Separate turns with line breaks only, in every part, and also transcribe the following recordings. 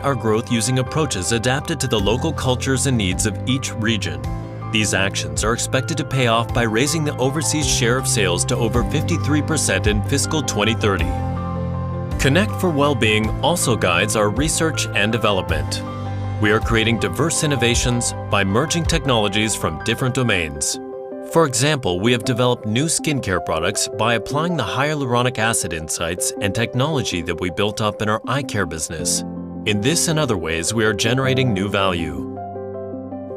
our growth using approaches adapted to the local cultures and needs of each region. These actions are expected to pay off by raising the overseas share of sales to over 53% in fiscal 2030. Connect for Well-being also guides our research and development. We are creating diverse innovations by merging technologies from different domains. For example, we have developed new skincare products by applying the hyaluronic acid insights and technology that we built up in our eye care business. In this and other ways, we are generating new value.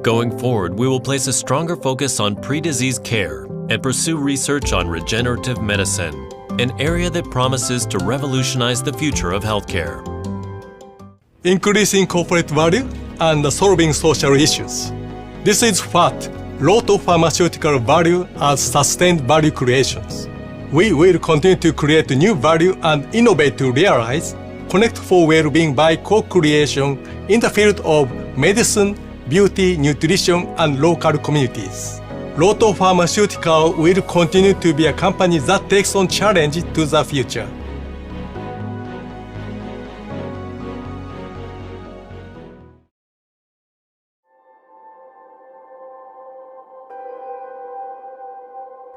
Going forward, we will place a stronger focus on pre-disease care and pursue research on regenerative medicine, an area that promises to revolutionize the future of healthcare.
Increasing corporate value and solving social issues. This is what Roto Pharmaceutical value as sustained value creations. We will continue to create new value and innovate to realize Connect for Well-being by co-creation in the field of medicine, beauty, nutrition, and local communities. Roto Pharmaceutical will continue to be a company that takes on challenge to the future.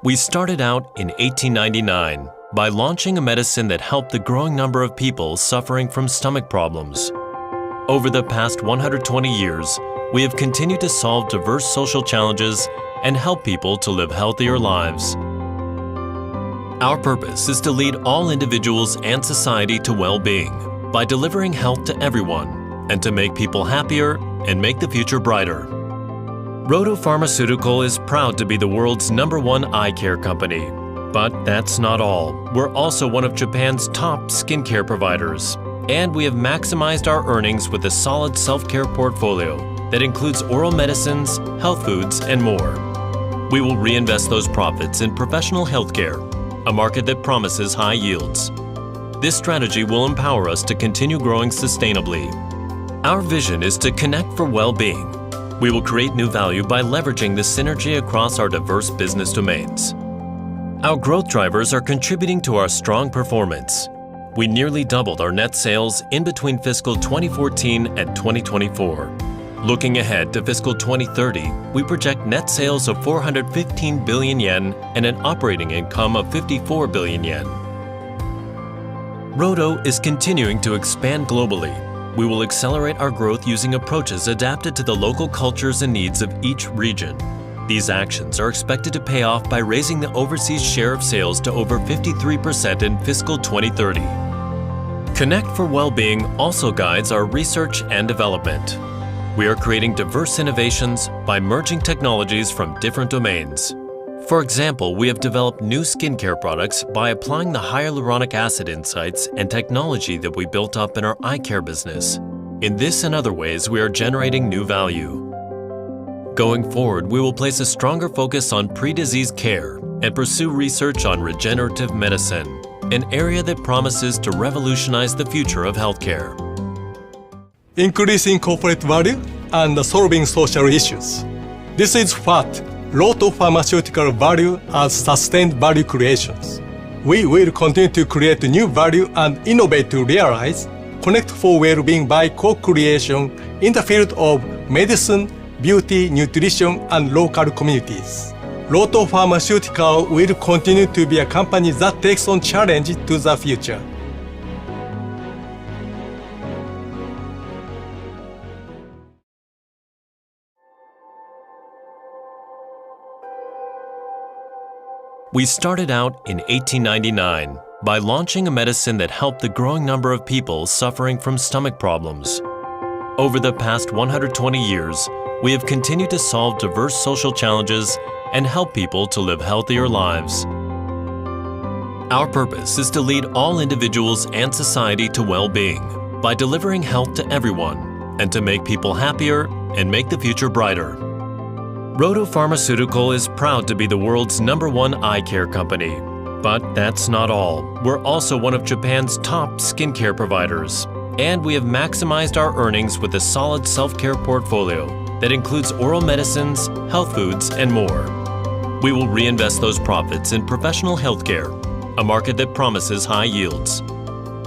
We started out in 1899 by launching a medicine that helped the growing number of people suffering from stomach problems. Over the past 120 years, we have continued to solve diverse social challenges and help people to live healthier lives. Our purpose is to lead all individuals and society to well-being by delivering health to everyone and to make people happier and make the future brighter. Roto Pharmaceutical is proud to be the world's #1 eye care company. But that's not all. We're also one of Japan's top skincare providers. And we have maximized our earnings with a solid self-care portfolio that includes oral medicines, health foods, and more. We will reinvest those profits in professional healthcare, a market that promises high yields. This strategy will empower us to continue growing sustainably. Our vision is to connect for well-being. We will create new value by leveraging the synergy across our diverse business domains. Our growth drivers are contributing to our strong performance. We nearly doubled our net sales in between fiscal 2014 and 2024. Looking ahead to fiscal 2030, we project net sales of 415 billion yen and an operating income of 54 billion yen. Roto is continuing to expand globally. We will accelerate our growth using approaches adapted to the local cultures and needs of each region. These actions are expected to pay off by raising the overseas share of sales to over 53% in fiscal 2030. Connect for Well-being also guides our research and development. We are creating diverse innovations by merging technologies from different domains. For example, we have developed new skincare products by applying the hyaluronic acid insights and technology that we built up in our eye care business. In this and other ways, we are generating new value. Going forward, we will place a stronger focus on pre-disease care and pursue research on regenerative medicine, an area that promises to revolutionize the future of healthcare.
Increasing corporate value and solving social issues. This is what Roto Pharmaceutical value as sustained value creations. We will continue to create new value and innovate to realize Connect for Well-being by co-creation in the field of medicine, beauty, nutrition, and local communities. Roto Pharmaceutical will continue to be a company that takes on challenge to the future.
We started out in 1899 by launching a medicine that helped the growing number of people suffering from stomach problems. Over the past 120 years, we have continued to solve diverse social challenges and help people to live healthier lives. Our purpose is to lead all individuals and society to well-being by delivering health to everyone and to make people happier and make the future brighter. Roto Pharmaceutical is proud to be the world's #1 eye care company. But that's not all. We're also one of Japan's top skincare providers. And we have maximized our earnings with a solid self-care portfolio that includes oral medicines, health foods, and more. We will reinvest those profits in professional healthcare, a market that promises high yields.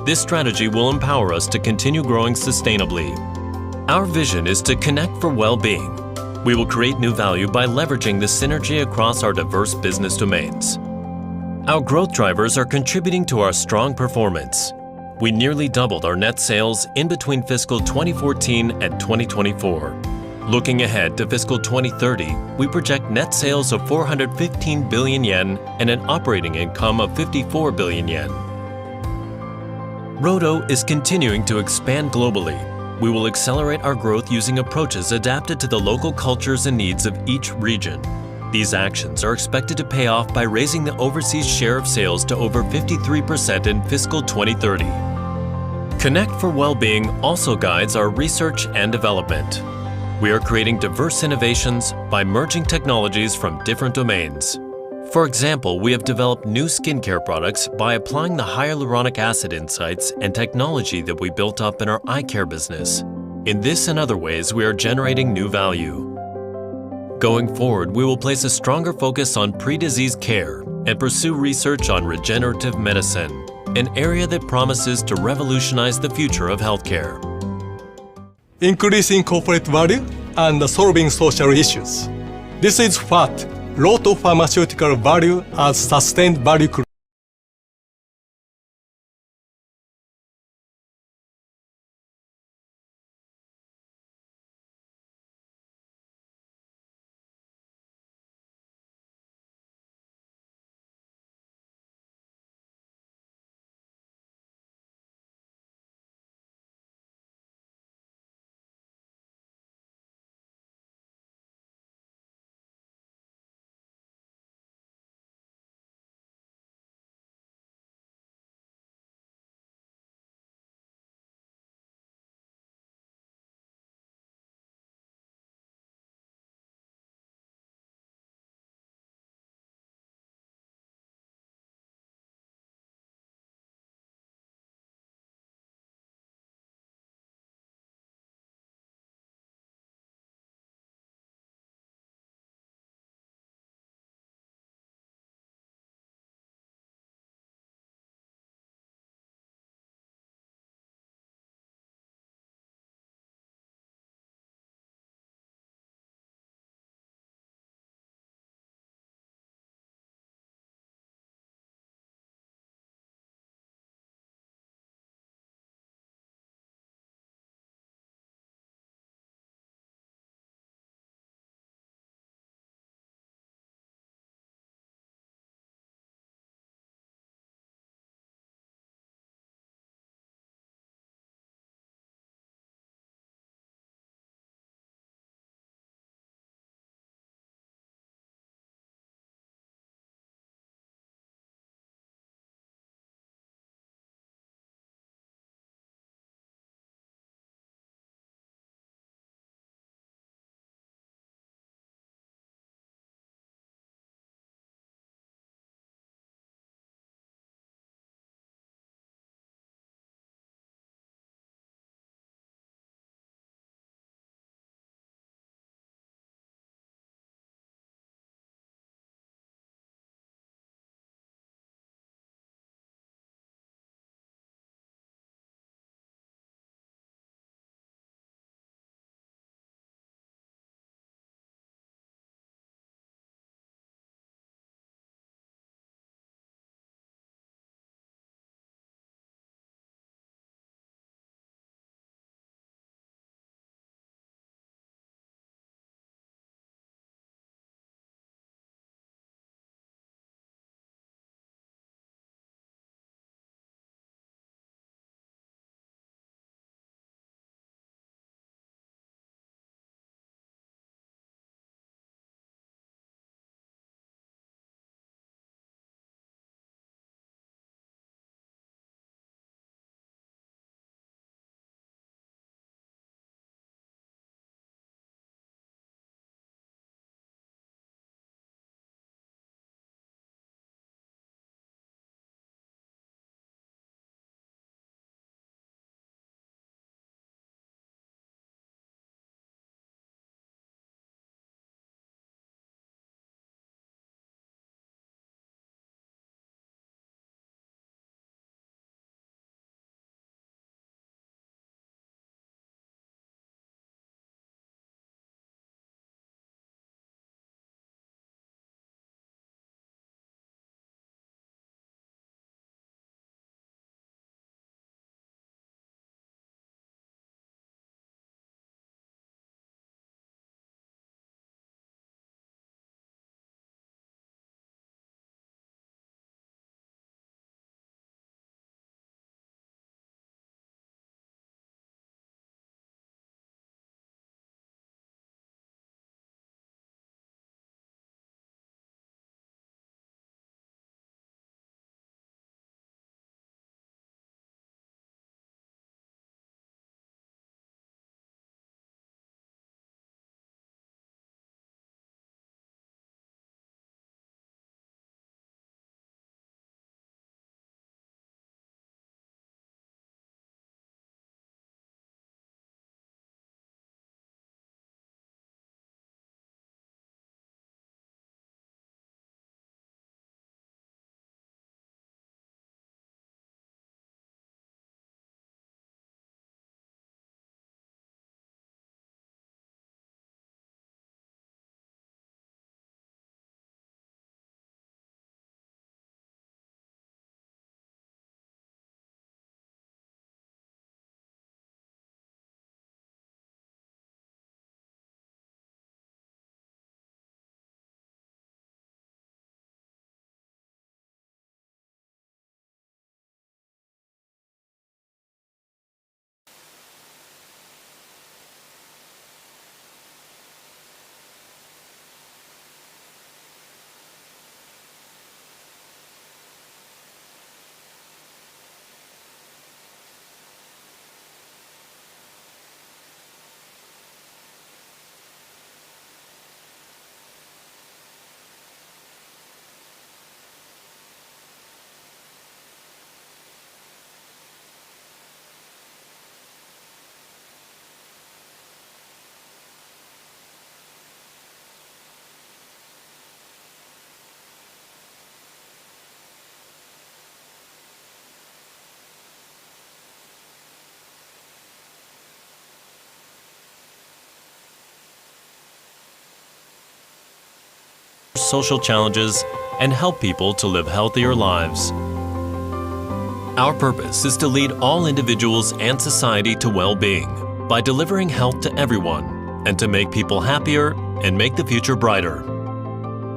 This strategy will empower us to continue growing sustainably. Our vision is to connect for well-being. We will create new value by leveraging the synergy across our diverse business domains. Our growth drivers are contributing to our strong performance. We nearly doubled our net sales in between fiscal 2014 and 2024. Looking ahead to fiscal 2030, we project net sales of 415 billion yen and an operating income of 54 billion yen. Roto is continuing to expand globally. We will accelerate our growth using approaches adapted to the local cultures and needs of each region. These actions are expected to pay off by raising the overseas share of sales to over 53% in fiscal 2030. Connect for Wellbeing also guides our research and development. We are creating diverse innovations by merging technologies from different domains. For example, we have developed new skincare products by applying the hyaluronic acid insights and technology that we built up in our eye care business. In this and other ways, we are generating new value. Going forward, we will place a stronger focus on pre-disease care and pursue research on regenerative medicine, an area that promises to revolutionize the future of healthcare.
Increasing corporate value and solving social issues. This is what Roto Pharmaceutical value as sustained value creation.
social challenges, and help people to live healthier lives. Our purpose is to lead all individuals and society to well-being by delivering health to everyone and to make people happier and make the future brighter.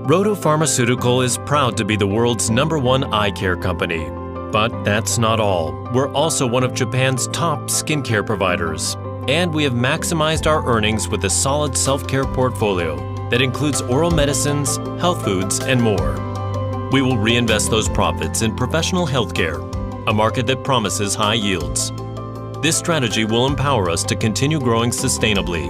Roto Pharmaceutical is proud to be the world's #1 eye care company. But that's not all. We're also one of Japan's top skincare providers. And we have maximized our earnings with a solid self-care portfolio that includes oral medicines, health foods, and more. We will reinvest those profits in professional healthcare, a market that promises high yields. This strategy will empower us to continue growing sustainably.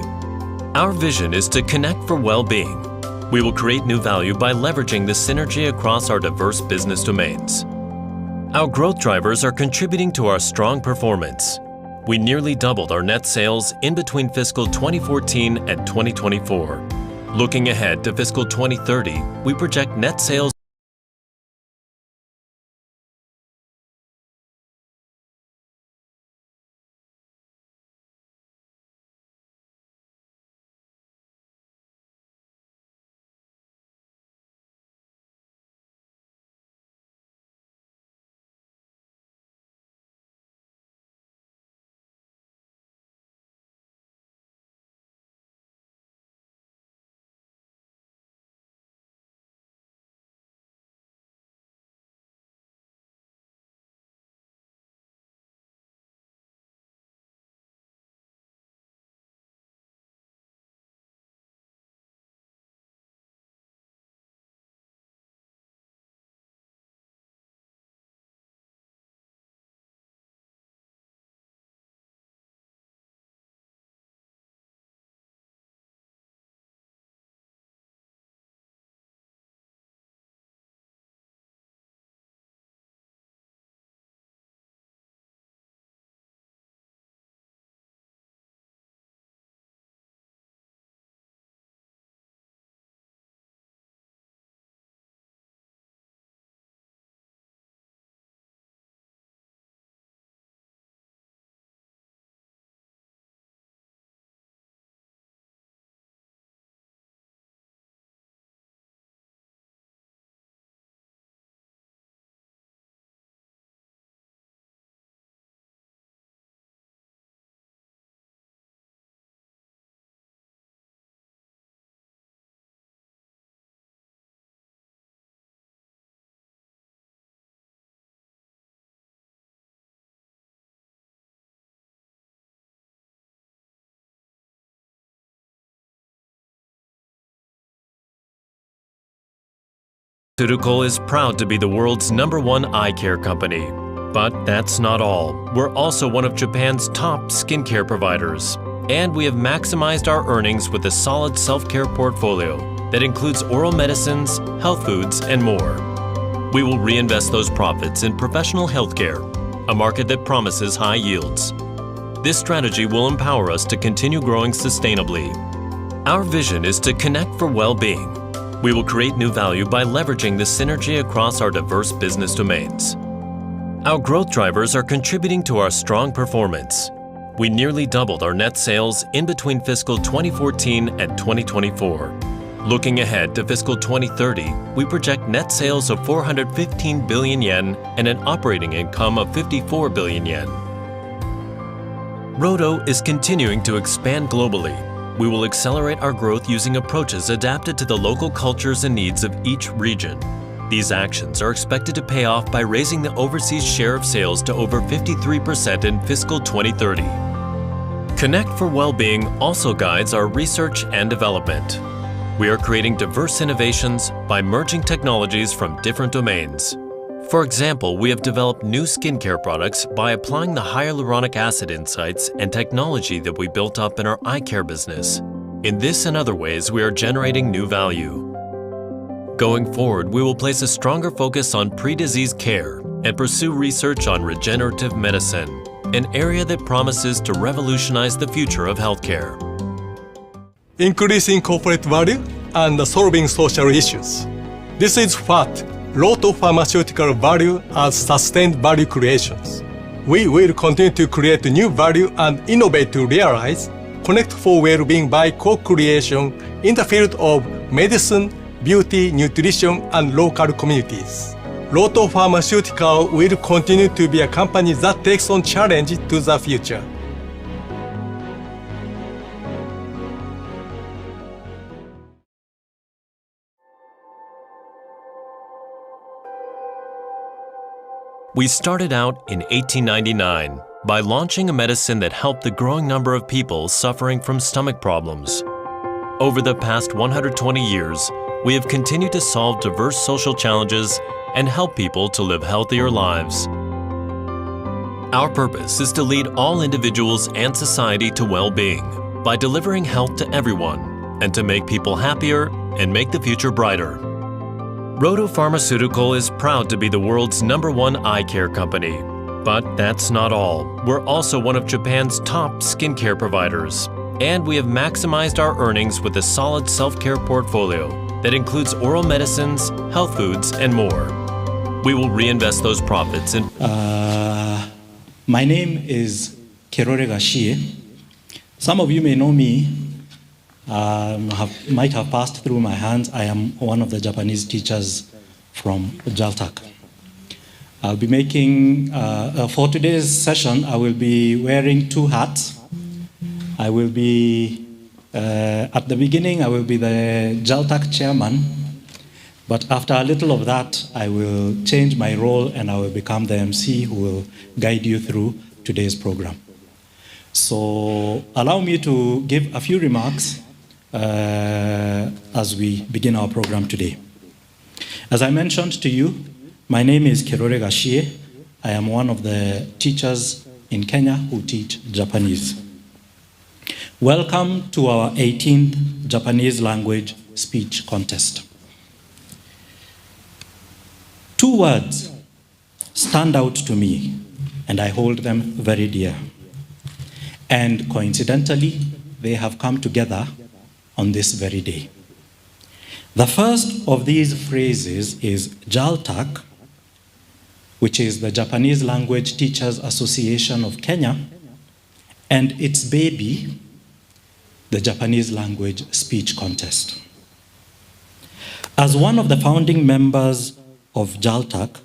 Our vision is to connect for well-being. We will create new value by leveraging the synergy across our diverse business domains. Our growth drivers are contributing to our strong performance. We nearly doubled our net sales in between fiscal 2014 and 2024. Looking ahead to fiscal 2030, we project net sales Pharmaceutical is proud to be the world's #1 eye care company. But that's not all. We're also one of Japan's top skincare providers. And we have maximized our earnings with a solid self-care portfolio that includes oral medicines, health foods, and more. We will reinvest those profits in professional healthcare, a market that promises high yields. This strategy will empower us to continue growing sustainably. Our vision is to connect for well-being. We will create new value by leveraging the synergy across our diverse business domains. Our growth drivers are contributing to our strong performance. We nearly doubled our net sales in between fiscal 2014 and 2024. Looking ahead to fiscal 2030, we project net sales of 415 billion yen and an operating income of 54 billion yen. Roto is continuing to expand globally. We will accelerate our growth using approaches adapted to the local cultures and needs of each region. These actions are expected to pay off by raising the overseas share of sales to over 53% in fiscal 2030. Connect for Wellbeing also guides our research and development. We are creating diverse innovations by merging technologies from different domains. For example, we have developed new skincare products by applying the hyaluronic acid insights and technology that we built up in our eye care business. In this and other ways, we are generating new value. Going forward, we will place a stronger focus on pre-disease care and pursue research on regenerative medicine, an area that promises to revolutionize the future of healthcare.
Increasing corporate value and solving social issues. This is what Roto Pharmaceutical value as sustained value creations. We will continue to create new value and innovate to realize, connect for well-being by co-creation in the field of medicine, beauty, nutrition, and local communities. Roto Pharmaceutical will continue to be a company that takes on challenge to the future.
We started out in 1899 by launching a medicine that helped the growing number of people suffering from stomach problems. Over the past 120 years, we have continued to solve diverse social challenges and help people to live healthier lives. Our purpose is to lead all individuals and society to well-being by delivering health to everyone and to make people happier and make the future brighter. Roto Pharmaceutical is proud to be the world's #1 eye care company. But that's not all. We're also one of Japan's top skincare providers. And we have maximized our earnings with a solid self-care portfolio that includes oral medicines, health foods, and more. We will reinvest those profits in...
My name is Kerore Gashie. Some of you may know me, might have passed through my hands. I am one of the Japanese teachers from Jaltak. I'll be making, for today's session, I will be wearing 2 hats. I will be, at the beginning, I will be the Jaltak chairman, but after a little of that, I will change my role and I will become the MC who will guide you through today's program. So allow me to give a few remarks as we begin our program today. As I mentioned to you, my name is Kerore Gashie. I am one of the teachers in Kenya who teach Japanese. Welcome to our 18th Japanese language speech contest. 2 words stand out to me, and I hold them very dear. And coincidentally, they have come together on this very day. The first of these phrases is Jaltak, which is the Japanese Language Teachers Association of Kenya, and its baby, the Japanese Language Speech Contest. As one of the founding members of Jaltak,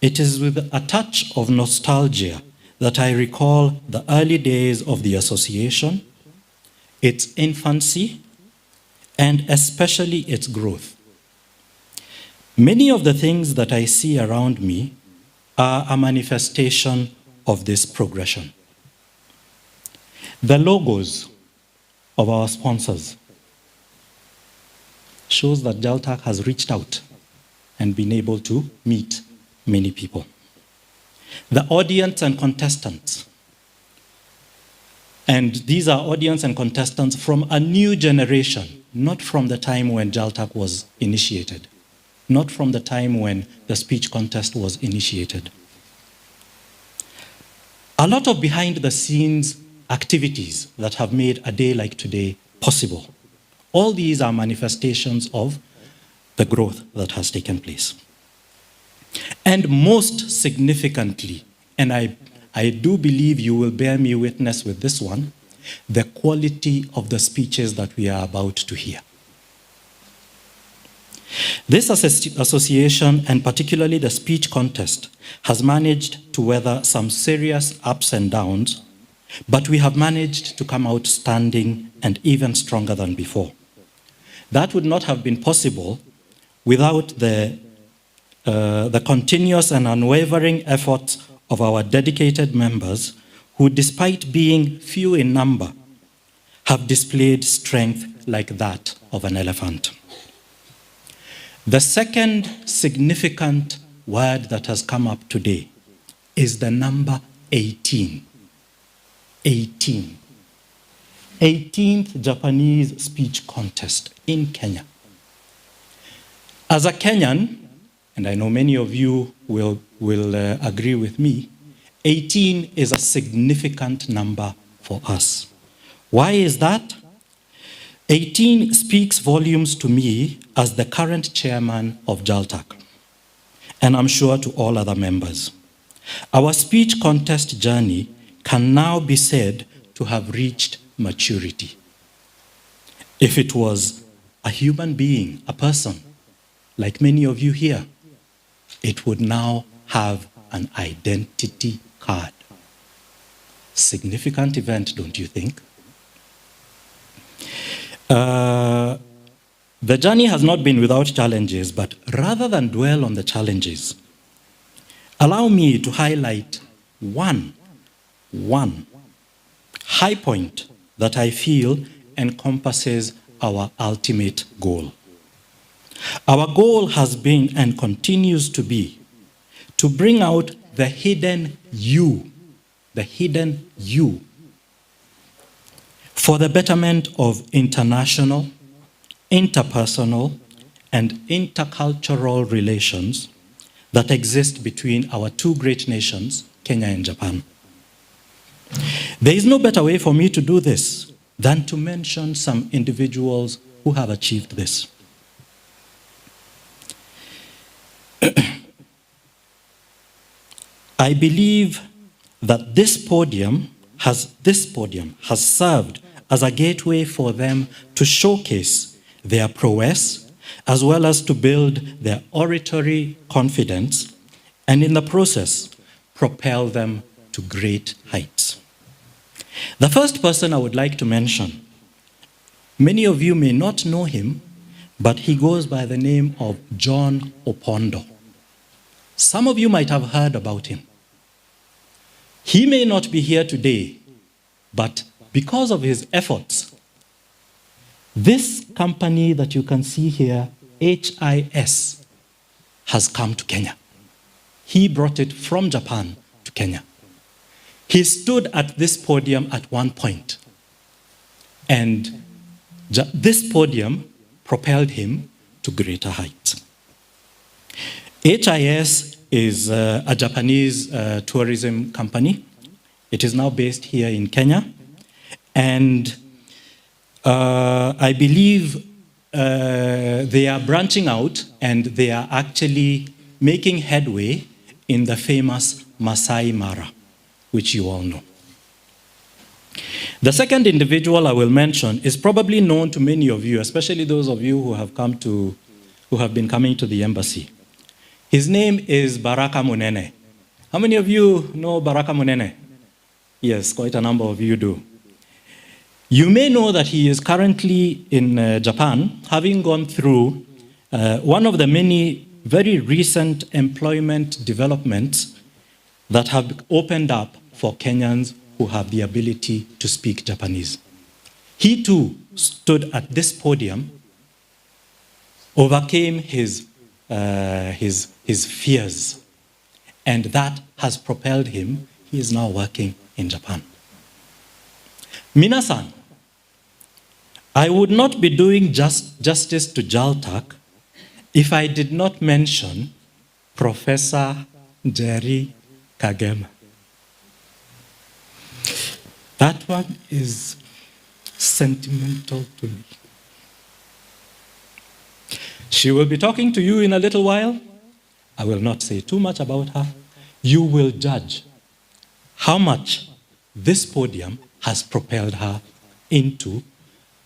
it is with a touch of nostalgia that I recall the early days of the association, its infancy, and especially its growth. Many of the things that I see around me are a manifestation of this progression. The logos of our sponsors shows that Jaltak has reached out and been able to meet many people. The audience and contestants, and these are audience and contestants from a new generation, not from the time when Jaltak was initiated, not from the time when the speech contest was initiated. A lot of behind-the-scenes activities that have made a day like today possible. All these are manifestations of the growth that has taken place. And most significantly, and I do believe you will bear me witness with this one, the quality of the speeches that we are about to hear. This association, and particularly the speech contest, has managed to weather some serious ups and downs, but we have managed to come out standing and even stronger than before. That would not have been possible without the continuous and unwavering efforts of our dedicated members who, despite being few in number, have displayed strength like that of an elephant. The second significant word that has come up today is the number 18. 18. 18th Japanese speech contest in Kenya. As a Kenyan, and I know many of you will agree with me, 18 is a significant number for us. Why is that? 18 speaks volumes to me as the current chairman of Jaltak, and I'm sure to all other members. Our speech contest journey can now be said to have reached maturity. If it was a human being, a person, like many of you here, it would now have an identity card. Significant event, don't you think? The journey has not been without challenges, but rather than dwell on the challenges, allow me to highlight one high point that I feel encompasses our ultimate goal. Our goal has been and continues to be to bring out the hidden you, for the betterment of international, interpersonal, and intercultural relations that exist between our two great nations, Kenya and Japan. There is no better way for me to do this than to mention some individuals who have achieved this. I believe that this podium has served as a gateway for them to showcase their prowess, as well as to build their oratory confidence, and in the process, propel them to great heights. The first person I would like to mention, many of you may not know him, but he goes by the name of John Opondo. Some of you might have heard about him. He may not be here today, but because of his efforts, this company that you can see here, HIS, has come to Kenya. He brought it from Japan to Kenya. He stood at this podium at one point, and this podium propelled him to greater heights. HIS is a Japanese tourism company. It is now based here in Kenya. And I believe they are branching out, and they are actually making headway in the famous Masai Mara, which you all know. The second individual I will mention is probably known to many of you, especially those of you who have been coming to the embassy. His name is Baraka Munene. How many of you know Baraka Munene? Yes, quite a number of you do. You may know that he is currently in Japan, having gone through one of the many very recent employment developments that have opened up for Kenyans who have the ability to speak Japanese. He too stood at this podium, overcame his fears, and that has propelled him. He is now working in Japan. Minasan, I would not be doing justice to JALTAC if I did not mention Professor Jerry Kagema. That one is sentimental to me. She will be talking to you in a little while. I will not say too much about her. You will judge how much this podium has propelled her into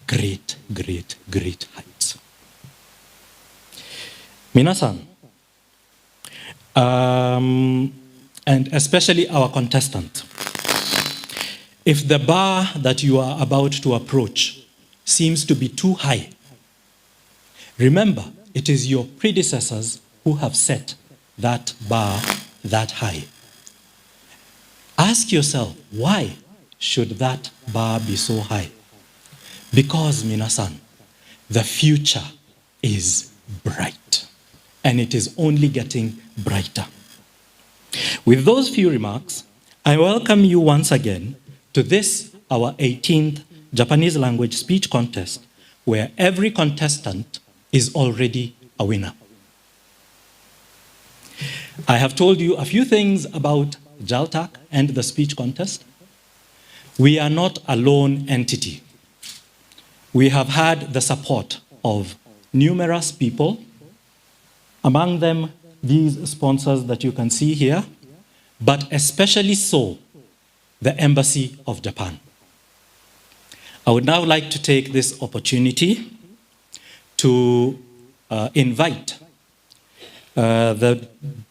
great, great, great heights. Minasan, and especially our contestant, if the bar that you are about to approach seems to be too high, remember, it is your predecessors who have set that bar that high. Ask yourself, why should that bar be so high? Because, minasan, the future is bright, and it is only getting brighter. With those few remarks, I welcome you once again to this, our 18th Japanese language speech contest, where every contestant is already a winner. I have told you a few things about JALTAC and the speech contest. We are not a lone entity. We have had the support of numerous people, among them these sponsors that you can see here, but especially so, the Embassy of Japan. I would now like to take this opportunity to invite The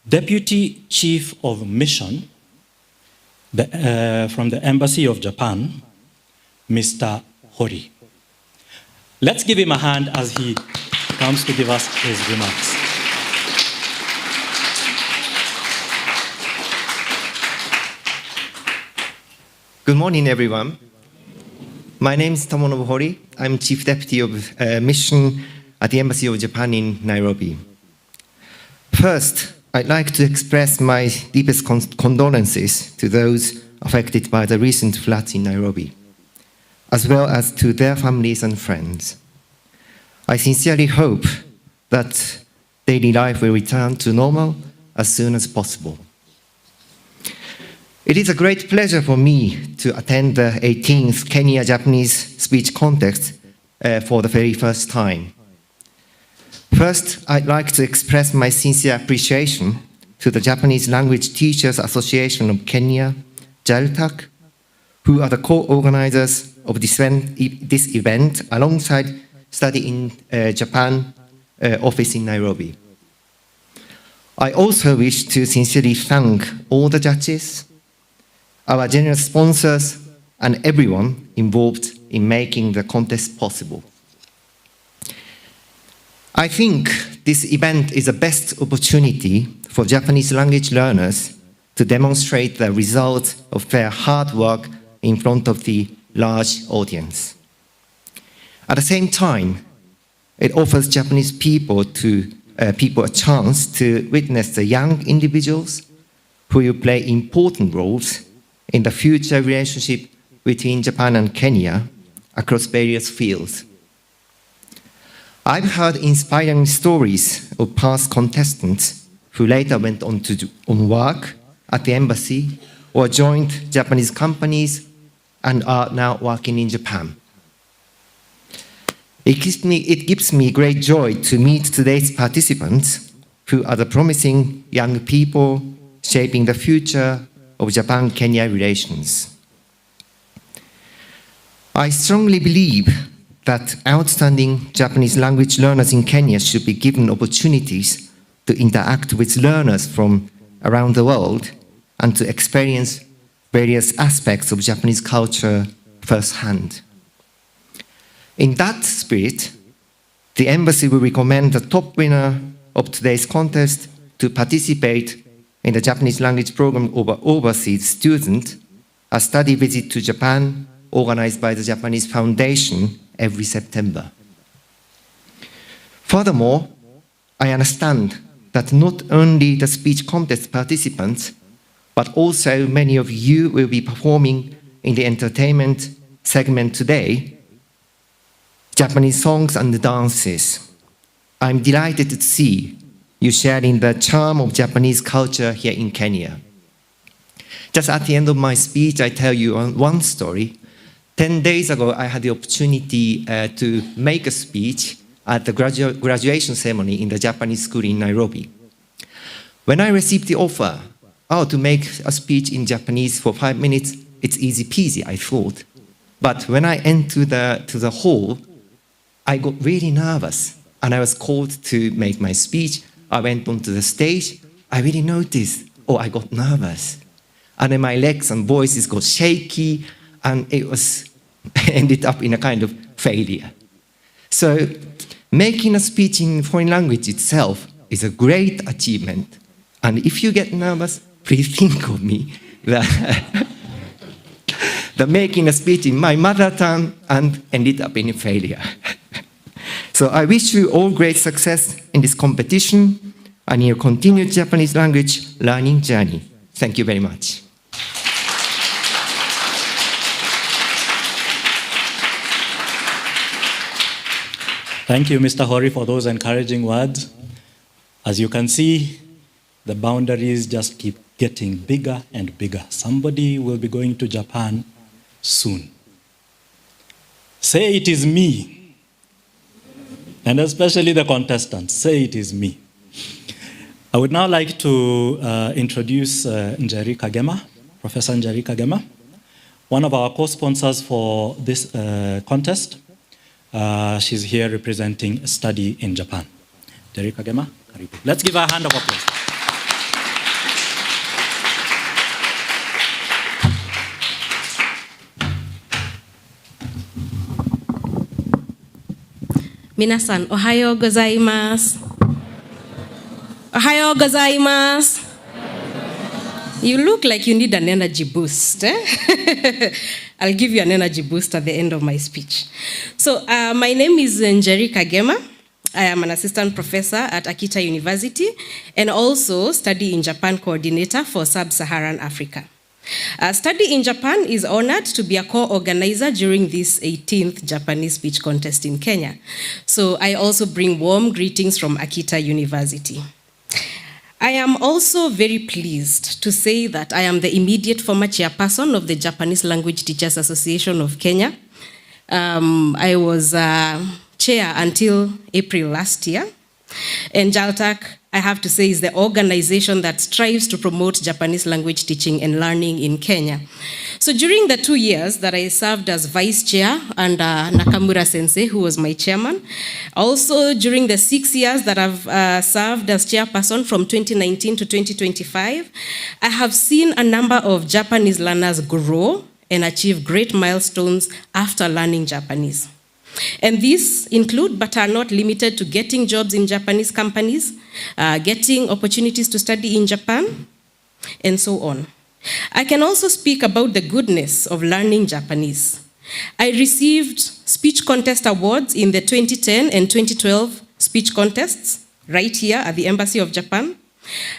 Deputy Chief of Mission from the Embassy of Japan, Mr. Hori. Let's give him a hand as he comes to give us his remarks.
Good morning, everyone. My name is Tomonobu Hori. I'm Chief Deputy of Mission at the Embassy of Japan in Nairobi. First, I'd like to express my deepest condolences to those affected by the recent floods in Nairobi, as well as to their families and friends. I sincerely hope that daily life will return to normal as soon as possible. It is a great pleasure for me to attend the 18th Kenya-Japanese speech contest for the very first time. First, I'd like to express my sincere appreciation to the Japanese Language Teachers Association of Kenya, JALTAC, who are the co-organizers of this event alongside Study in Japan office in Nairobi. I also wish to sincerely thank all the judges, our generous sponsors, and everyone involved in making the contest possible. I think this event is the best opportunity for Japanese language learners to demonstrate the results of their hard work in front of the large audience. At the same time, it offers Japanese people a chance to witness the young individuals who will play important roles in the future relationship between Japan and Kenya across various fields. I've heard inspiring stories of past contestants who later went on to work at the embassy or joined Japanese companies and are now working in Japan. It gives me great joy to meet today's participants who are the promising young people shaping the future of Japan-Kenya relations. I strongly believe that outstanding Japanese language learners in Kenya should be given opportunities to interact with learners from around the world and to experience various aspects of Japanese culture firsthand. In that spirit, the embassy will recommend the top winner of today's contest to participate in the Japanese language program of overseas student, a study visit to Japan organized by the Japanese Foundation every September. Furthermore, I understand that not only the speech contest participants, but also many of you will be performing in the entertainment segment today, Japanese songs and dances. I'm delighted to see you sharing the charm of Japanese culture here in Kenya. Just at the end of my speech, I tell you one story. 10 days ago, I had the opportunity to make a speech at the graduation ceremony in the Japanese school in Nairobi. When I received the offer, to make a speech in Japanese for 5 minutes, it's easy peasy, I thought. But when I entered the hall, I got really nervous, and I was called to make my speech. I went onto the stage. I really noticed, I got nervous. And then my legs and voices got shaky, and it was ended up in a kind of failure. So making a speech in foreign language itself is a great achievement. And if you get nervous, please think of me that making a speech in my mother tongue and ended up in a failure. So I wish you all great success in this competition and your continued Japanese language learning journey. Thank you very much.
Thank you, Mr. Hori, for those encouraging words. As you can see, the boundaries just keep getting bigger and bigger. Somebody will be going to Japan soon. Say it is me. And especially the contestants, say it is me. I would now like to introduce Njeri Kagema, Professor Njeri Kagema, one of our co-sponsors for this contest. She's here representing a study in Japan. Jerry Kagema, karibu. Let's give her a hand of applause.
Minasan, ohayo gozaimasu. Ohayo gozaimasu. You look like you need an energy boost. I'll give you an energy boost at the end of my speech. So my name is Jerry Kagema. I am an assistant professor at Akita University and also study in Japan coordinator for Sub-Saharan Africa. Study in Japan is honored to be a co-organizer during this 18th Japanese speech contest in Kenya. So I also bring warm greetings from Akita University. I am also very pleased to say that I am the immediate former chairperson of the Japanese Language Teachers Association of Kenya. I was chair until April last year. And JALTAC, I have to say, is the organization that strives to promote Japanese language teaching and learning in Kenya. So during the 2 years that I served as vice chair under Nakamura Sensei, who was my chairman, also during the 6 years that I've served as chairperson from 2019 to 2025, I have seen a number of Japanese learners grow and achieve great milestones after learning Japanese. And these include, but are not limited to, getting jobs in Japanese companies, getting opportunities to study in Japan, and so on. I can also speak about the goodness of learning Japanese. I received speech contest awards in the 2010 and 2012 speech contests, right here at the Embassy of Japan.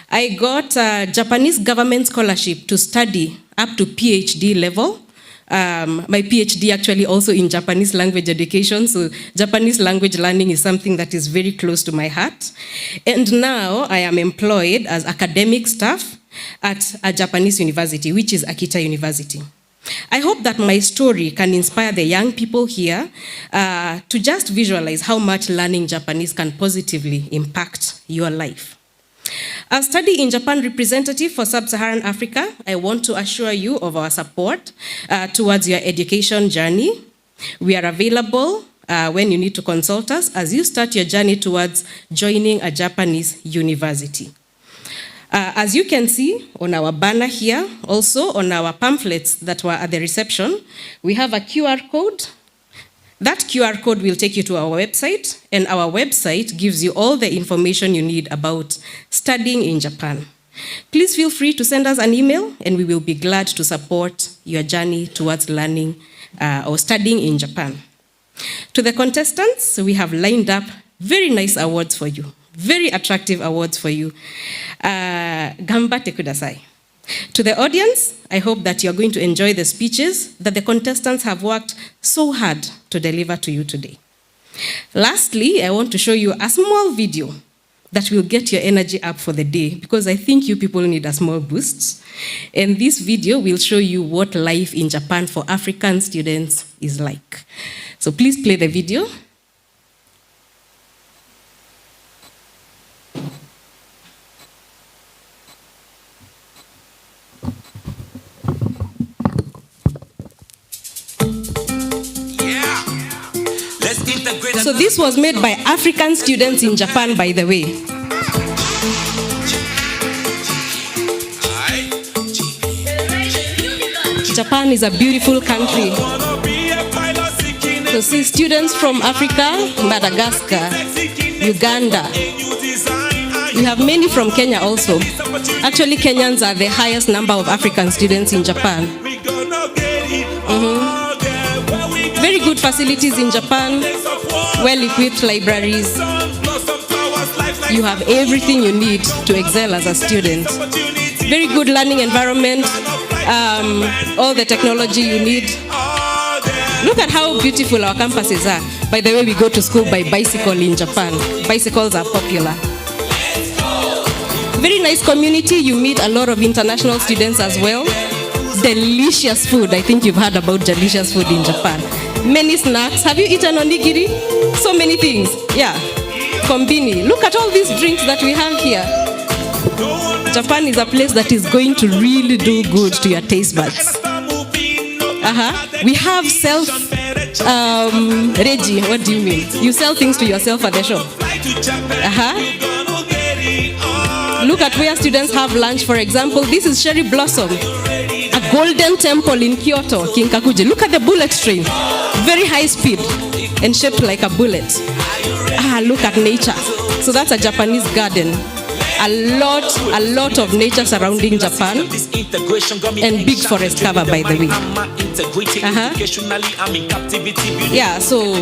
I got a Japanese government scholarship to study up to PhD level. My PhD actually also in Japanese language education, so Japanese language learning is something that is very close to my heart. And now I am employed as academic staff at a Japanese university, which is Akita University. I hope that my story can inspire the young people here to just visualize how much learning Japanese can positively impact your life. As Study in Japan representative for Sub-Saharan Africa, I want to assure you of our support towards your education journey. We are available when you need to consult us as you start your journey towards joining a Japanese university. As you can see on our banner here, also on our pamphlets that were at the reception, we have a QR code. That QR code will take you to our website, and our website gives you all the information you need about studying in Japan. Please feel free to send us an email, and we will be glad to support your journey towards learning or studying in Japan. To the contestants, we have lined up very nice awards for you, very attractive awards for you. Gambate kudasai. To the audience, I hope that you're going to enjoy the speeches that the contestants have worked so hard to deliver to you today. Lastly, I want to show you a small video that will get your energy up for the day, because I think you people need a small boost. And this video will show you what life in Japan for African students is like. So please play the video. So this was made by African students in Japan, by the way. Japan is a beautiful country. So see students from Africa, Madagascar, Uganda. We have many from Kenya also. Actually, Kenyans are the highest number of African students in Japan. Very good facilities in Japan, well-equipped libraries. You have everything you need to excel as a student. Very good learning environment, all the technology you need. Look at how beautiful our campuses are. By the way, we go to school by bicycle in Japan. Bicycles are popular. Very nice community. You meet a lot of international students as well. Delicious food. I think you've heard about delicious food in Japan. Many snacks. Have you eaten onigiri? So many things. Yeah. Kombini. Look at all these drinks that we have here. Japan is a place that is going to really do good to your taste buds. We have Reggie, what do you mean? You sell things to yourself at the shop? Look at where students have lunch, for example. This is Cherry Blossom, a golden temple in Kyoto, Kinkakuji. Look at the bullet train, very high speed and shaped like a bullet. Look at nature. So that's a Japanese garden. A lot of nature surrounding Japan, and big forest cover, by the way. Yeah, so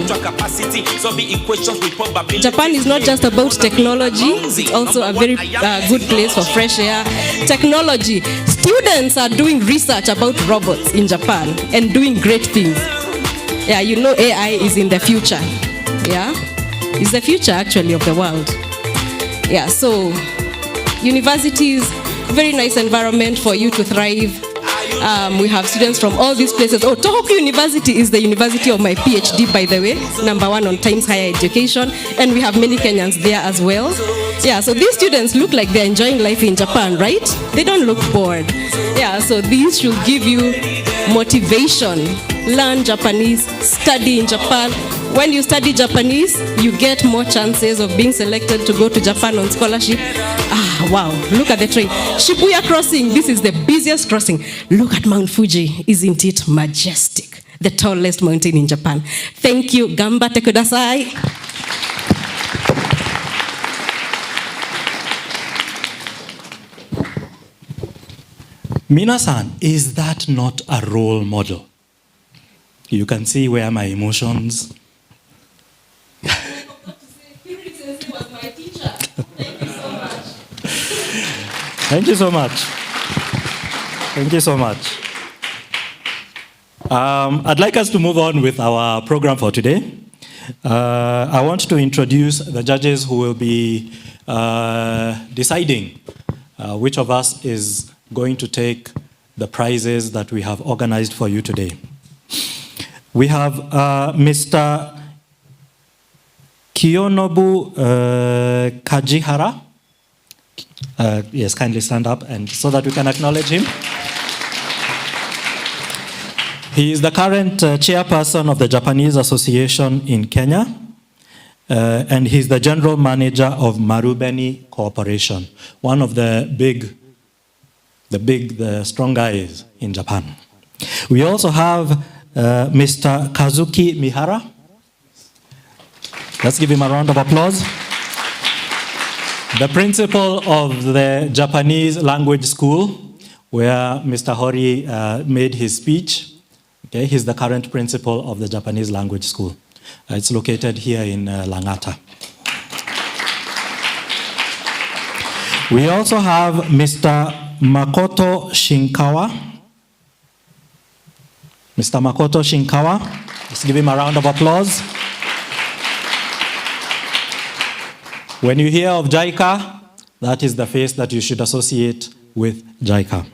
Japan is not just about technology, it's also a very good place for fresh air. Technology. Students are doing research about robots in Japan and doing great things. Yeah, you know AI is in the future. Yeah, it's the future actually of the world. Yeah, so universities, very nice environment for you to thrive. We have students from all these places. Oh, Tohoku University is the university of my PhD, by the way, #1 on Times Higher Education, and we have many Kenyans there as well. Yeah, so these students look like they're enjoying life in Japan, right? They don't look bored. Yeah, so these should give you motivation. Learn Japanese, study in Japan. When you study Japanese, you get more chances of being selected to go to Japan on scholarship. Wow, look at the train. Shibuya Crossing, this is the busiest crossing. Look at Mount Fuji, isn't it majestic? The tallest mountain in Japan. Thank you, Gambate kudasai.
Minasan, is that not a role model? You can see where my emotions. Thank you so much. Thank you so much. I'd like us to move on with our program for today. I want to introduce the judges who will be deciding which of us is going to take the prizes that we have organized for you today. We have Mr. Kiyonobu Kajihara. Yes, kindly stand up and so that we can acknowledge him. He is the current chairperson of the Japanese Association in Kenya, and he's the general manager of Marubeni Corporation, one of the strong guys in Japan. We also have Mr. Kazuki Mihara. Let's give him a round of applause. The principal of the Japanese language school, where Mr. Hori made his speech. Okay, he's the current principal of the Japanese language school. It's located here in Langata. We also have Mr. Makoto Shinkawa. Mr. Makoto Shinkawa. Let's give him a round of applause. When you hear of JICA, that is the face that you should associate with JICA.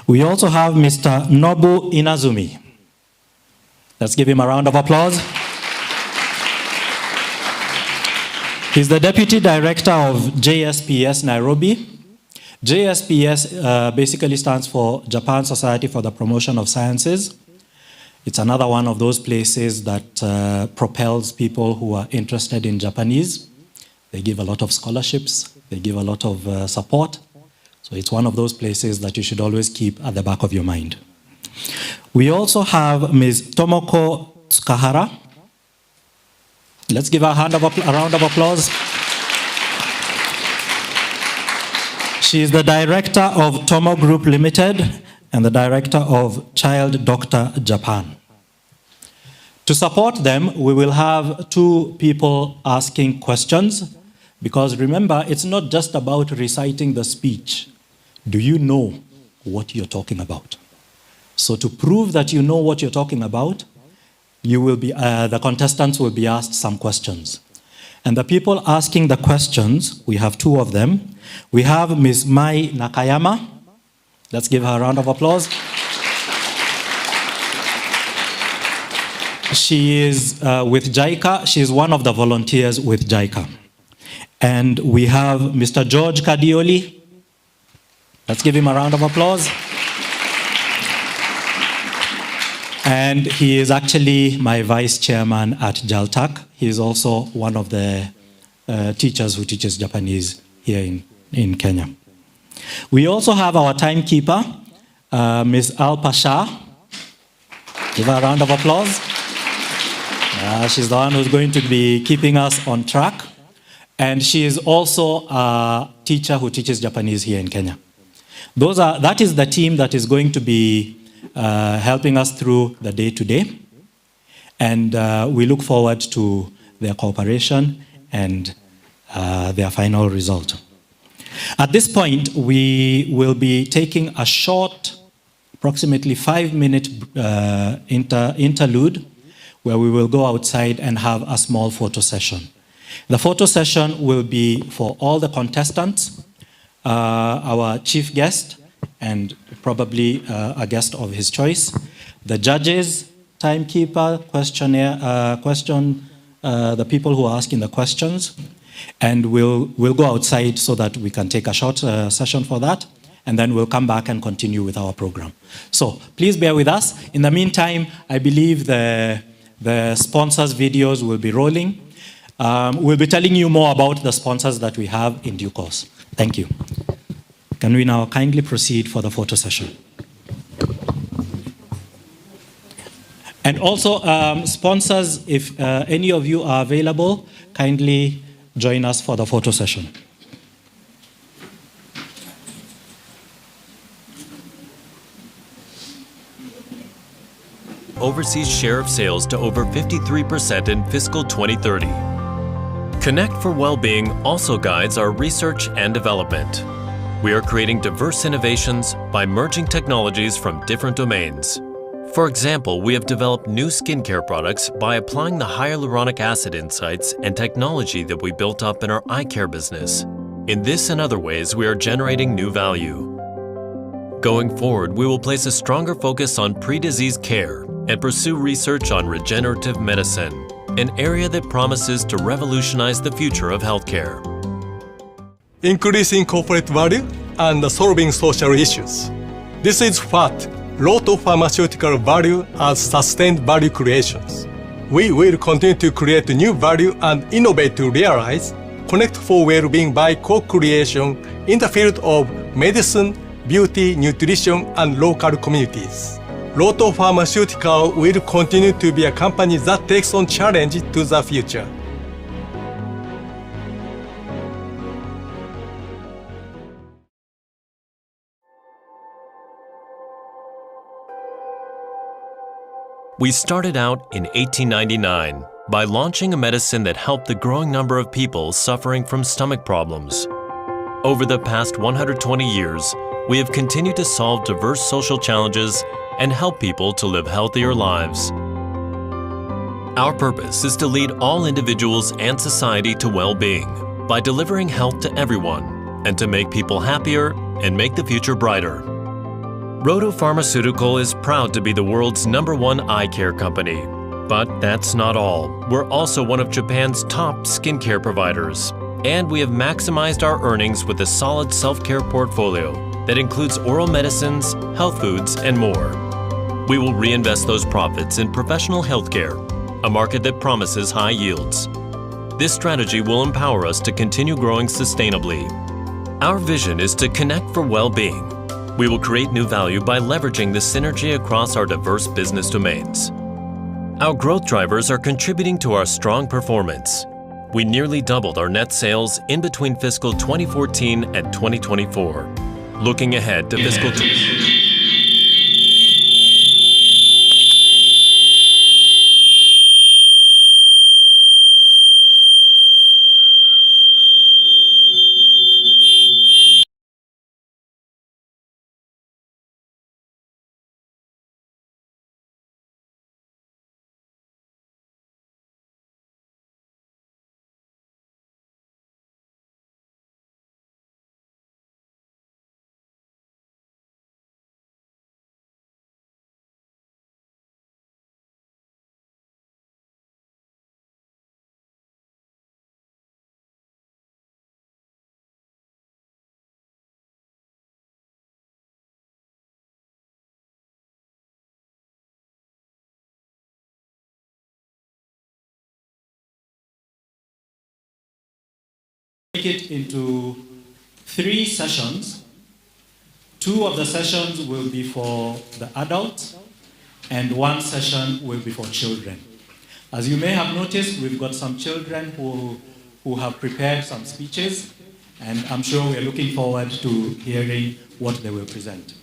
We also have Mr. Nobu Inazumi. Let's give him a round of applause. He's the Deputy Director of JSPS Nairobi. JSPS basically stands for Japan Society for the Promotion of Sciences. It's another one of those places that propels people who are interested in Japanese. They give a lot of scholarships. They give a lot of support. So it's one of those places that you should always keep at the back of your mind. We also have Ms. Tomoko Tsukahara. Let's give her a round of applause. She is the director of Tomo Group Limited and the director of Child Doctor Japan. To support them, we will have two people asking questions, because remember, it's not just about reciting the speech. Do you know what you're talking about? So to prove that you know what you're talking about, the contestants will be asked some questions. And the people asking the questions, we have two of them. We have Ms. Mai Nakayama. Let's give her a round of applause. She is with JICA. She is one of the volunteers with JICA. And we have Mr. George Kadioli. Let's give him a round of applause. And he is actually my vice chairman at JALTAC. He is also one of the teachers who teaches Japanese here in Kenya. We also have our timekeeper, Ms. Alpa Shah. Give her a round of applause. She's the one who's going to be keeping us on track. And she is also a teacher who teaches Japanese here in Kenya. That is the team that is going to be helping us through the day-to-day. And we look forward to their cooperation and their final result. At this point, we will be taking a short, approximately 5-minute interlude, where we will go outside and have a small photo session. The photo session will be for all the contestants, our chief guest, and probably a guest of his choice, the judges, timekeeper, the people who are asking the questions, and we'll go outside so that we can take a short session for that, and then we'll come back and continue with our program. So please bear with us. In the meantime, I believe the sponsors' videos will be rolling. We'll be telling you more about the sponsors that we have in due course. Thank you. Can we now kindly proceed for the photo session? And also, sponsors, if any of you are available, kindly join us for the photo session.
Overseas share of sales to over 53% in fiscal 2030. Connect for Wellbeing also guides our research and development. We are creating diverse innovations by merging technologies from different domains. For example, we have developed new skincare products by applying the hyaluronic acid insights and technology that we built up in our eye care business. In this and other ways, we are generating new value. Going forward, we will place a stronger focus on pre-disease care and pursue research on regenerative medicine, an area that promises to revolutionize the future of healthcare.
Increasing corporate value and solving social issues. This is what Roto Pharmaceutical value as sustained value creations. We will continue to create new value and innovate to realize Connect for Well-being by co-creation in the field of medicine, beauty, nutrition, and local communities. Roto Pharmaceutical will continue to be a company that takes on challenge to the future.
We started out in 1899 by launching a medicine that helped the growing number of people suffering from stomach problems. Over the past 120 years, we have continued to solve diverse social challenges and help people to live healthier lives. Our purpose is to lead all individuals and society to well-being by delivering health to everyone and to make people happier and make the future brighter. Roto Pharmaceutical is proud to be the world's #1 eye care company. But that's not all. We're also one of Japan's top skincare providers. And we have maximized our earnings with a solid self-care portfolio that includes oral medicines, health foods, and more. We will reinvest those profits in professional healthcare, a market that promises high yields. This strategy will empower us to continue growing sustainably. Our vision is to connect for well-being. We will create new value by leveraging the synergy across our diverse business domains. Our growth drivers are contributing to our strong performance. We nearly doubled our net sales in between fiscal 2014 and 2024. Looking ahead to fiscal
Break it into 3 sessions. 2 of the sessions will be for the adults, and 1 session will be for children. As you may have noticed, we've got some children who have prepared some speeches, and I'm sure we're looking forward to hearing what they will present.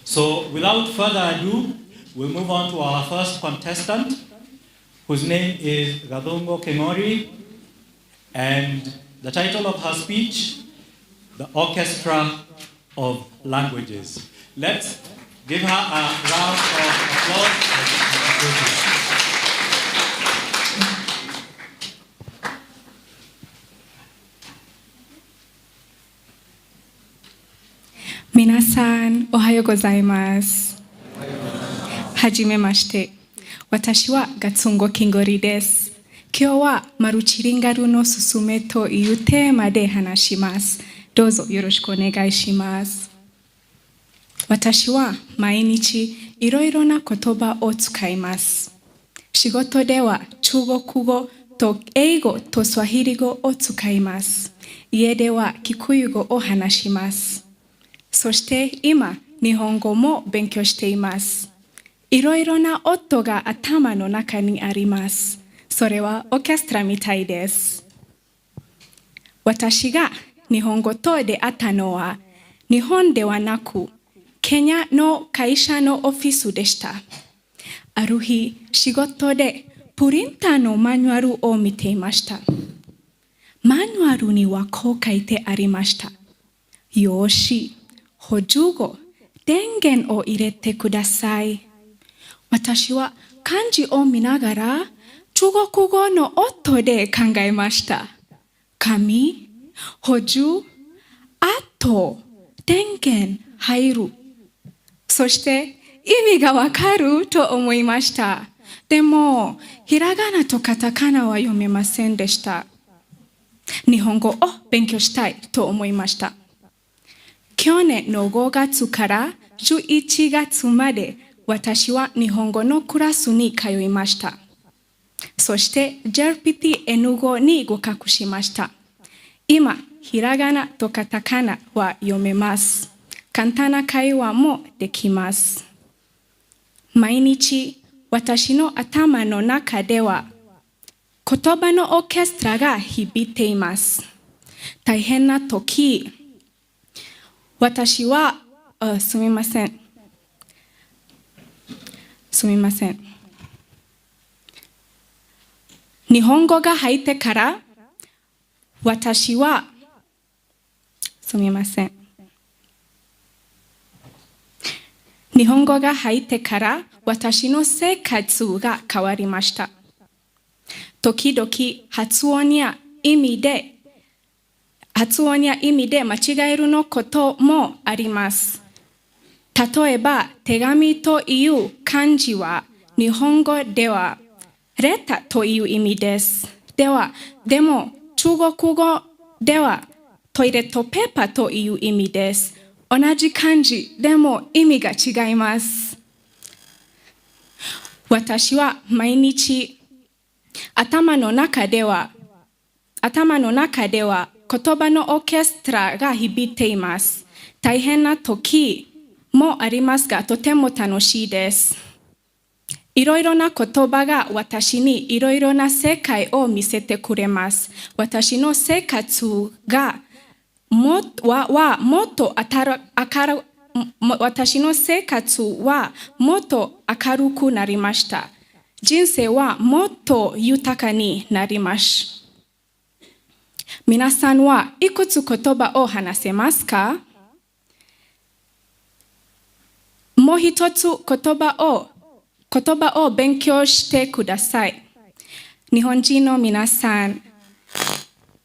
So without further ado, we'll move on to our first contestant, whose name is Gadongo Kengori, and the title of her speech, The Orchestra of Languages. Let's give her a round of applause.
Minasan, ohayo gozaimasu. Hajime mashite. Watashi wa Gatsungo Kingori desu. Kyou wa maruchiringaru no susume to iu teema de hanashimasu. Dozo yoroshiku onegai shimasu. Watashi wa mainichi iroiro na kotoba o tsukaimasu. Shigoto de wa chugokugo to eigo to swahiligo o tsukaimasu. Ie de wa kikuyugo o hanashimasu. そして今、日本語も勉強しています。いろいろな音が頭の中にあります。それはオーケストラみたいです。私が日本語と出会ったのは、日本ではなく、ケニアの会社のオフィスでした。ある日、仕事でプリンターのマニュアルを見ていました。マニュアルにはこう書いてありました。よし。補充語、電源を入れてください。私は漢字を見ながら中国語の音で考えました。紙、補充、あと電源入る。そして意味がわかると思いました。でも、ひらがなとカタカナは読めませんでした。日本語を勉強したいと思いました。去年の5月から11月まで私は日本語のクラスに通いました。そして JLPT-N 語に合格しました。今、ひらがなとカタカナは読めます。簡単な会話もできます。毎日私の頭の中では言葉のオーケストラが響いています。大変な時、私は、すみません。日本語が入ってから、私は、日本語が入ってから、私の生活が変わりました。時々発音や意味で間違えるのこともあります。例えば、手紙という漢字は日本語ではレターという意味です。でも中国語ではトイレットペーパーという意味です。同じ漢字でも意味が違います。私は毎日頭の中では言葉のオーケストラが響いています。大変な時もありますが、とても楽しいです。いろいろな言葉が私にいろいろな世界を見せてくれます。私の生活がもっと明るくなりました。人生はもっと豊かになります。皆さんはいくつ言葉を話せますか？もう一つ言葉を勉強してください。日本人の皆さん、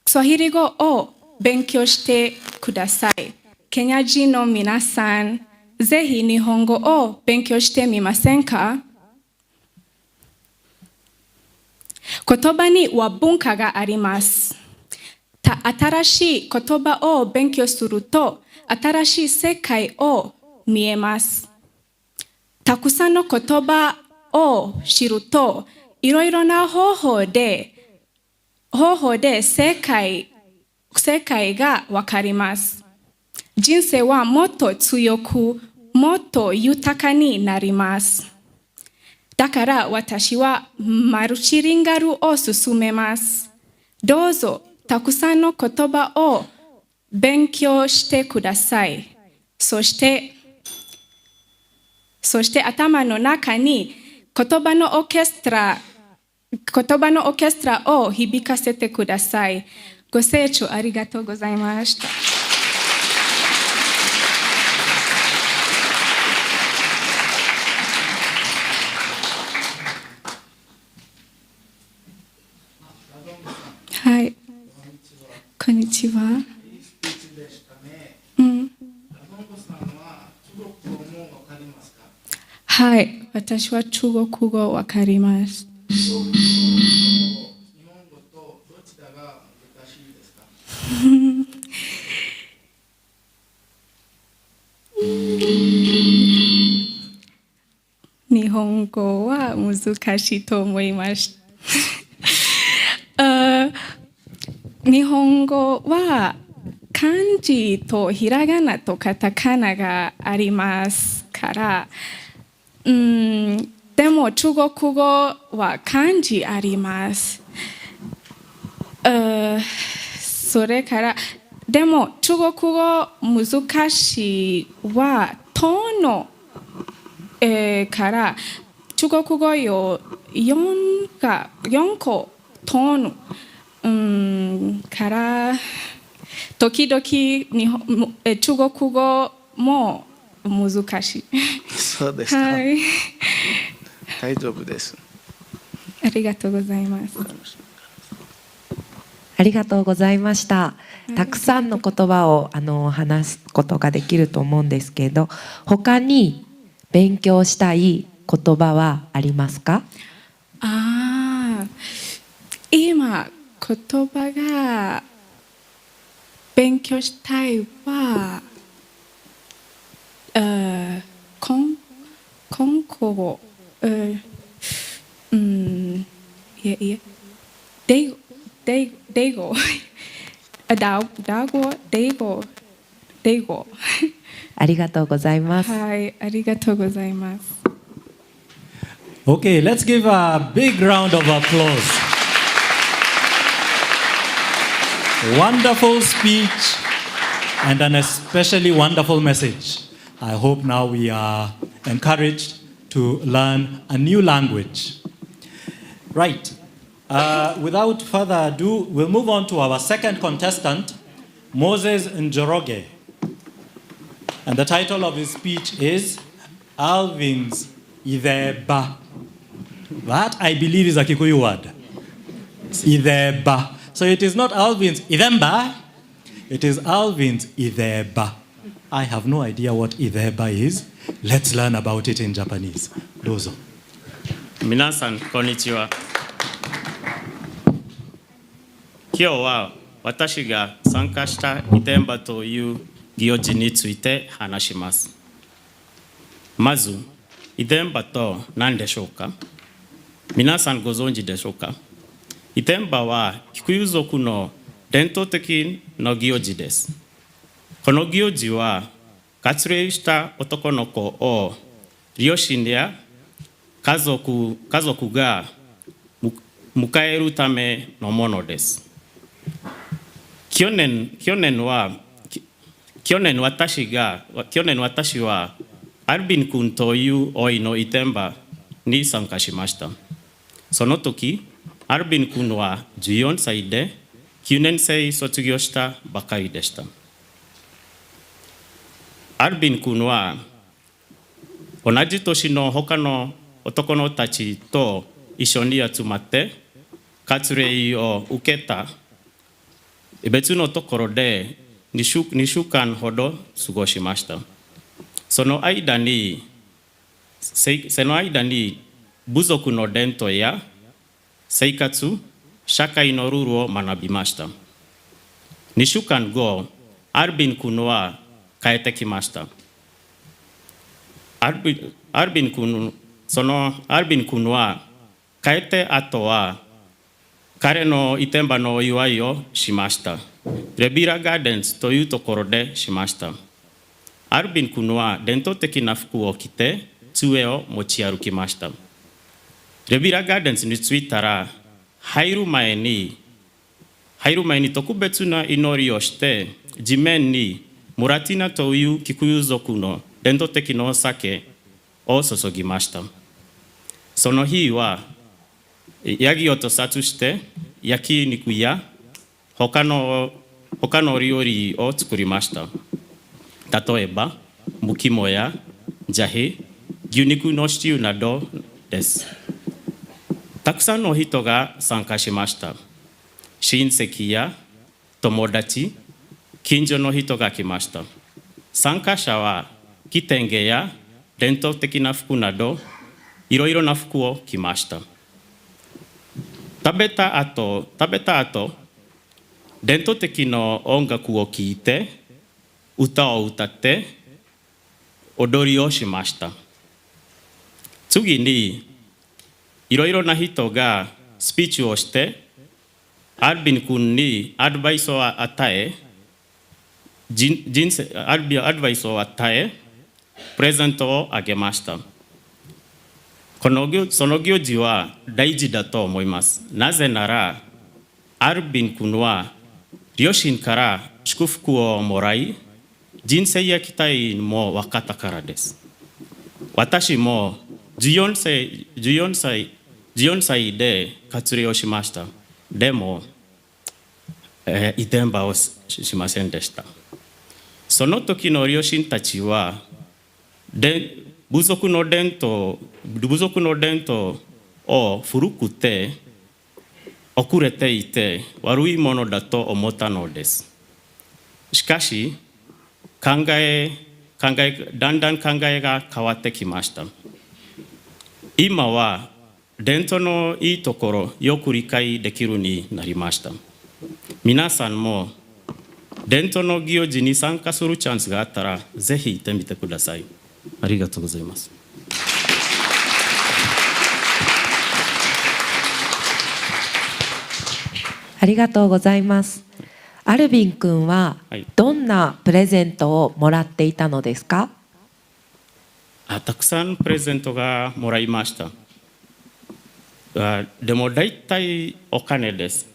スワヒリ語を勉強してください。ケニア人の皆さん、ぜひ日本語を勉強してみませんか？言葉には文化があります。新しい言葉を勉強すると、新しい世界を見えます。たくさんの言葉を知ると、いろいろな方法で世界世界がわかります。人生はもっと強く、もっと豊かになります。だから私はマルチリンガルを勧めます。どうぞたくさんの言葉を勉強してください。そして頭の中に言葉のオーケストラを響かせてください。ご清聴ありがとうございました。はい。こんにちは。はい、私は中国語わかります。日本語は難しいと思います。日本語は漢字とひらがなとカタカナがありますから、でも中国語は漢字あります。それからでも中国語難しいはトーンの、から中国語よ4個トーン、から時々中国語も難しい。
そうですか。
はい。
大丈夫です。
ありがとうございます。
ありがとうございました。たくさんの言葉を話すことができると思うんですけど、他に勉強したい言葉はありますか？
今言葉が勉強したいは今後英語
ありがとうございます。
はい、ありがとうございます。
Okay, let's give a big round of applause. Wonderful speech and an especially wonderful message. I hope now we are encouraged to learn a new language. Right. Without further ado, we'll move on to our second contestant, Moses Njoroge. And the title of his speech is Alvin's Ideba. That, I believe, is a Kikuyu word. Ideba. So it is not Alvin's Idemba, it is Alvin's Ideba. I have no idea what Ideba is. Let's learn about it in Japanese. Dozo.
皆さん、こんにちは。今日は私が参加したイデンバという行事について話します。まず、イデンバと何でしょうか？皆さんご存知でしょうか？イデンバはキクユ族の伝統的な行事です。この行事は割礼した男の子を両親や家族が迎えるためのものです。去年私はアルビン君というおいのイデンバに参加しました。その時、アルビン君は14歳で9年生卒業したばかりでした。アルビン君は同じ年の他の男のたちと一緒に集まって割礼を受けた別のところで2週間ほど過ごしました。その間に部族の伝統や生活、社会のルールを学びました。2週間後、アルビン君は帰ってきました。アルビン君は帰って後は彼の移転場のお祝いをしました。レビラガーデンズというところでしました。アルビン君は伝統的な服を着て杖を持ち歩きました。レビラガーデンズに着いたら入る前に特別な祈りをして地面にムラティナというキクユ族の伝統的なお酒を注ぎました。その日はヤギを屠殺して焼肉や他の料理を作りました。例えばムキモやジャヘ、牛肉のシチューなどです。たくさんの人が参加しました。親戚や友達、近所の人が来ました。参加者は着てんげや伝統的な服などいろいろな服を着ました。食べた後、伝統的な音楽を聴いて、歌を歌って、踊りをしました。次に、いろいろな人がスピーチをして、アルビン君にアドバイスを与え、プレゼントをあげました。その行事は大事だと思います。なぜなら、アルビン君は両親から祝福をもらい、人生や期待も分かったからです。私も14歳で割礼をしました。でも、移転場をしませんでした。その時の両親たちは、部族の伝統を古くて遅れていて悪いものだと思ったのです。しかし、だんだん考えが変わってきました。今は伝統のいいところをよく理解できるようになりました。皆さんも伝統の行事に参加するチャンスがあったらぜひ行ってみてください。ありがとうございます。
ありがとうございます。アルビン君はどんなプレゼントをもらっていたのですか？
たくさんプレゼントがもらいました。でも大体お金です。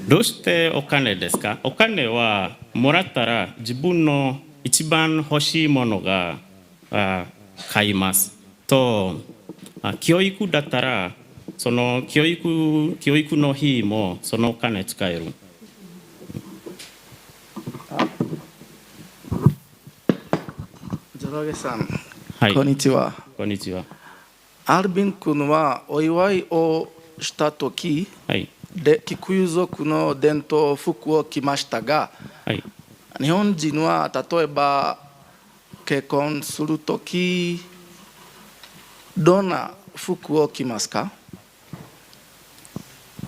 どうしてお金ですか？お金はもらったら自分の一番欲しいものが買います。と、教育だったらその教育の日もそのお金使える。
ジョロゲさん、
はい、
こんにちは。
こんにちは。
アルビン君はお祝いをしたとき、
はい、
でキクユ族の伝統服を着ましたが、
はい、
日本人は例えば結婚するときどんな服を着ますか？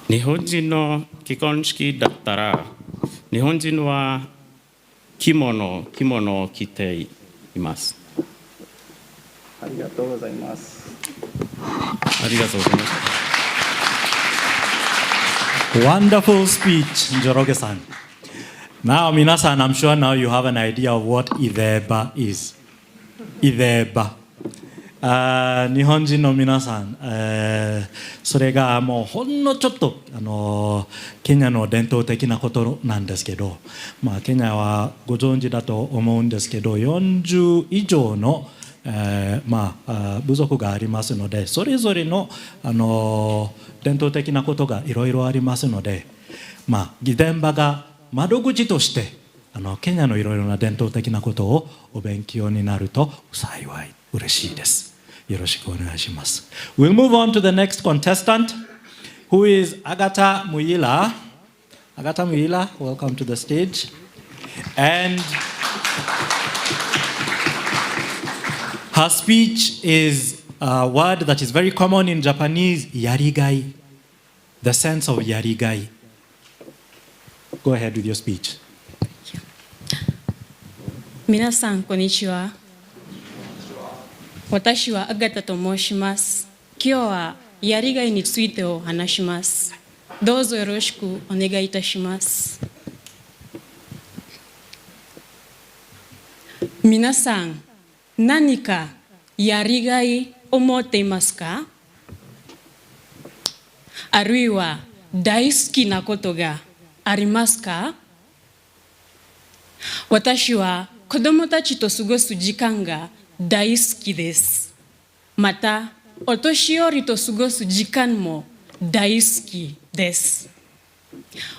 日本人の結婚式だったら日本人は着物を着ています。
ありがとうございます。
ありがとうございます。
Wonderful speech, Njoroge-san. Now, minasan, I'm sure now you have an idea of what ideba is. Ideba. 日本人の皆さん、それがもうほんのちょっとケニアの伝統的なことなんですけど、ケニアはご存知だと思うんですけど、40以上の部族がありますので、それぞれの伝統的なことがいろいろありますので、議伝場が窓口としてケニアのいろいろな伝統的なことをお勉強になると幸い嬉しいです。よろしくお願いします。We'll move on to the next contestant, who is Agata Muyila. Agata Muyila, welcome to the stage. And her speech is a word that is very common in Japanese, yarigai, the sense of yarigai. Go ahead with your speech.
皆さん、こんにちは。私はアガタと申します。今日はやりがいについてを話します。どうぞよろしくお願いいたします。皆さん、何かやりがいを持っていますか？あるいは大好きなことがありますか？私は子供たちと過ごす時間が大好きです。また、お年寄りと過ごす時間も大好きです。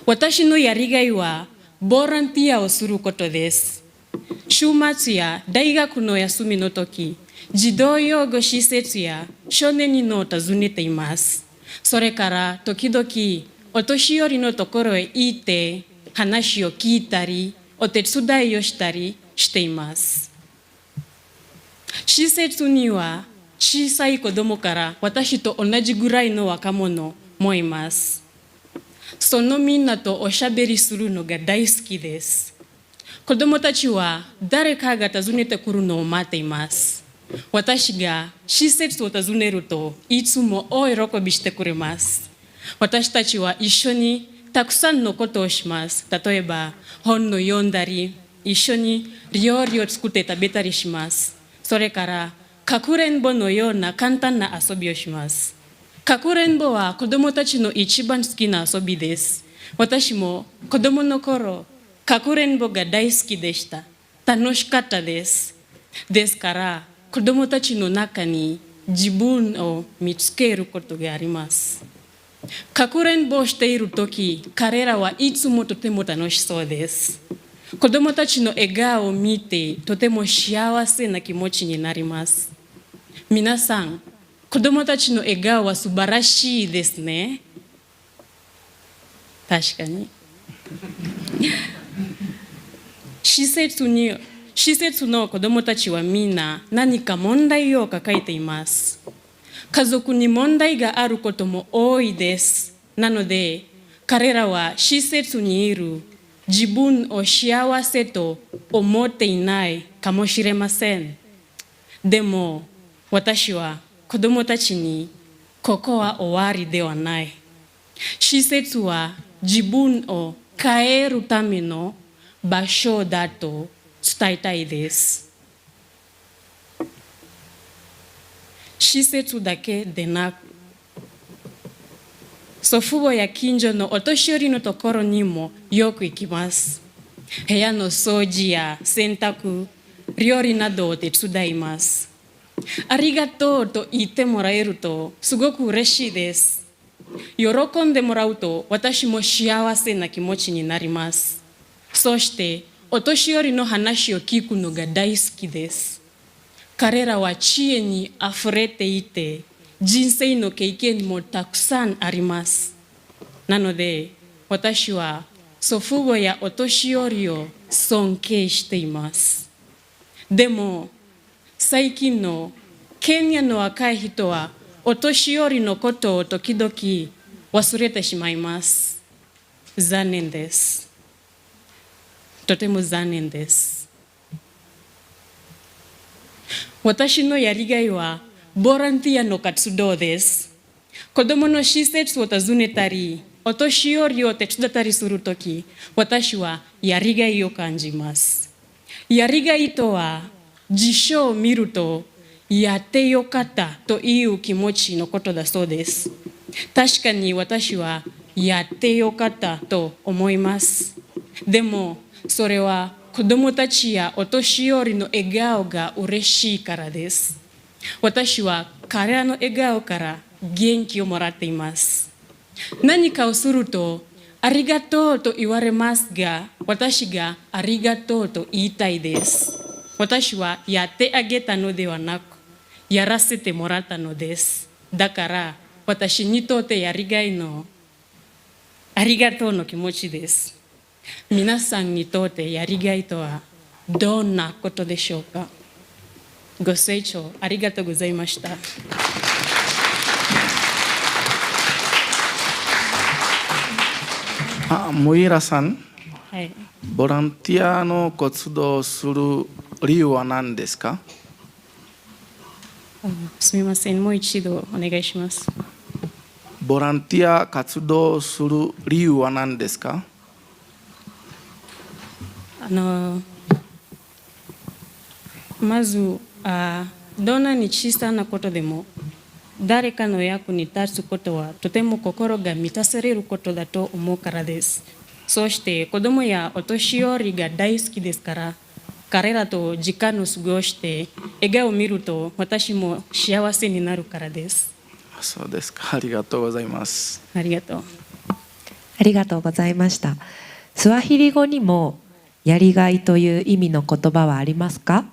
私のやりがいはボランティアをすることです。週末や大学の休みの時、児童養護施設や少年院を訪ねています。それから時々お年寄りのところへ行って話を聞いたり、お手伝いをしたりしています。施設には小さい子供から私と同じぐらいの若者もいます。そのみんなとおしゃべりするのが大好きです。子供たちは誰かが訪ねてくるのを待っています。私が施設を訪ねるといつも大喜びしてくれます。私たちは一緒にたくさんのことをします。例えば本を読んだり、一緒に料理を作って食べたりします。それからかくれんぼのような簡単な遊びをします。かくれんぼは子供たちの一番好きな遊びです。私も子供の頃、かくれんぼが大好きでした。楽しかったです。ですから子供たちの中に自分を見つけることがあります。かくれんぼをしているとき、彼らはいつもとても楽しそうです。子供たちの笑顔を見て、とても幸せな気持ちになります。皆さん、子供たちの笑顔は素晴らしいですね。確かに。施設の子供たちはみんな何か問題を抱えています。家族に問題があることも多いです。なので、彼らは施設にいる自分を幸せと思っていないかもしれません。でも、私は子供たちに、ここは終わりではない。施設は自分を変えるための場所だと伝えたいです。施設だけでなく、祖父母や近所のお年寄りのところにもよく行きます。部屋の掃除や洗濯、料理などを手伝います。ありがとうと言ってもらえるとすごく嬉しいです。喜んでもらうと私も幸せな気持ちになります。そしてお年寄りの話を聞くのが大好きです。彼らは知恵にあふれていて、人生の経験もたくさんあります。なので、私は祖父母やお年寄りを尊敬しています。でも、最近のケニアの若い人は、お年寄りのことを時々忘れてしまいます。残念です。とても残念です。私のやりがいはボランティアの活動です。子供の施設を訪ねたり、お年寄りを手伝ったりするとき、私はやりがいを感じます。やりがいとは、辞書を見ると、やってよかったという気持ちのことだそうです。確かに私はやってよかったと思います。でも、それは子供たちやお年寄りの笑顔が嬉しいからです。私は彼らの笑顔から元気をもらっています。何かをすると、ありがとうと言われますが、私がありがとうと言いたいです。私はやってあげたのではなく、やらせてもらったのです。だから、私にとってやりがいのありがとうの気持ちです。皆さんにとってやりがいとはどんなことでしょうか。ご清聴ありがとうございました。
モイラさん、
はい、
ボランティアの活動をする理由は何ですか？
すみません、もう一度お願いします。
ボランティア活動する理由は何ですか？
まずどんなに小さなことでも誰かの役に立つことはとても心が満たされることだと思うからです。そして子供やお年寄りが大好きですから、彼らと時間を過ごして笑顔を見ると私も幸せになるからです。
そうですか。ありがとうございます。
ありがとう。
ありがとうございました。スワヒリ語にもやりがいという意味の言葉はありますか？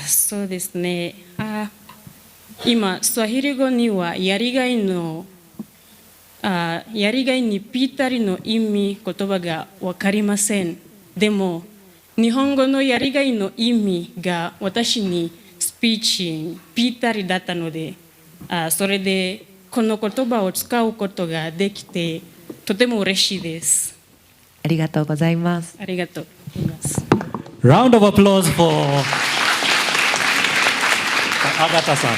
そうですね。今スワヒリ語にはやりがいにぴったりの意味言葉が分かりません。でも日本語のやりがいの意味が私にスピーチにぴったりだったので、それでこの言葉を使うことができてとても嬉しいです。
ありがとうございます。
ありがとうございます。
Round of applause for Agata-san.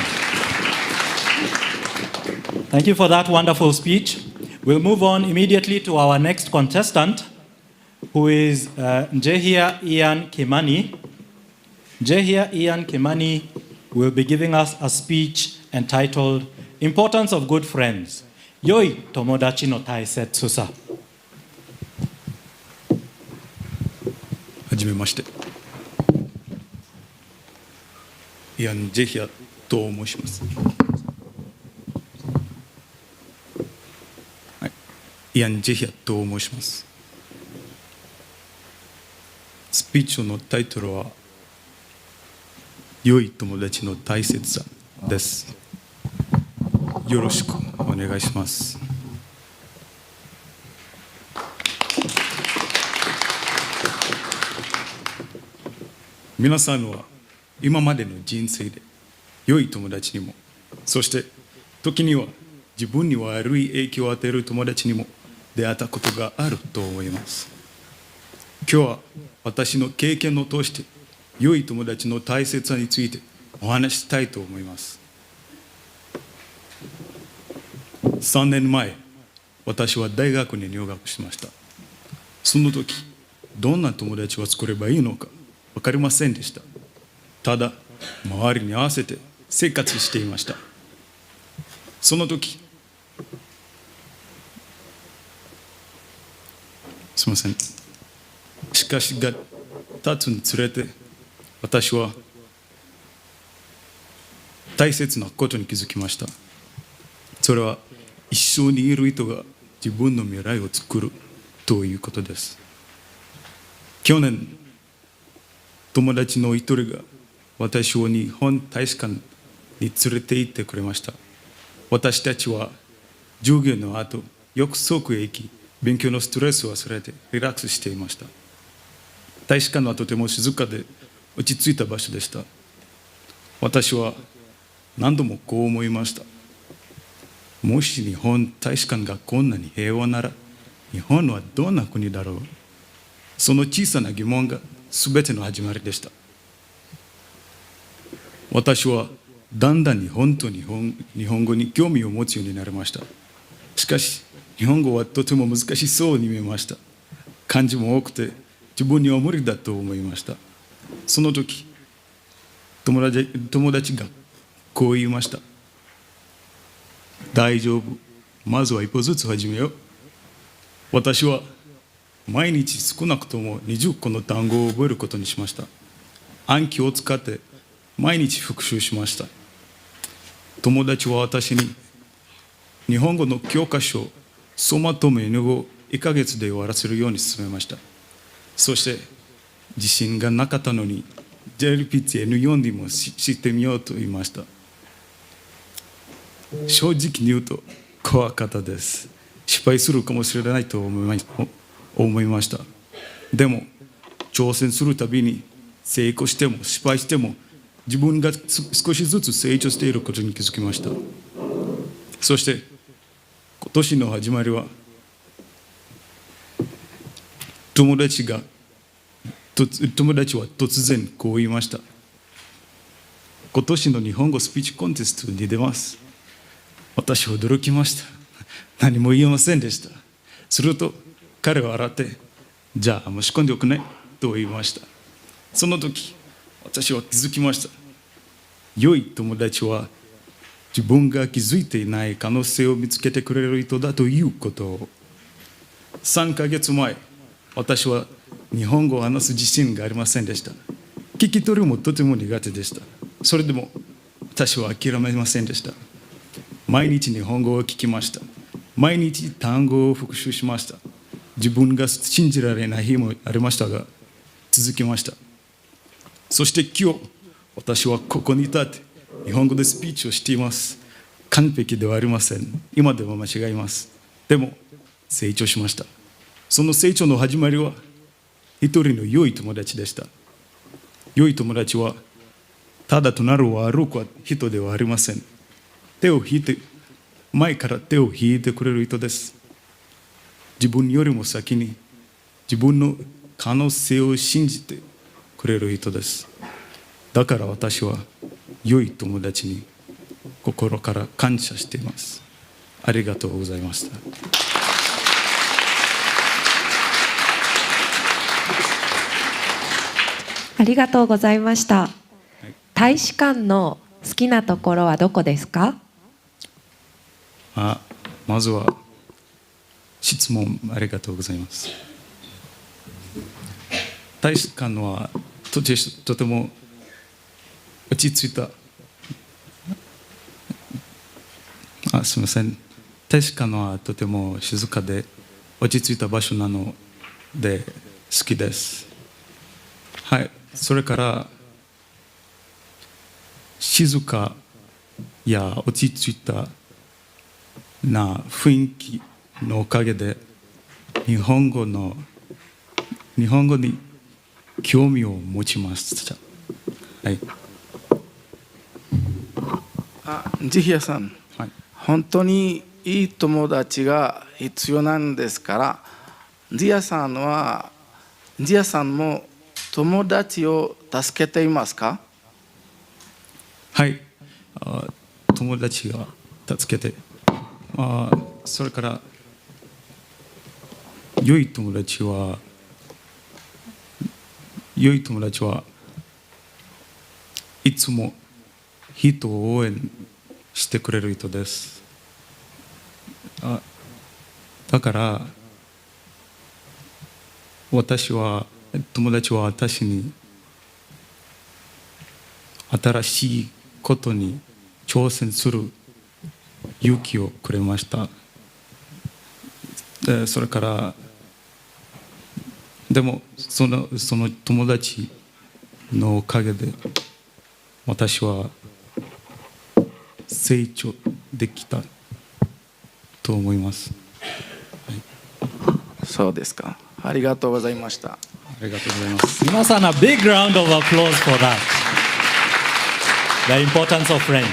Thank you for that wonderful speech. We'll move on immediately to our next contestant, who is Njehia Ian Kimani. Njehia Ian Kimani will be giving us a speech entitled Importance of Good Friends. Yoi tomodachi no taisetsu sa.
はじめまして。イアン・ジェヒアと申します。はい、イアン・ジェヒアと申します。スピーチのタイトルは良い友達の大切さです。よろしくお願いします。皆さんは今までの人生で良い友達にも、そして時には自分に悪い影響を与える友達にも出会ったことがあると思います。今日は私の経験を通して良い友達の大切さについてお話ししたいと思います。3年前、私は大学に入学しました。その時、どんな友達を作ればいいのか分かりませんでした。ただ、周りに合わせて生活していました。その時、すみません。しかしが経つにつれて、私は大切なことに気づきました。それは一緒にいる人が自分の未来を作るということです。去年、友達の一人が私を日本大使館に連れて行ってくれました。私たちは授業の後、浴槽へ行き、勉強のストレスを忘れてリラックスしていました。大使館はとても静かで落ち着いた場所でした。私は何度もこう思いました。もし日本大使館がこんなに平和なら、日本はどんな国だろう。その小さな疑問が全ての始まりでした。私はだんだん日本語に興味を持つようになりました。しかし、日本語はとても難しそうに見えました。漢字も多くて自分には無理だと思いました。その時、友達がこう言いました。大丈夫。まずは一歩ずつ始めよう。私は毎日少なくとも20個の単語を覚えることにしました。暗記を使って毎日復習しました。友達は私に日本語の教科書を総まとめを1ヶ月で終わらせるように勧めました。そして自信がなかったのに JLPT-N4 にも知ってみようと言いました。正直に言うと怖かったです。失敗するかもしれないと思いました。でも挑戦するたびに成功しても失敗しても自分が少しずつ成長していることに気づきました。そして今年の始まりは友達は突然こう言いました。今年の日本語スピーチコンテストに出ます。私は驚きました。何も言えませんでした。すると彼は笑って、じゃあ申し込んでおくねと言いました。その時私は気づきました。良い友達は自分が気づいていない可能性を見つけてくれる人だということを。3ヶ月前、私は日本語を話す自信がありませんでした。聞き取りもとても苦手でした。それでも私は諦めませんでした。毎日日本語を聞きました。毎日単語を復習しました。自分が信じられない日もありましたが、続けました。そして今日、私はここに立って日本語でスピーチをしています。完璧ではありません。今でも間違います。でも成長しました。その成長の始まりは一人の良い友達でした。良い友達はただ隣を歩く人ではありません。手を引いて、前から手を引いてくれる人です。自分よりも先に自分の可能性を信じてくれる人です。だから私は良い友達に心から感謝しています。ありがとうございました。
ありがとうございました。大使館の好きなところはどこですか？
まずは質問ありがとうございます。大使館はとても落ち着いた、すみません。大使館はとても静かで落ち着いた場所なので好きです。はい、それから静かや落ち着いたな雰囲気のおかげで日本語に興味を持ちました。はい。
ジヒヤさん、
はい、
本当にいい友達が必要なんですから、ジヤさんも友達を助けていますか？
はい、友達が助けて、それから良い友達はいつも人を応援してくれる人です。だから友達は私に新しいことに挑戦する勇気をくれました。それからでもその友達のおかげで私は成長できたと思います。
はい、そうですか。ありがとうございました。
ありがとうございます。
皆さん、a big round of applause for that. The importance of friends.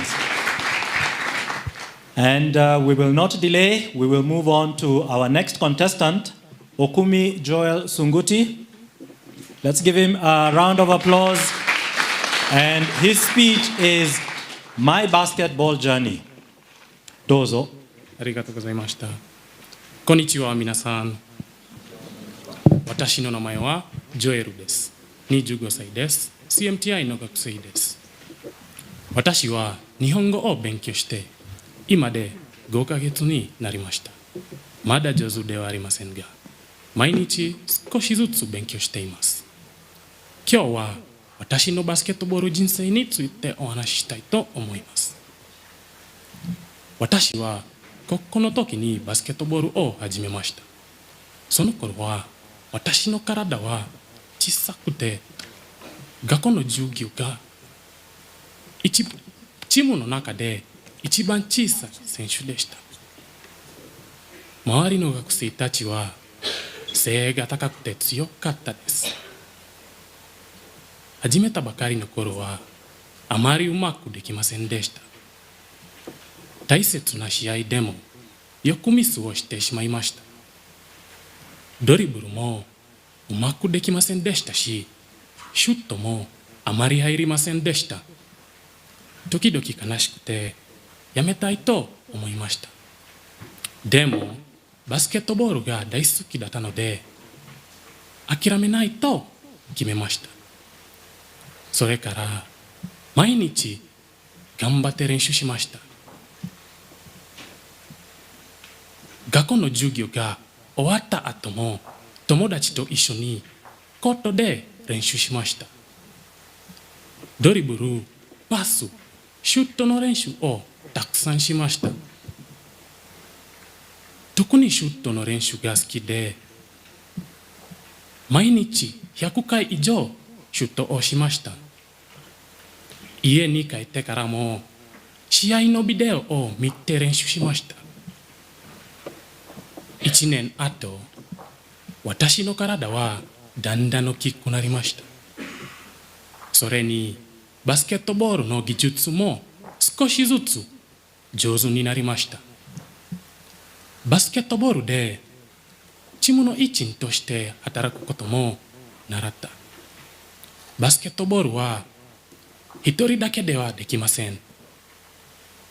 And we will not delay. We will move on to our next contestant, Okumi Joel Sunguti. Let's give him a round of applause. And his speech is My Basketball Journey. どうぞ。
ありがとうございました。こんにちは、皆さん。私の名前はジョエルです。25歳です。CMTI の学生です。私は日本語を勉強して、今で5ヶ月になりました。まだ上手ではありませんが、毎日少しずつ勉強しています。今日は私のバスケットボール人生についてお話ししたいと思います。私は高校の時にバスケットボールを始めました。その頃は私の体は小さくて、学校の授業がチームの中で一番小さい選手でした。周りの学生たちは背が高くて強かったです。始めたばかりの頃はあまりうまくできませんでした。大切な試合でもよくミスをしてしまいました。ドリブルもうまくできませんでしたし、シュートもあまり入りませんでした。時々悲しくてやめたいと思いました。でもバスケットボールが大好きだったので諦めないと決めました。それから毎日頑張って練習しました。学校の授業が終わった後も友達と一緒にコートで練習しました。ドリブル、パス、シュートの練習をたくさんしました。特にシュートの練習が好きで、毎日100回以上シュートをしました。家に帰ってからも試合のビデオを見て練習しました。1年後、私の体はだんだん大きくなりました。それにバスケットボールの技術も少しずつ上手になりました。バスケットボールでチームの一員として働くことも習った。バスケットボールは一人だけではできません。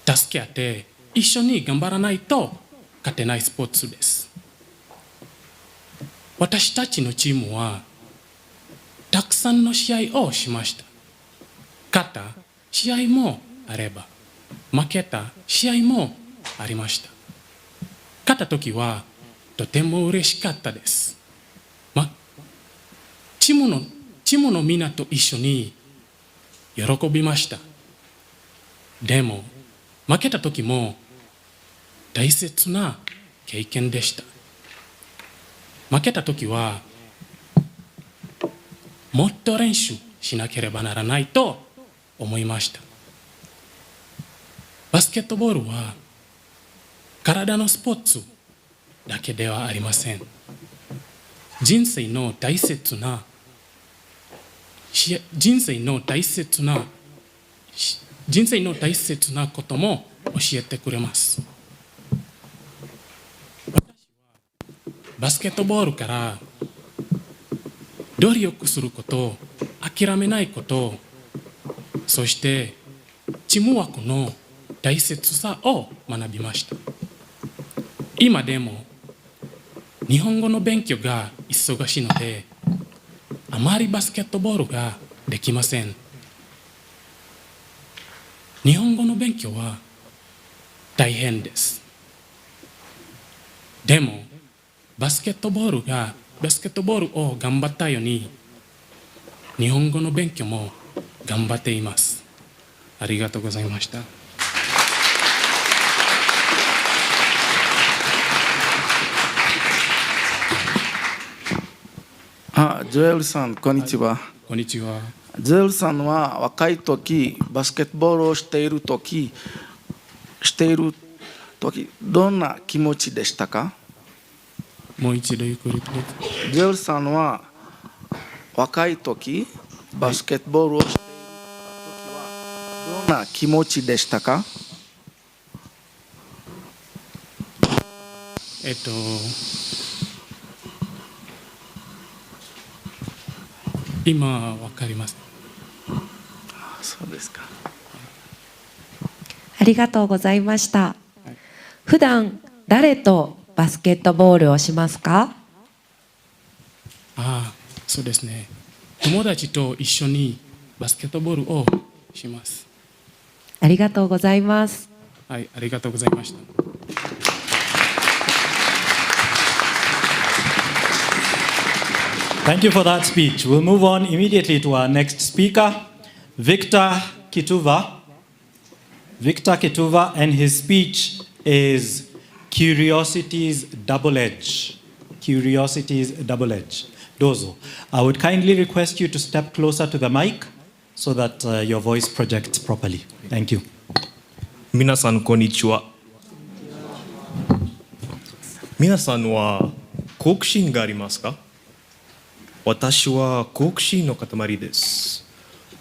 助け合って一緒に頑張らないと勝てないスポーツです。私たちのチームはたくさんの試合をしました。勝った試合もあれば負けた試合もありました。勝った時はとても嬉しかったです。チームのみんなと一緒に喜びました。でも負けた時も大切な経験でした。負けた時はもっと練習しなければならないと思いました。バスケットボールは体のスポーツだけではありません。人生の大切なことも教えてくれます。私はバスケットボールから努力すること、諦めないこと、そしてチームワークの大切さを学びました。今でも日本語の勉強が忙しいので、あまりバスケットボールができません。日本語の勉強は大変です。でもバスケットボールを頑張ったように、日本語の勉強も頑張っています。ありがとうございました。
ジョエルさん、こんにちは。
こんにちは。
ジョエルさんは若い時、バスケットボールをしている時、どんな気持ちでしたか？
もう一度ゆっくり。
ジョエルさんは若い時、バスケットボールをしている時はどんな気持ちでしたか？
今わかります。
そうですか。
ありがとうございました。普段誰とバスケットボールをしますか？
そうですね。友達と一緒にバスケットボールをします。
ありがとうございます。
はい、ありがとうございました。
Thank you for that speech. We'll move on immediately to our next speaker, Victor Kituva. Victor Kituva, and his speech is Curiosity's Double Edge. Curiosity's Double Edge. Dozo. I would kindly request you to step closer to the mic so that your voice projects properly. Thank you.
皆さん、こんにちは。皆さんは好奇心がありますか？私は好奇心の塊です。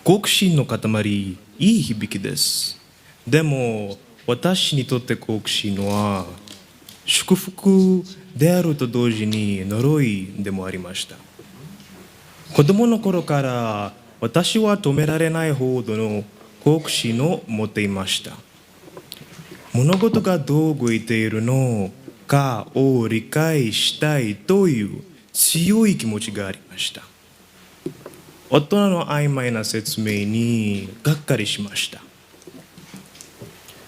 好奇心の塊、いい響きです。でも、私にとって好奇心は祝福であると同時に呪いでもありました。子供の頃から私は止められないほどの好奇心を持っていました。物事がどう動いているのかを理解したいという強い気持ちがありました。大人の曖昧な説明にがっかりしました。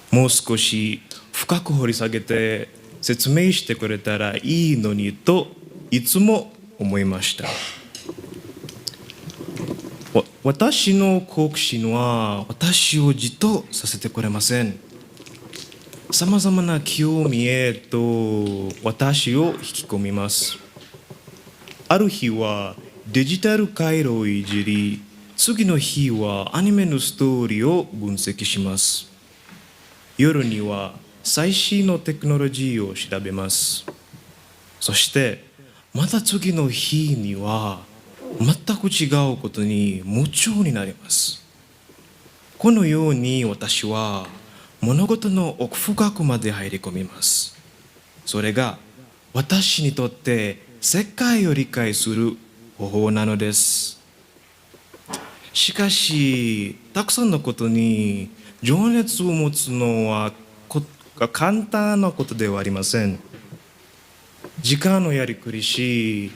もう少し深く掘り下げて説明してくれたらいいのにといつも思いました。私の好奇心は私をじっとさせてくれません。さまざまな興味へと私を引き込みます。ある日はデジタル回路をいじり、次の日はアニメのストーリーを分析します。夜には最新のテクノロジーを調べます。そしてまた次の日には全く違うことに夢中になります。このように私は物事の奥深くまで入り込みます。それが私にとって世界を理解する方法なのです。しかし、たくさんのことに情熱を持つのは簡単なことではありません。時間をやりくりし、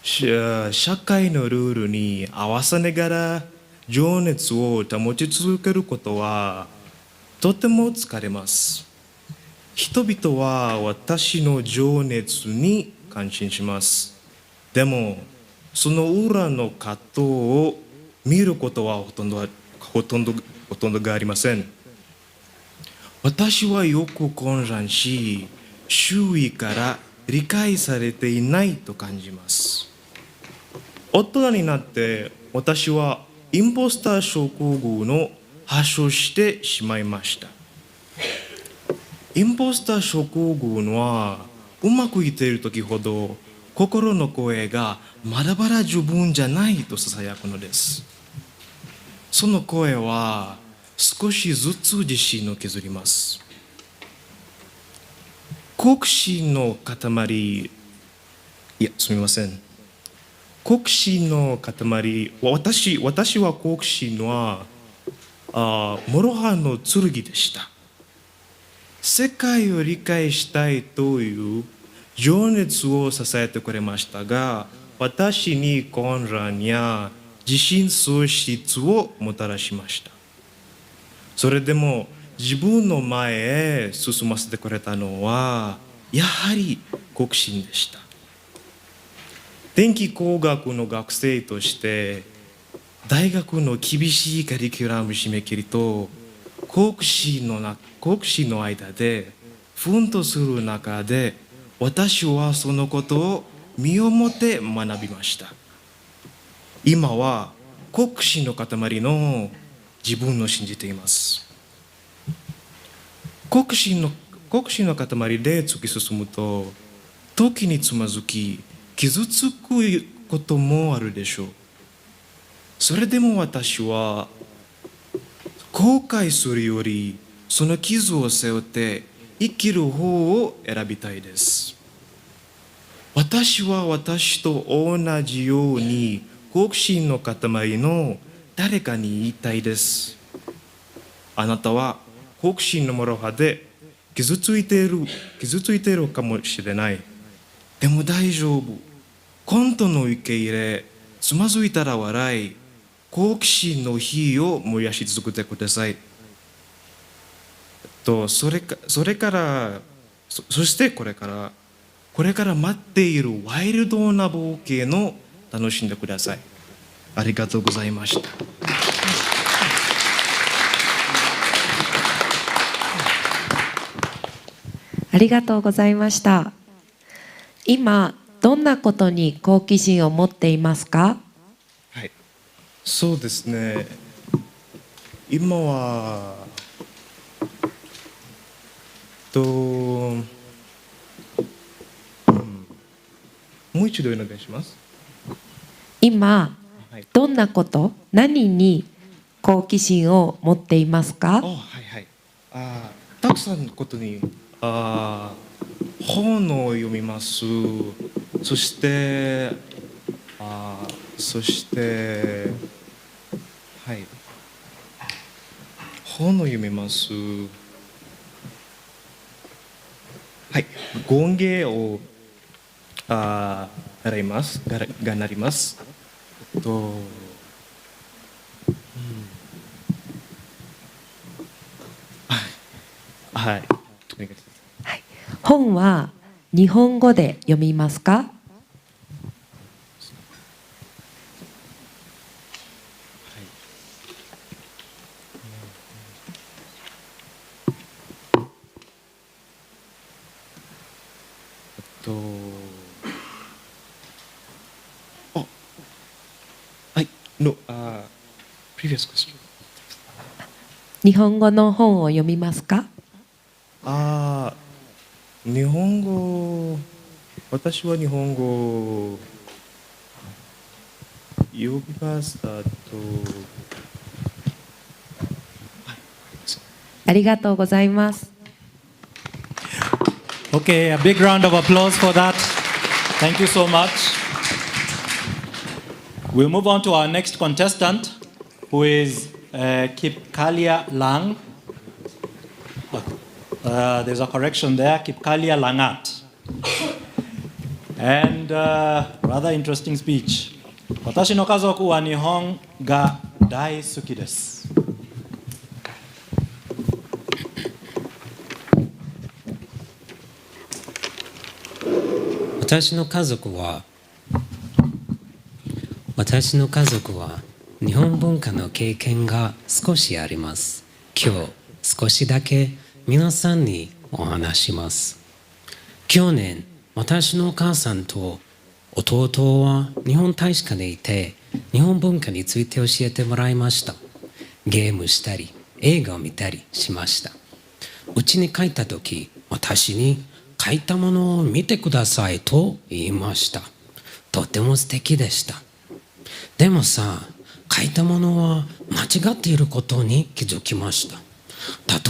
社会のルールに合わせながら情熱を保ち続けることはとても疲れます。人々は私の情熱に感心します。でもその裏の葛藤を見ることはほとんどがありません。私はよく混乱し、周囲から理解されていないと感じます。大人になって私はインポスター症候群の発症してしまいました。インポスター症候群はうまくいっている時ほど心の声がまだまだ十分じゃないとささやくのです。その声は少しずつ自信を削ります。好奇心の塊、すみません。好奇心の塊、私は好奇心は諸刃の剣でした。世界を理解したいという情熱を支えてくれましたが、私に混乱や自信喪失をもたらしました。それでも自分の前へ進ませてくれたのはやはり好奇心でした。電気工学の学生として大学の厳しいカリキュラム締め切りと好奇心の間で奮闘する中で、私はそのことを身をもって学びました。今は好奇心の塊の自分を信じています。好奇心の塊で突き進むと、時につまずき傷つくこともあるでしょう。それでも私は後悔するよりその傷を背負って生きる方を選びたいです。私は私と同じように好奇心の塊の誰かに言いたいです。あなたは好奇心の諸刃で傷ついているかもしれない。でも大丈夫。根拠の受け入れ、つまずいたら笑い、好奇心の火を燃やし続けてください。そしてこれから待っているワイルドな冒険を楽しんでください。ありがとうございました。
ありがとうございました。今どんなことに好奇心を持っていますか？
はい、そうですね。今はもう一度お願いします。
今どんなこと、何に好奇心を持っていますか？
たくさんのことに本を読みます。そして本を読みます。はい、ゴンゲを習います。がなります。はい。
本は日本語で読みますか？
はい。No, previous question.
日本語の本を読みますか？
日本語、私は日本語読みましたと。
ありがとうございます。
Okay, a big round of applause for that. Thank you so much. We'll move on to our next contestant, who is Kipkalia Lang. There's a correction there, Kipkalia Langat. And rather interesting speech. 私の家族は日本が大好きです。
私の家族は日本文化の経験が少しあります。今日少しだけ皆さんにお話します。去年私のお母さんと弟は日本大使館にいて日本文化について教えてもらいました。ゲームしたり映画を見たりしました。うちに帰った時、私に書いたものを見てくださいと言いました。とても素敵でした。でもさ、書いたものは間違っていることに気づきました。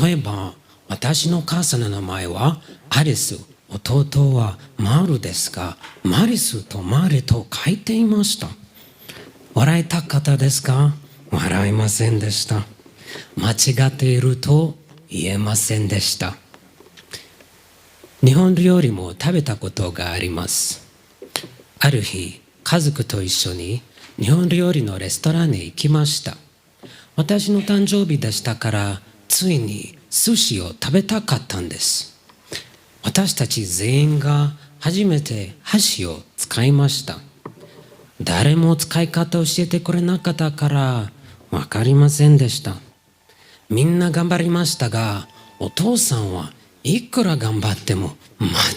例えば、私のお母さんの名前はアリス、弟はマルですが、マリスとマリと書いていました。笑いたかったですか？笑いませんでした。間違っていると言えませんでした。日本料理も食べたことがあります。ある日、家族と一緒に日本料理のレストランに行きました。私の誕生日でしたから、ついに寿司を食べたかったんです。私たち全員が初めて箸を使いました。誰も使い方を教えてくれなかったから分かりませんでした。みんな頑張りましたが、お父さんはいくら頑張っても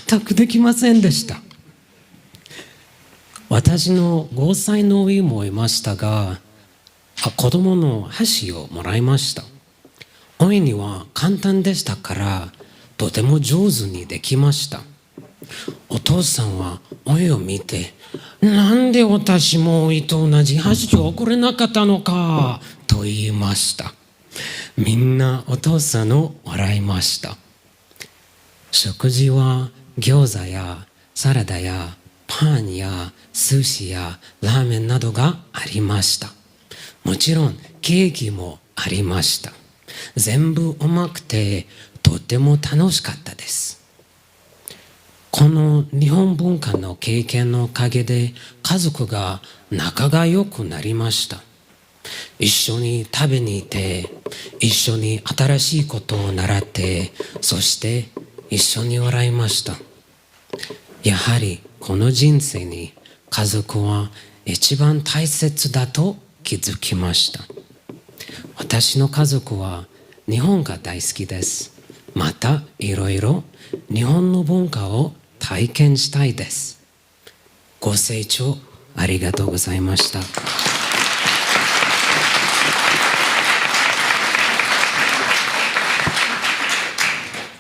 全くできませんでした。私の5歳の上もいましたが、子供の箸をもらいました。おいには簡単でしたからとても上手にできました。お父さんはおいを見て、なんで私もおいと同じ箸を送れなかったのかと言いました。みんなお父さんを笑いました。食事は餃子やサラダやパンや寿司やラーメンなどがありました。もちろんケーキもありました。全部うまくてとても楽しかったです。この日本文化の経験のおかげで家族が仲が良くなりました。一緒に食べに行って、一緒に新しいことを習って、そして一緒に笑いました。やはりこの人生に家族は一番大切だと気づきました。私の家族は日本が大好きです。またいろいろ日本の文化を体験したいです。ご清聴ありがとうございました。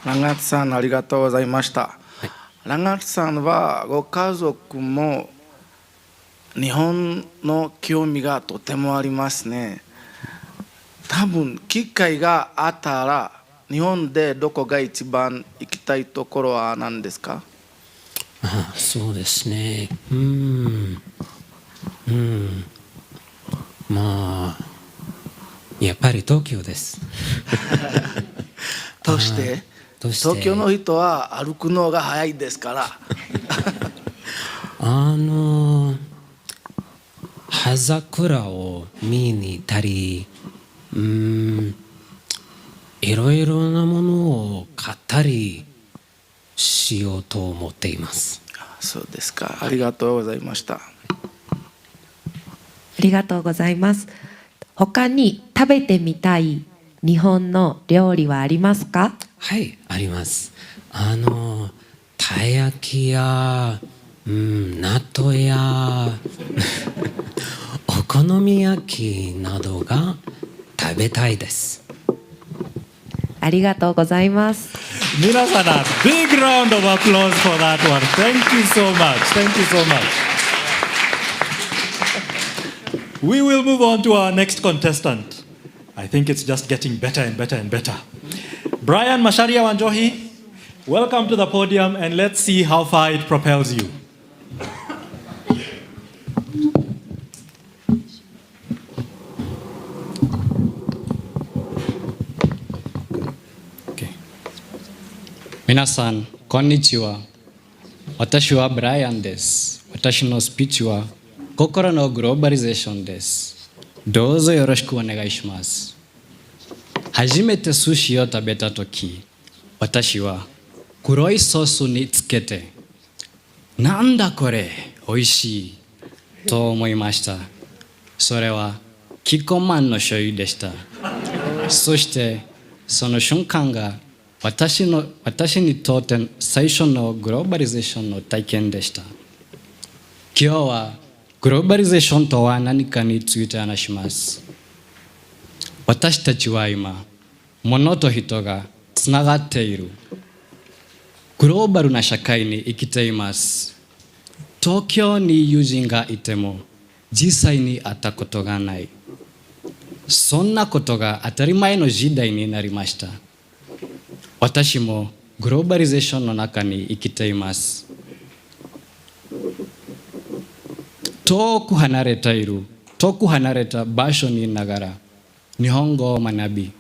長津さんありがとうございました。長津さんはご家族も日本の興味がとてもありますね。多分機会があったら日本でどこが一番行きたいところは何ですか？
そうですね。まあやっぱり東京です。
どうして？
として
東京の人は歩くのが早いですから。
葉桜を見に行ったり、いろいろなものを買ったりしようと思っています。
そうですか。ありがとうございました。
ありがとうございます。他に食べてみたい日本の料理はありますか？
はい、あります。たい焼きや、納豆やお好み焼きなどが食べたいです。
ありがとうございます。
皆さん、big round of applause for that one. Thank you so much. Thank you so much. We will move on to our next contestant. I think it's just getting better and better and better. Brian Masharia Wanjohi, welcome to the podium and let's see how far it propels you.
Okay. 皆さん、こんにちは。私はブライアンです。私のスピーチは心のグローバリゼーションです。どうぞよろしくお願いします。初めて寿司を食べたとき、私は黒いソースにつけて、なんだこれ、おいしいと思いました。それはキッコーマンの醤油でした。そしてその瞬間が私にとって最初のグローバリゼーションの体験でした。今日はグローバリゼーションとは何かについて話します。私たちは今、物と人がつながっているグローバルな社会に生きています。東京に友人がいても実際に会ったことがない。そんなことが当たり前の時代になりました。私もグローバリゼーションの中に生きています。遠く離れた場所にいながら日本語を学び、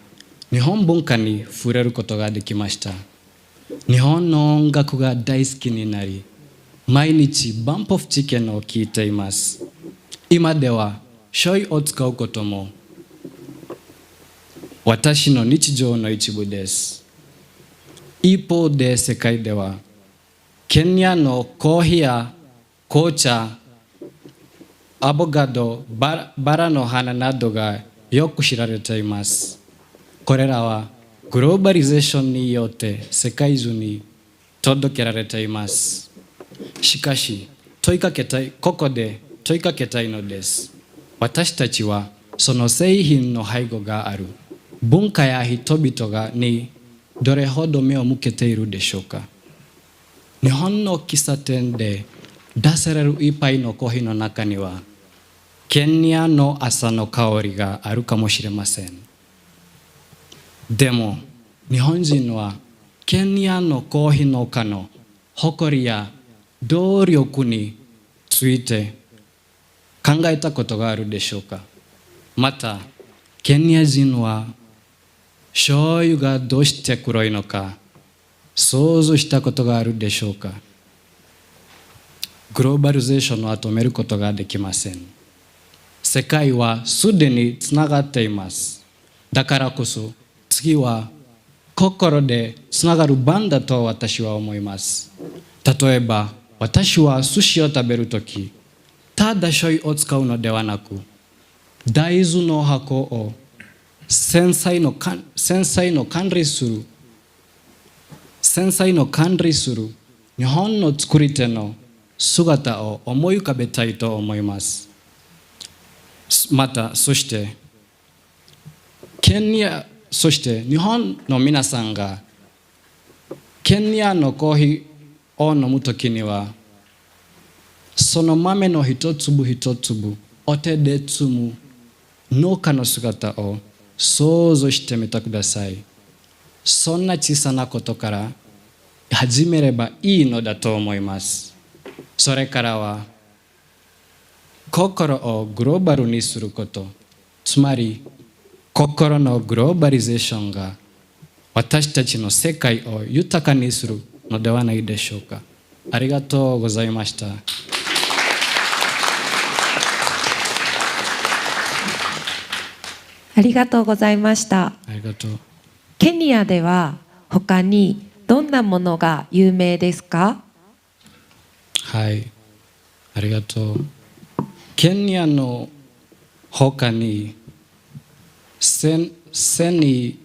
日本文化に触れることができました。日本の音楽が大好きになり、毎日バンポフチキンを聴いています。今では醤油を使うことも私の日常の一部です。一方で世界ではケニアのコーヒーや紅茶、アボカド、バラの花などがよく知られています。これらはグローバリゼーションによって世界中に届けられています。しかし、ここで問いかけたいのです。私たちはその製品の背後がある文化や人々にどれほど目を向けているでしょうか。日本の喫茶店で出される一杯のコーヒーの中にはケニアの朝の香りがあるかもしれません。でも日本人はケニアのコーヒー農家の誇りや努力について考えたことがあるでしょうか。またケニア人は醤油がどうして黒いのか想像したことがあるでしょうか。グローバリゼーションを止めることができません。世界はすでにつながっています。だからこそ次は心でつながる番だと私は思います。例えば私は寿司を食べるとき、ただ醤油を使うのではなく、大豆の箱を繊細の管理する日本の作り手の姿を思い浮かべたいと思います。またそして日本の皆さんがケニアのコーヒーを飲むときには、その豆の一粒一粒お手で摘む農家の姿を想像してみてください。そんな小さなことから始めればいいのだと思います。それからは心をグローバルにすること、つまり心のグローバリゼーションが私たちの世界を豊かにするのではないでしょうか。ありがとうございました。
ありがとうございました。
ありがとう。
ケニアでは他にどんなものが有名ですか？
はい、ありがとう。ケニアの他に繊維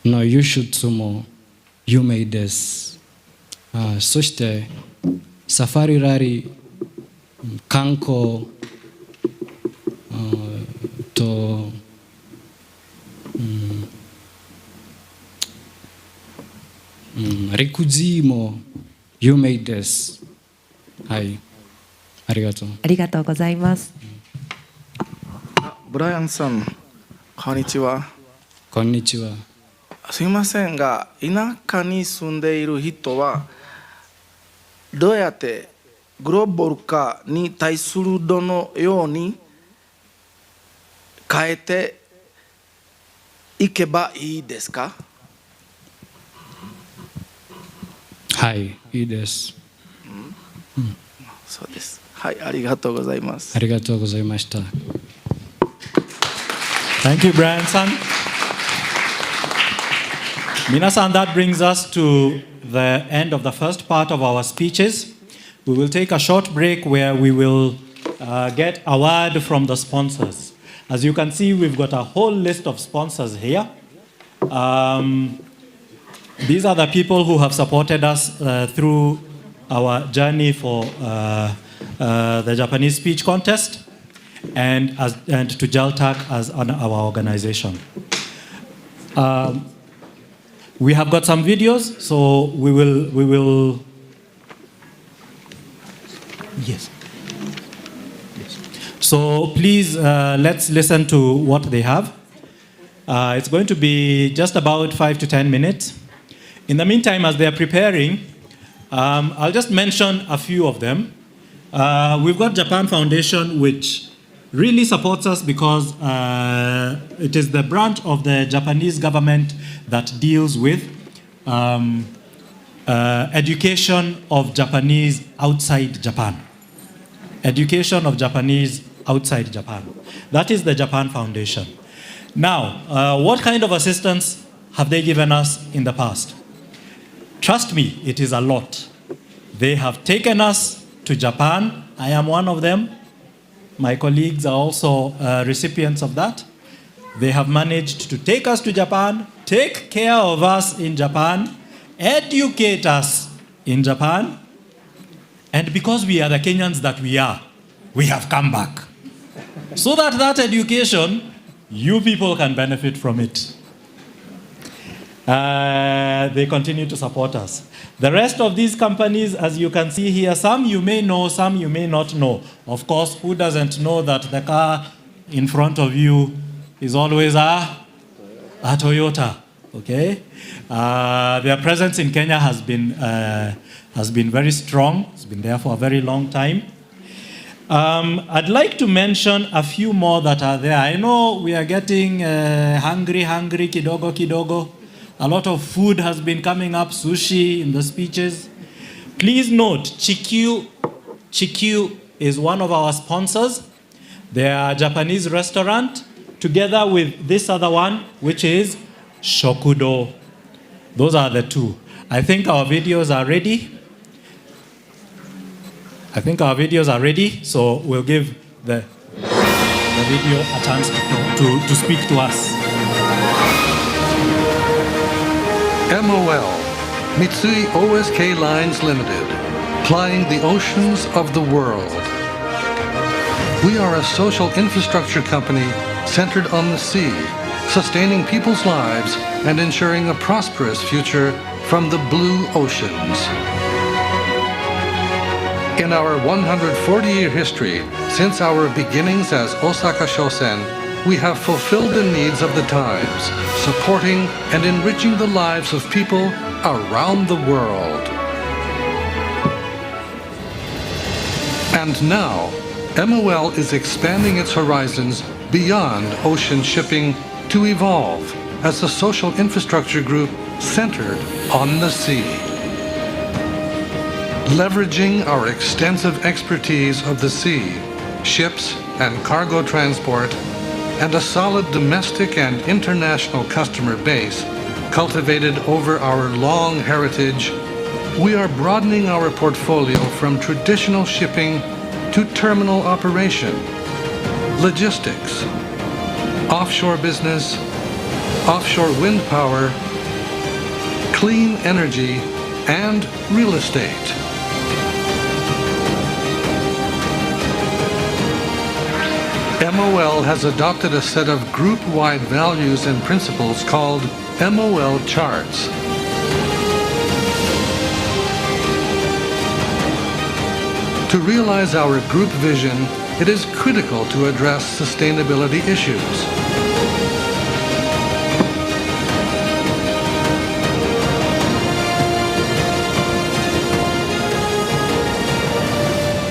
の輸出も有名です。そしてサファリラリー、観光と、陸自も有名です。はい、ありがとう。
ありがとうございます。
ブライアンさん、こんにちは。
こんにちは。
すいませんが、田舎に住んでいる人はどうやってグローバル化に対するどのように変えていけばいいですか？
はい、いいです。
そうです。はい、ありがとうございます。
ありがとうございました。
Thank you, Brian-san. Minasan, that brings us to the end of the first part of our speeches. We will take a short break where we will get a word from the sponsors. As you can see, we've got a whole list of sponsors here. These are the people who have supported us through our journey for the Japanese speech contest and to JALTAC as our organization. We have got some videos, so we will. Yes. So please, let's listen to what they have. It's going to be just about 5 to 10 minutes. In the meantime, as they are preparing, I'll just mention a few of them. We've got Japan Foundation, which really supports us because it is the branch of the Japanese government that deals with education of Japanese outside Japan. Education of Japanese outside Japan. That is the Japan Foundation. Now, what kind of assistance have they given us in the past? Trust me, it is a lot. They have taken us to Japan. I am one of them. My colleagues are also recipients of that. They have managed to take us to Japan, take care of us in Japan, educate us in Japan, and because we are the Kenyans that we are, we have come back. So that education, you people can benefit from it. They continue to support us. The rest of these companies, as you can see here, some you may know, some you may not know. Of course, who doesn't know that the car in front of you is always a Toyota, okay? Their presence in Kenya has been very strong. It's been there for a very long time. I'd like to mention a few more that are there. I know we are getting hungry, kidogo, kidogo. A lot of food has been coming up, sushi in the speeches. Please note, Chikyu is one of our sponsors. They are a Japanese restaurant, together with this other one, which is Shokudo. Those are the two. I think our videos are ready. So we'll give the video a chance to speak to us.
MOL, Mitsui OSK Lines Limited, plying the oceans of the world. We are a social infrastructure company centered on the sea, sustaining people's lives and ensuring a prosperous future from the blue oceans. In our 140-year history, since our beginnings as Osaka Shosen, we have fulfilled the needs of the times, supporting and enriching the lives of people around the world. And now, MOL is expanding its horizons beyond ocean shipping to evolve, as a social infrastructure group centered on the sea. Leveraging our extensive expertise of the sea, ships and cargo transport, and a solid domestic and international customer base cultivated over our long heritage, we are broadening our portfolio from traditional shipping to terminal operation, logistics, offshore business, offshore wind power, clean energy, and real estate. MOL has adopted a set of group-wide values and principles called MOL charts. To realize our group vision, it is critical to address sustainability issues.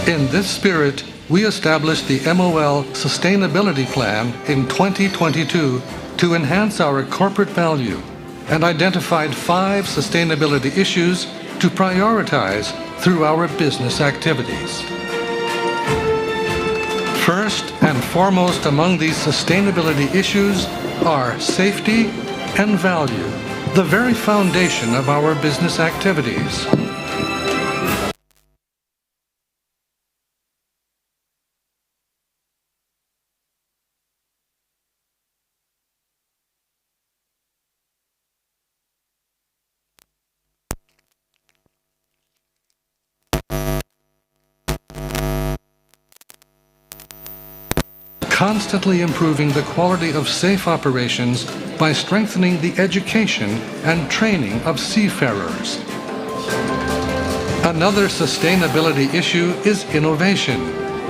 In this spirit, we established the MOL Sustainability Plan in 2022 to enhance our corporate value and identified 5 sustainability issues to prioritize through our business activities. First and foremost among these sustainability issues are safety and value, the very foundation of our business activities. Constantly improving the quality of safe operations by strengthening the education and training of seafarers. Another sustainability issue is innovation,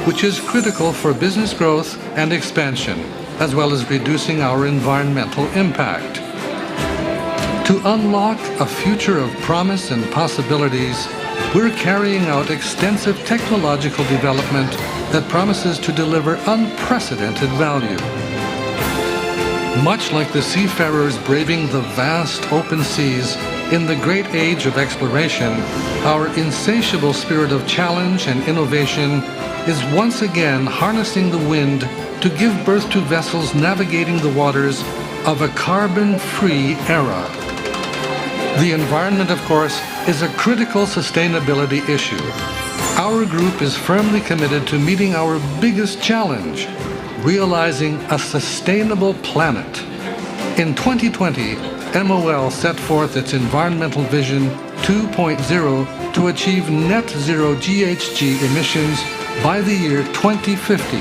which is critical for business growth and expansion, as well as reducing our environmental impact. To unlock a future of promise and possibilities, we're carrying out extensive technological development that promises to deliver unprecedented value. Much like the seafarers braving the vast open seas in the great age of exploration, our insatiable spirit of challenge and innovation is once again harnessing the wind to give birth to vessels navigating the waters of a carbon-free era. The environment, of course, is a critical sustainability issue. Our group is firmly committed to meeting our biggest challenge, realizing a sustainable planet. In 2020, MOL set forth its environmental vision 2.0 to achieve net zero GHG emissions by the year 2050.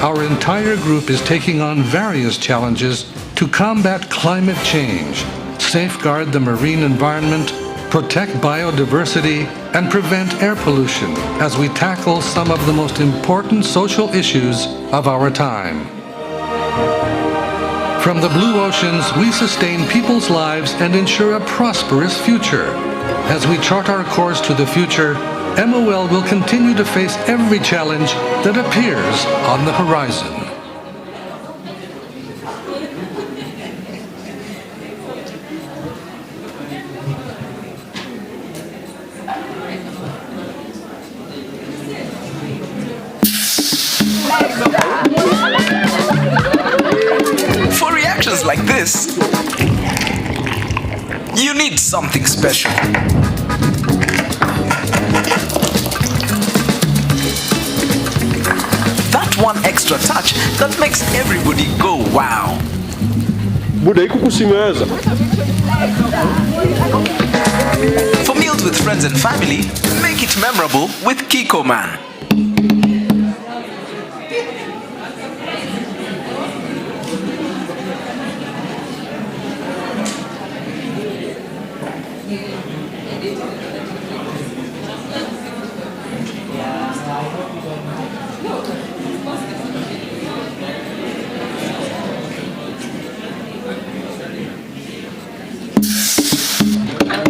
Our entire group is taking on various challenges to combat climate change, safeguard the marine environment, protect biodiversity, and prevent air pollution as we tackle some of the most important social issues of our time. From the blue oceans, we sustain people's lives and ensure a prosperous future. As we chart our course to the future, MOL will continue to face every challenge that appears on the horizon.
For reactions like this, you need something special. That one extra touch that makes everybody go wow. For meals with friends and family, make it memorable with Kiko Man.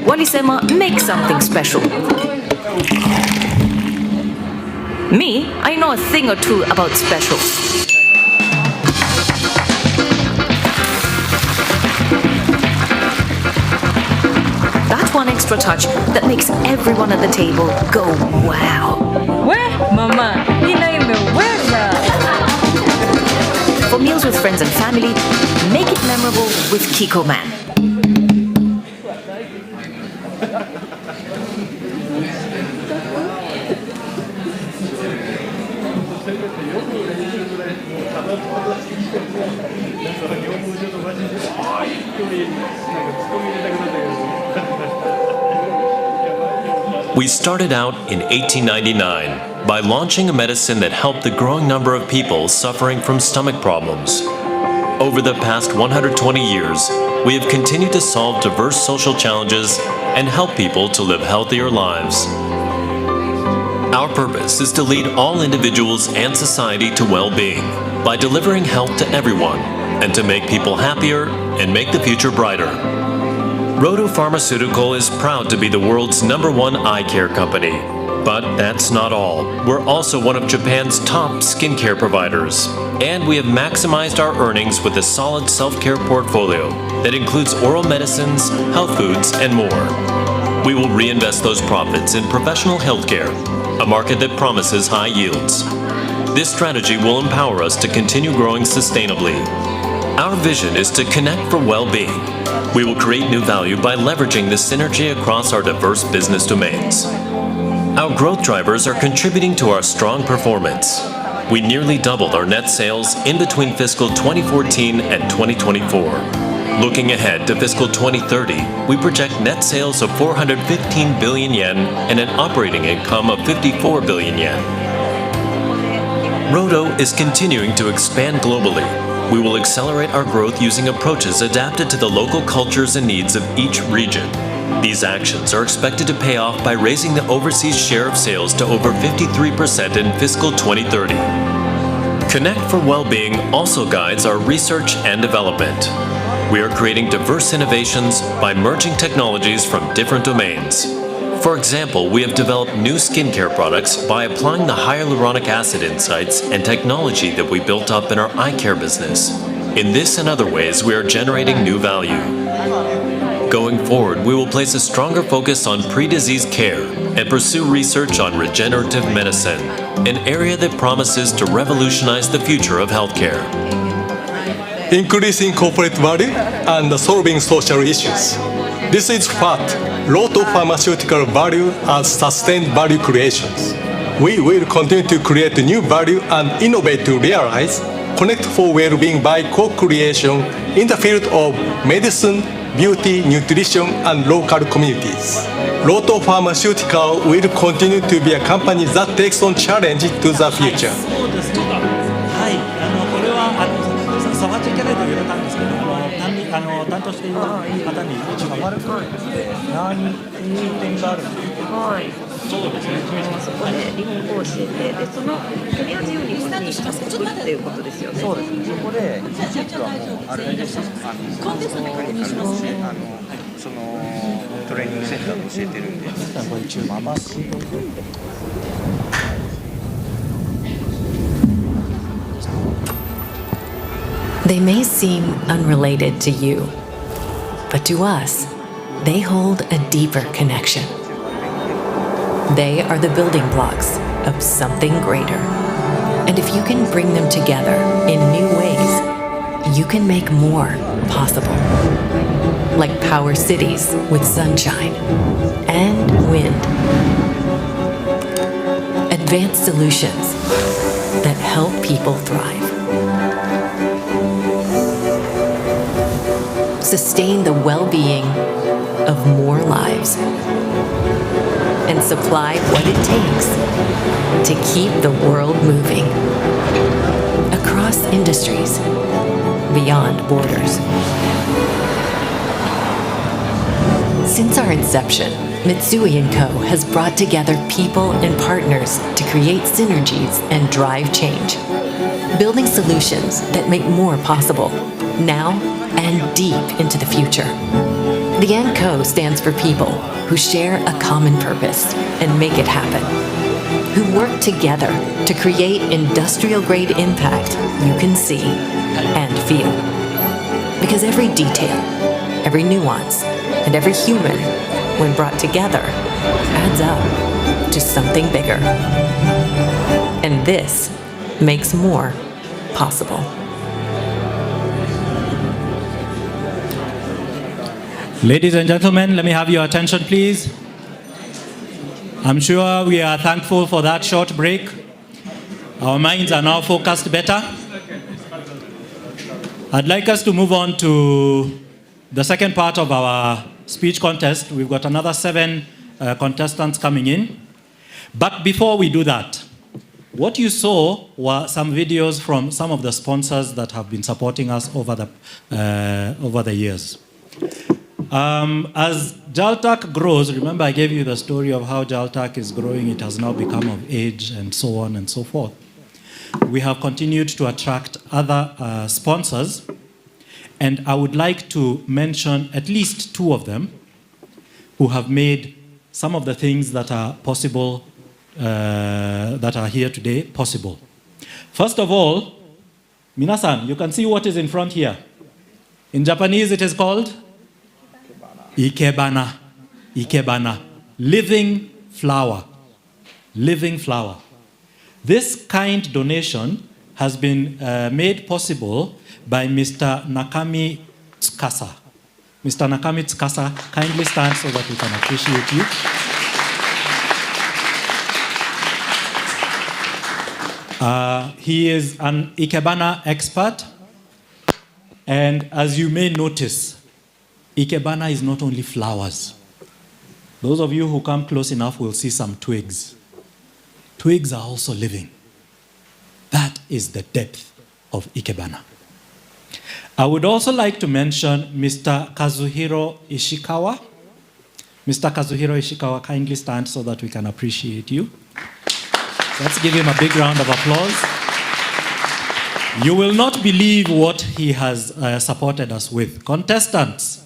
Walisema, make something special. Me, I know a thing or two about special. just one extra touch that makes everyone at the table go wow.
Mama, mina imeweza.
For meals with friends and family, make it memorable with Kiko Man.
We started out in 1899 by launching a medicine that helped the growing number of people suffering from stomach problems. Over the past 120 years, we have continued to solve diverse social challenges and help people to live healthier lives. Our purpose is to lead all individuals and society to well-being by delivering health to everyone and to make people happier and make the future brighter. Roto Pharmaceutical is proud to be the world's #1 eye care company. But that's not all. We're also one of Japan's top skincare providers. And we have maximized our earnings with a solid self-care portfolio that includes oral medicines, health foods, and more. We will reinvest those profits in professional healthcare, a market that promises high yields. This strategy will empower us to continue growing sustainably. Our vision is to connect for well-being. We will create new value by leveraging the synergy across our diverse business domains. Our growth drivers are contributing to our strong performance. We nearly doubled our net sales in between fiscal 2014 and 2024. Looking ahead to fiscal 2030, we project net sales of 415 billion yen and an operating income of 54 billion yen. Roto is continuing to expand globally. We will accelerate our growth using approaches adapted to the local cultures and needs of each region. These actions are expected to pay off by raising the overseas share of sales to over 53% in fiscal 2030. Connect for Well-Being also guides our research and development. We are creating diverse innovations by merging technologies from different domains. For example, we have developed new skincare products by applying the hyaluronic acid insights and technology that we built up in our eye care business. In this and other ways, we are generating new value. Going forward, we will place a stronger focus on pre-disease care and pursue research on regenerative medicine, an area that promises to revolutionize the future of healthcare.
Increasing corporate value and solving social issues. This is what Roto Pharmaceutical value as sustained value creations. We will continue to create new value and innovate to realize connect for well-being by co-creation in the field of medicine, beauty, nutrition, and local communities. Roto Pharmaceutical will continue to be a company that takes on challenge to the future.
これはサバチキャラと言われたんですけども、担当している方に一応何点があるんですか。はい。そうですね。そこで日本語を教えて、でそのとりあえずユニフォームに作るっていうことですよね。そうですね。そこで実はもうあるんです。コンテストで確認しますね。そのトレーニングセンターで教えてるんで。これ一応回す。
They may seem unrelated to you, but to us, they hold a deeper connection. They are the building blocks of something greater. And if you can bring them together in new ways, you can make more possible. Like power cities with sunshine and wind. Advanced solutions that help people thrive. Sustain the well-being of more lives. And supply what it takes to keep the world moving. Across industries, beyond borders. Since our inception, Mitsui & Co. has brought together people and partners to create synergies and drive change. Building solutions that make more possible, now and deep into the future. The & Co. stands for people who share a common purpose and make it happen. Who work together to create industrial-grade impact you can see and feel. Because every detail, every nuance, and every human when brought together, adds up to something bigger. And this makes more possible.
Ladies and gentlemen, let me have your attention, please. I'm sure we are thankful for that short break. Our minds are now focused better. I'd like us to move on to the second part of our speech contest. We've got another 7 contestants coming in. But before we do that, what you saw were some videos from some of the sponsors that have been supporting us over the years. As Jaltak grows, remember I gave you the story of how Jaltak is growing. It has now become of age and so on and so forth. We have continued to attract other sponsors, and I would like to mention at least 2 of them who have made some of the things that are possible, that are here today, possible. First of all, minasan, you can see what is in front here. In Japanese, it is called Ikebana. Ikebana. Living flower. Living flower. This kind donation has been made possible by Mr. Nakami Tsukasa. Mr. Nakami Tsukasa, kindly stand so that we can appreciate you. He is an Ikebana expert, and as you may notice, Ikebana is not only flowers. Those of you who come close enough will see some twigs. Twigs are also living. That is the depth of Ikebana. I would also like to mention Mr. Kazuhiro Ishikawa. Mr. Kazuhiro Ishikawa, kindly stand so that we can appreciate you. Let's give him a big round of applause. You will not believe what he has supported us with. Contestants,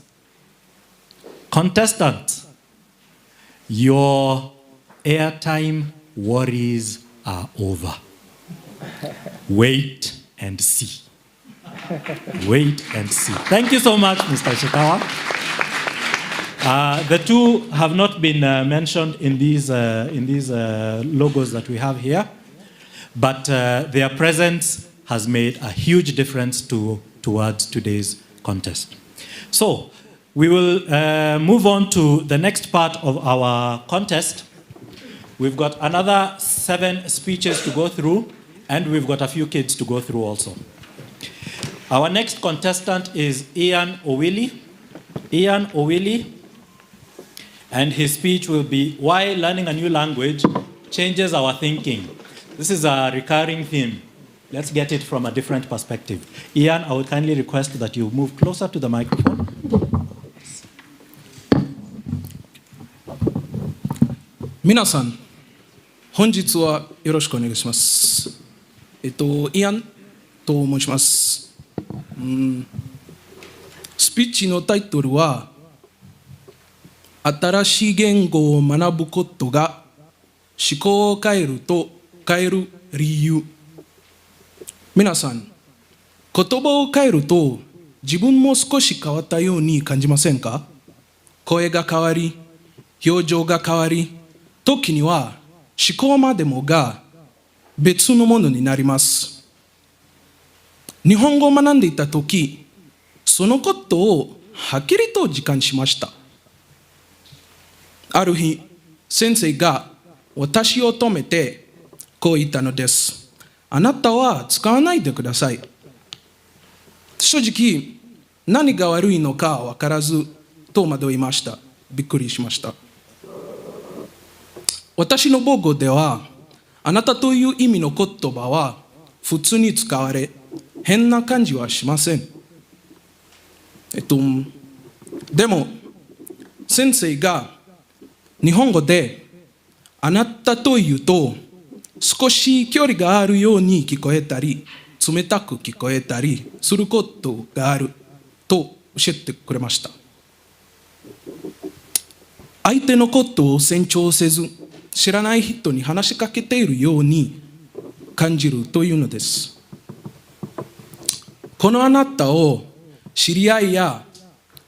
your airtime worries are over. Wait and see. Wait and see. Thank you so much, Mr. Ishikawa. The 2 have not been mentioned in these logos that we have here, but their presence has made a huge difference towards today's contest. So we will move on to the next part of our contest. We've got another 7 speeches to go through, and we've got a few kids to go through also. Our next contestant is Ian Owili. Ian Owili, and his speech will be Why Learning a New Language Changes Our Thinking. This is a recurring theme. Let's get it from a different perspective. Ian, I would kindly request that you move closer to the microphone.
Minasan, 本日はよろしくお願いします。イアンと申します。スピーチのタイトルは、新しい言語を学ぶことが思考を変える理由。皆さん、言葉を変えると自分も少し変わったように感じませんか？声が変わり、表情が変わり、時には思考までもが別のものになります。日本語を学んでいたとき、そのことをはっきりと実感しました。ある日、先生が私を止めてこう言ったのです。あなたは使わないでください。正直、何が悪いのか分からず戸惑いました。びっくりしました。私の母語では、あなたという意味の言葉は普通に使われ、変な感じはしません。でも、先生が日本語であなたというと少し距離があるように聞こえたり、冷たく聞こえたりすることがあると教えてくれました。相手のことを尊重せず、知らない人に話しかけているように感じるというのです。このあなたを知り合いや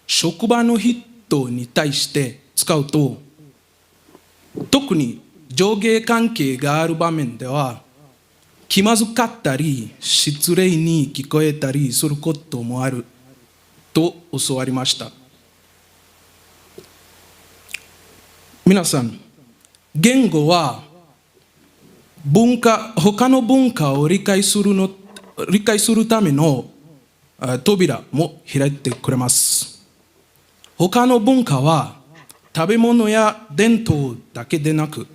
職場の人に対して使うと、特に上下関係がある場面では、気まずかったり、失礼に聞こえたりすることもあると教わりました。皆さん、言語は他の文化を理解するための扉も開いてくれます。他の文化は食べ物や伝統だけでなく、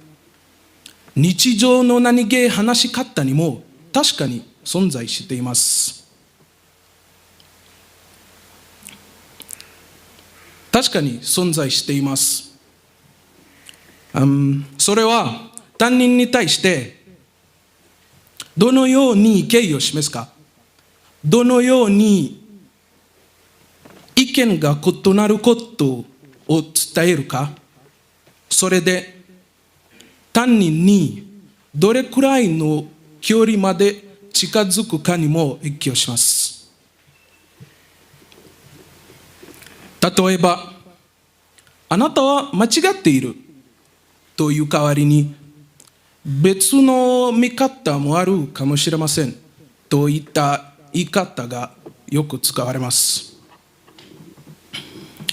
日常の何気話し方にも確かに存在しています。確かに存在しています。それは担任に対してどのように敬意を示すか、どのように意見が異なることを伝えるか、それで担任にどれくらいの距離まで近づくかにも影響します。例えば、あなたは間違っているという代わりに、別の見方もあるかもしれませんといった言い方がよく使われます。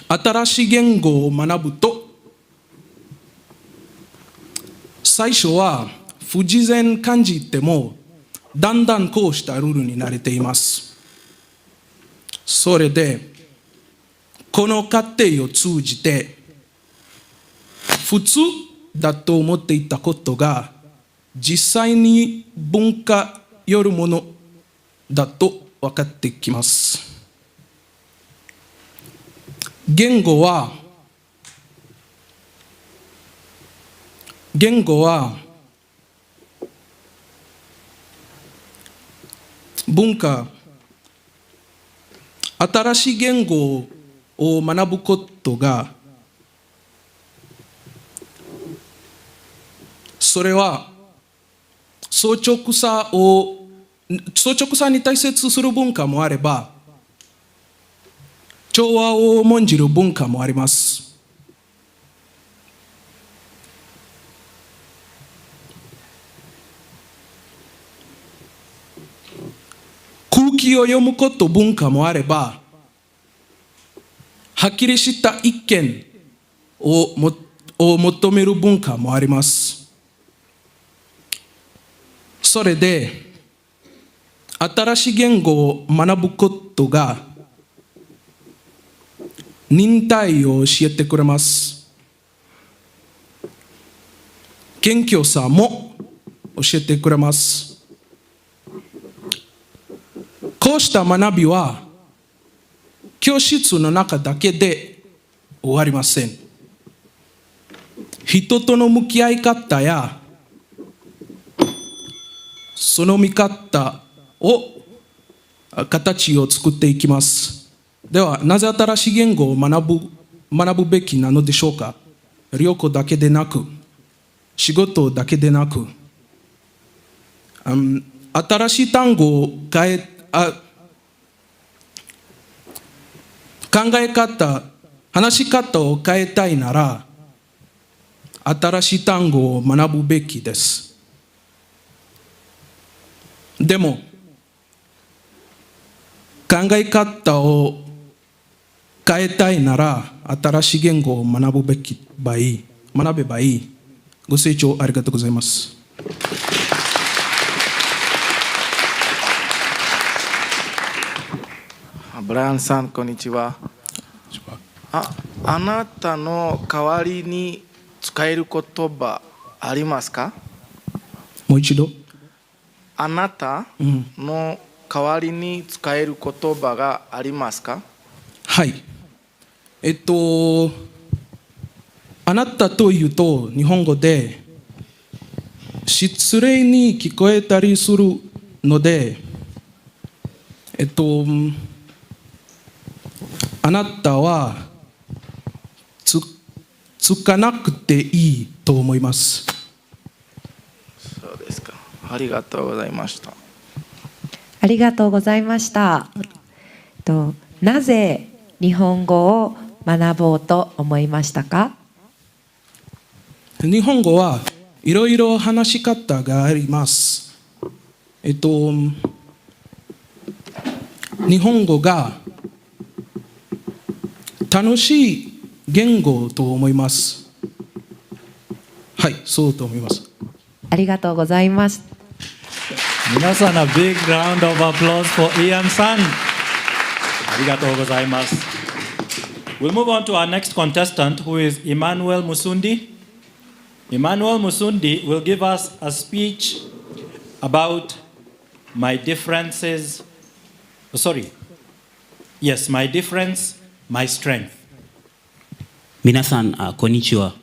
新しい言語を学ぶと、最初は不自然感じても、だんだんこうしたルールに慣れています。それで、この過程を通じて、普通だと思っていたことが、実際に文化よるものだと分かってきます。言語は文化、新しい言語を学ぶことが、それは率直さに大切する文化もあれば、調和を重んじる文化もあります。空気を読むこと文化もあれば、はっきりした意見を求める文化もあります。それで、新しい言語を学ぶことが、忍耐を教えてくれます。謙虚さも教えてくれます。こうした学びは、教室の中だけで終わりません。人との向き合い方や、その見方を形を作っていきます。では、なぜ新しい言語を学ぶべきなのでしょうか。旅行だけでなく、仕事だけでなく、新しい単語を考え方、話し方を変えたいなら、新しい単語を学ぶべきです。でも、考え方を変えたいなら、新しい言語を学べばいい。ご清聴ありがとうございます。
ブライアンさん、こんにちは。あなたの代わりに使える言葉ありますか？
もう一度。
あなたの代わりに使える言葉がありますか？
はい。あなたというと日本語で失礼に聞こえたりするので、あなたはつかなくていいと思います。
そうですか。ありがとうございました。
ありがとうございました。なぜ日本語を学ぼうと思いましたか？
日本語はいろいろ話し方があります。日本語が楽しい言語と思います。はい、そうと思います。
ありがとうございます。
皆さん、a big round of applause for Ian San. ありがとうございます。We'll move on to our next contestant, who is Emmanuel Musundi. Emmanuel Musundi will give us a speech about my differences. My difference, my strength.
皆さん、こんにちは。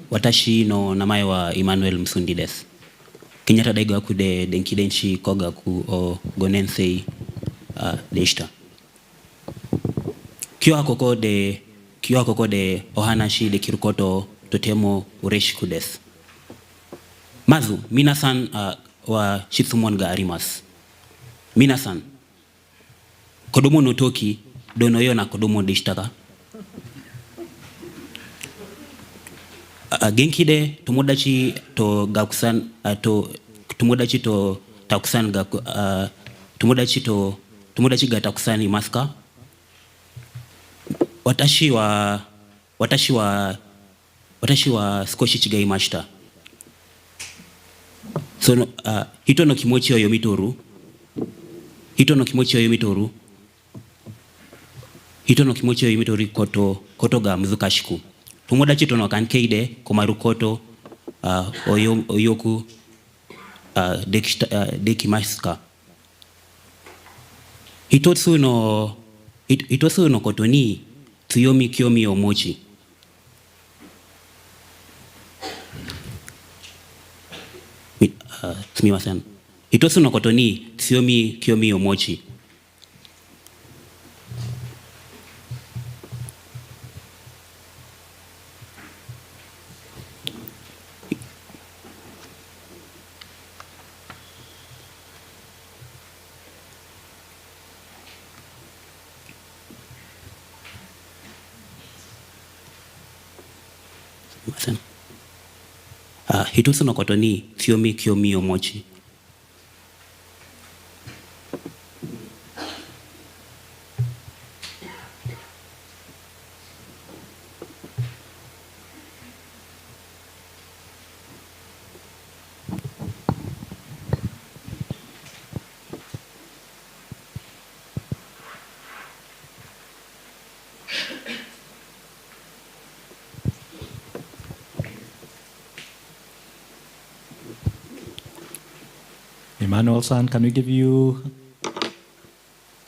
私の名前はイマヌエル・ムスンディです。ケニアタ大学で電気電子工学を5年生でした。今日はここでお話しできることとても嬉しくです。まず皆さんは質問があります。皆さん、子供の時どのような子供でしたか？元気で友達とたくさん友達がたくさんいますか？私は少し違いました。人の気持ちを読み取ることが難しく、友達との関係で困ることをよくできますか？一つのことに強み興味を持ち、すみません。一つのことに強み興味を持ち、一つのことに強み興味を持ち、
Emmanuel-san, can we give you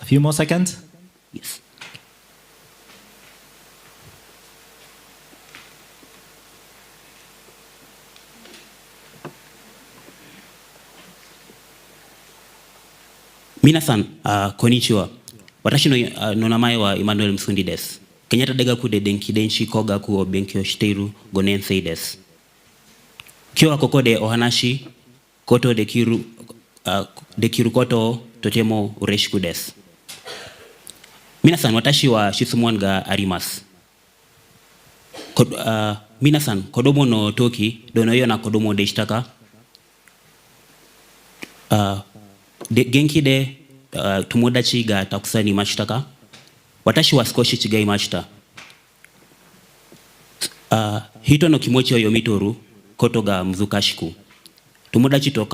a few more seconds?
Yes. Mina san, konnichiwa. Watashi no namae wa Emmanuel Musundi desu. Kenyatta Daigaku de Denki Denshi Kogaku o Benkyou shiteiru 5年生です。今日はここでお話ことできることをとても嬉しくです。皆さん、私は質問があります。皆さん、子供の時どのような子供でしたか？元気で友達がたくさんいましたか？私は少し違いました。人の気持ちを読み取ることが難しく、友達との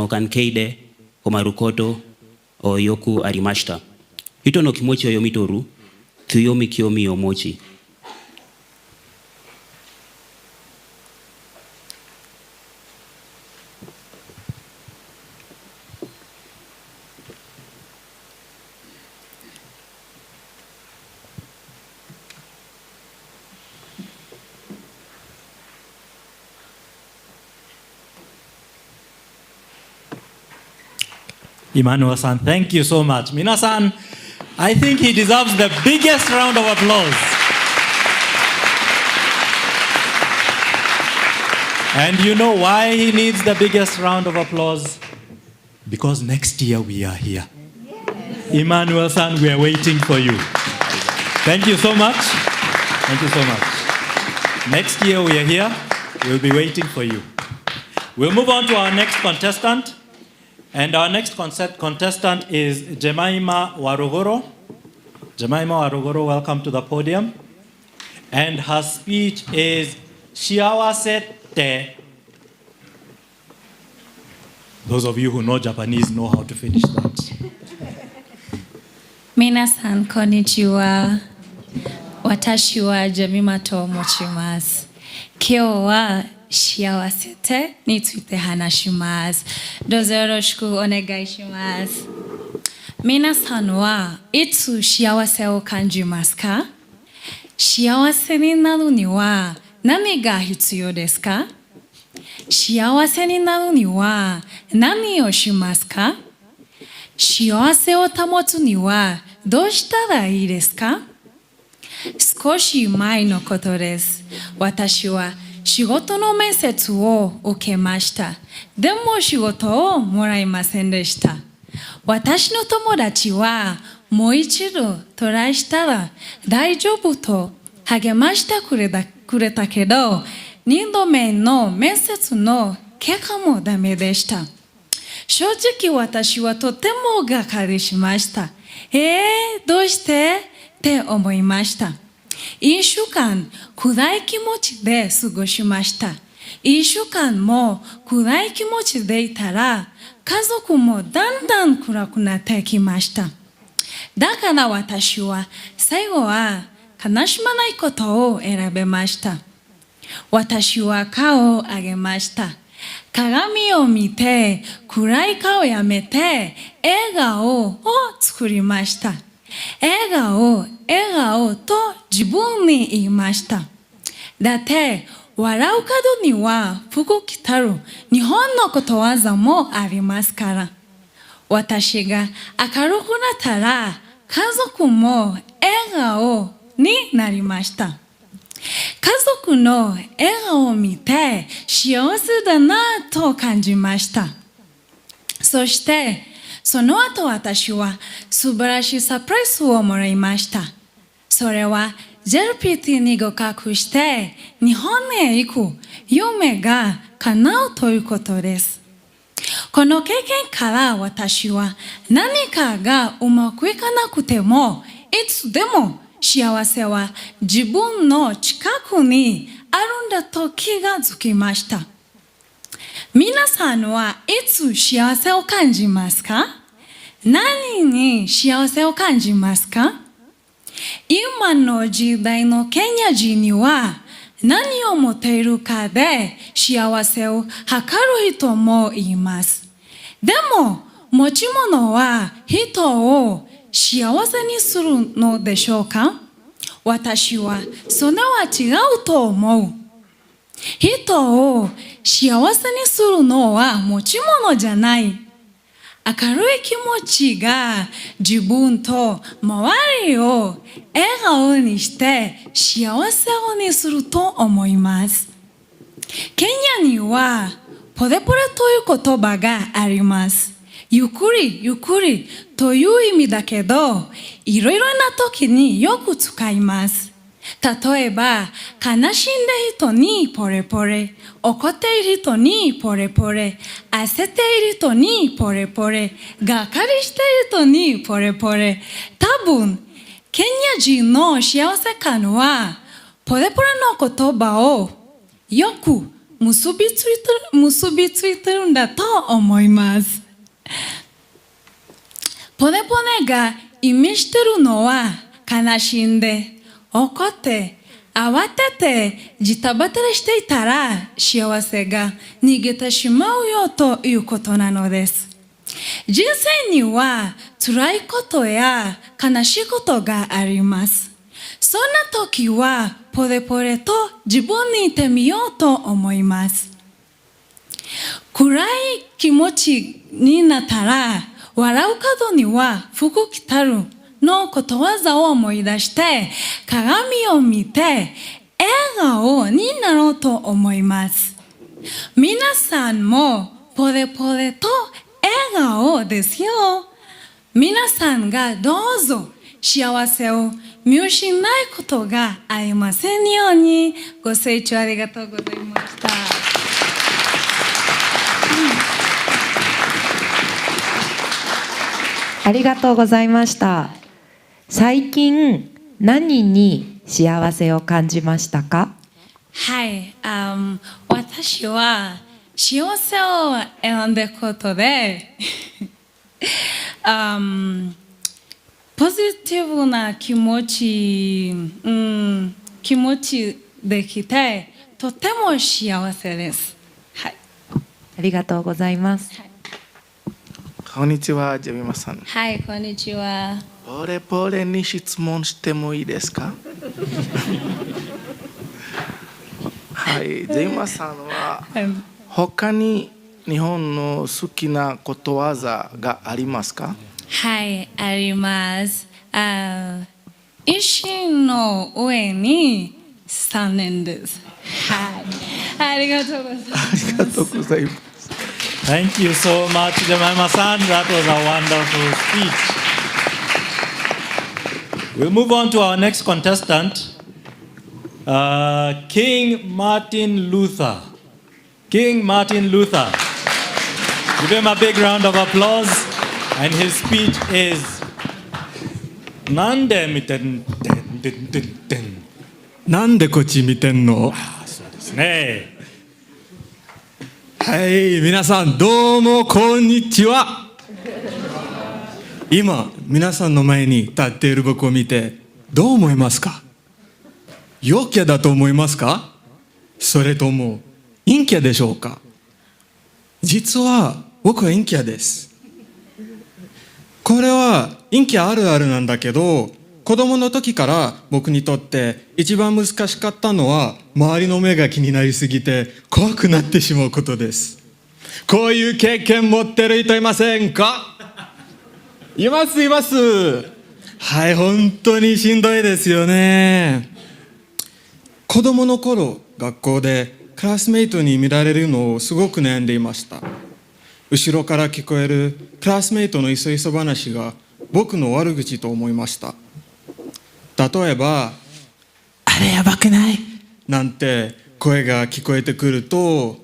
関係で困ることをよくありました。人の気持ちを読み取る強み興味を持ち、
Emmanuel-san, thank you so much. Minasan, I think he deserves the biggest round of applause. And you know why he needs the biggest round of applause? Because next year we are here. Emmanuel-san, we are waiting for you. Thank you so much. Thank you so much. Next year we are here. We'll be waiting for you. We'll move on to our next contestant. And our next contestant is Jemima Warugoro. Jemima Warugoro, welcome to the podium. And her speech is Shiawase te. Those of you who know Japanese know how to finish that.
Minasan konnichiwa. Watashi wa Jemima to mochimasu. Kyo wa shiawase te ni tsuite hanashimasu. Dozo yoroshiku onegai shimasu. Minasan wa itsu shiawase o kanjimasu ka? Shiawase ni naru ni wa nani ga hitsuyo desu ka? Shiawase ni naru ni wa nani o shimasu ka? Shiawase o tamotsu ni waどうしたらいいですか？少し前のことです。私は仕事の面接を受けました。でも仕事をもらいませんでした。私の友達はもう一度トライしたら大丈夫と励ましてくれたけど、2度目の面接の結果もダメでした。正直私はとてもがっかりしました。どうしてって思いました。1週間暗い気持ちで過ごしました。1週間も暗い気持ちでいたら家族もだんだん暗くなってきました。だから私は最後は悲しまないことを選べました。私は顔を上げました。鏡を見て暗い顔をやめて笑顔を作りました。笑顔と自分に言いました。だって笑う角には福来たる日本のことわざもありますから。私が明るくなったら家族も笑顔になりました。家族の笑顔を見て幸せだなと感じました。そしてその後私は素晴らしいサプライズをもらいました。それは JLPT に合格して日本へ行く夢が叶うということです。この経験から私は何かがうまくいかなくてもいつでも幸せは自分の近くにあるんだと気がつきました。皆さんはいつ幸せを感じますか？何に幸せを感じますか？今の時代のケニア人には何を持っているかで幸せを測る人もいます。でも持ち物は人を幸せにするのでしょうか？私はそれは違うと思う。人を幸せにするのは持ち物じゃない。明るい気持ちが自分と周りを笑顔にして幸せにすると思います。ケニアにはポレポレという言葉があります。ゆっくりゆっくりという意味だけど、いろいろな時によく使います。例えば、悲しんでいる人にポレポレ、怒っている人にポレポレ、焦っている人にポレポレ、がっかりしている人にポレポレ。多分、ケニア人の幸せ感は、ポレポレの言葉をよく結びついてるんだと思います。ポレポレが意味してるのは、悲しんで、怒って、慌てて、ジタバタしていたら、幸せが逃げてしまうよということなのです。人生には辛いことや悲しいことがあります。そんな時は、ポレポレと自分に言ってみようと思います。暗い気持ちになったら、笑う角には福来たるのことわざを思い出して鏡を見て笑顔になろうと思います。皆さんもポレポレと笑顔ですよ。皆さんがどうぞ幸せを見失うことがありませんように。ご清聴ありがとうございました。
ありがとうございました。最近何に幸せを感じましたか？
はい、私は幸せを選んだことでポジティブな気持ちできてとても幸せです。はい、
ありがとうございます。
こんにちは、ジェミマさん。
はい、こんにちは。
ポレポレに質問してもいいですか？はい、ジェミマさんは他に日本の好きなことわざがありますか？
はい、あります。石の上に3年です。はい、ありがとうございます。
ありがとうございます。
Thank you so much, Jemima-san. That was a wonderful speech. We'll move on to our next contestant, King Martin Luther. King Martin Luther. Give him a big round of applause. And his speech isなんで見てん
なんでこっち見てんの？
そうですね。
はい、皆さんどうもこんにちは。今皆さんの前に立っている僕を見てどう思いますか？陽キャだと思いますか？それとも陰キャでしょうか？実は僕は陰キャです。これは陰キャあるあるなんだけど、子供の時から僕にとって一番難しかったのは周りの目が気になりすぎて怖くなってしまうことです。こういう経験持ってる人いませんか？いますいます。はい、本当にしんどいですよね。子供の頃学校でクラスメイトに見られるのをすごく悩んでいました。後ろから聞こえるクラスメイトのいそいそ話が僕の悪口と思いました。例えば、あれやばくない？なんて声が聞こえてくると、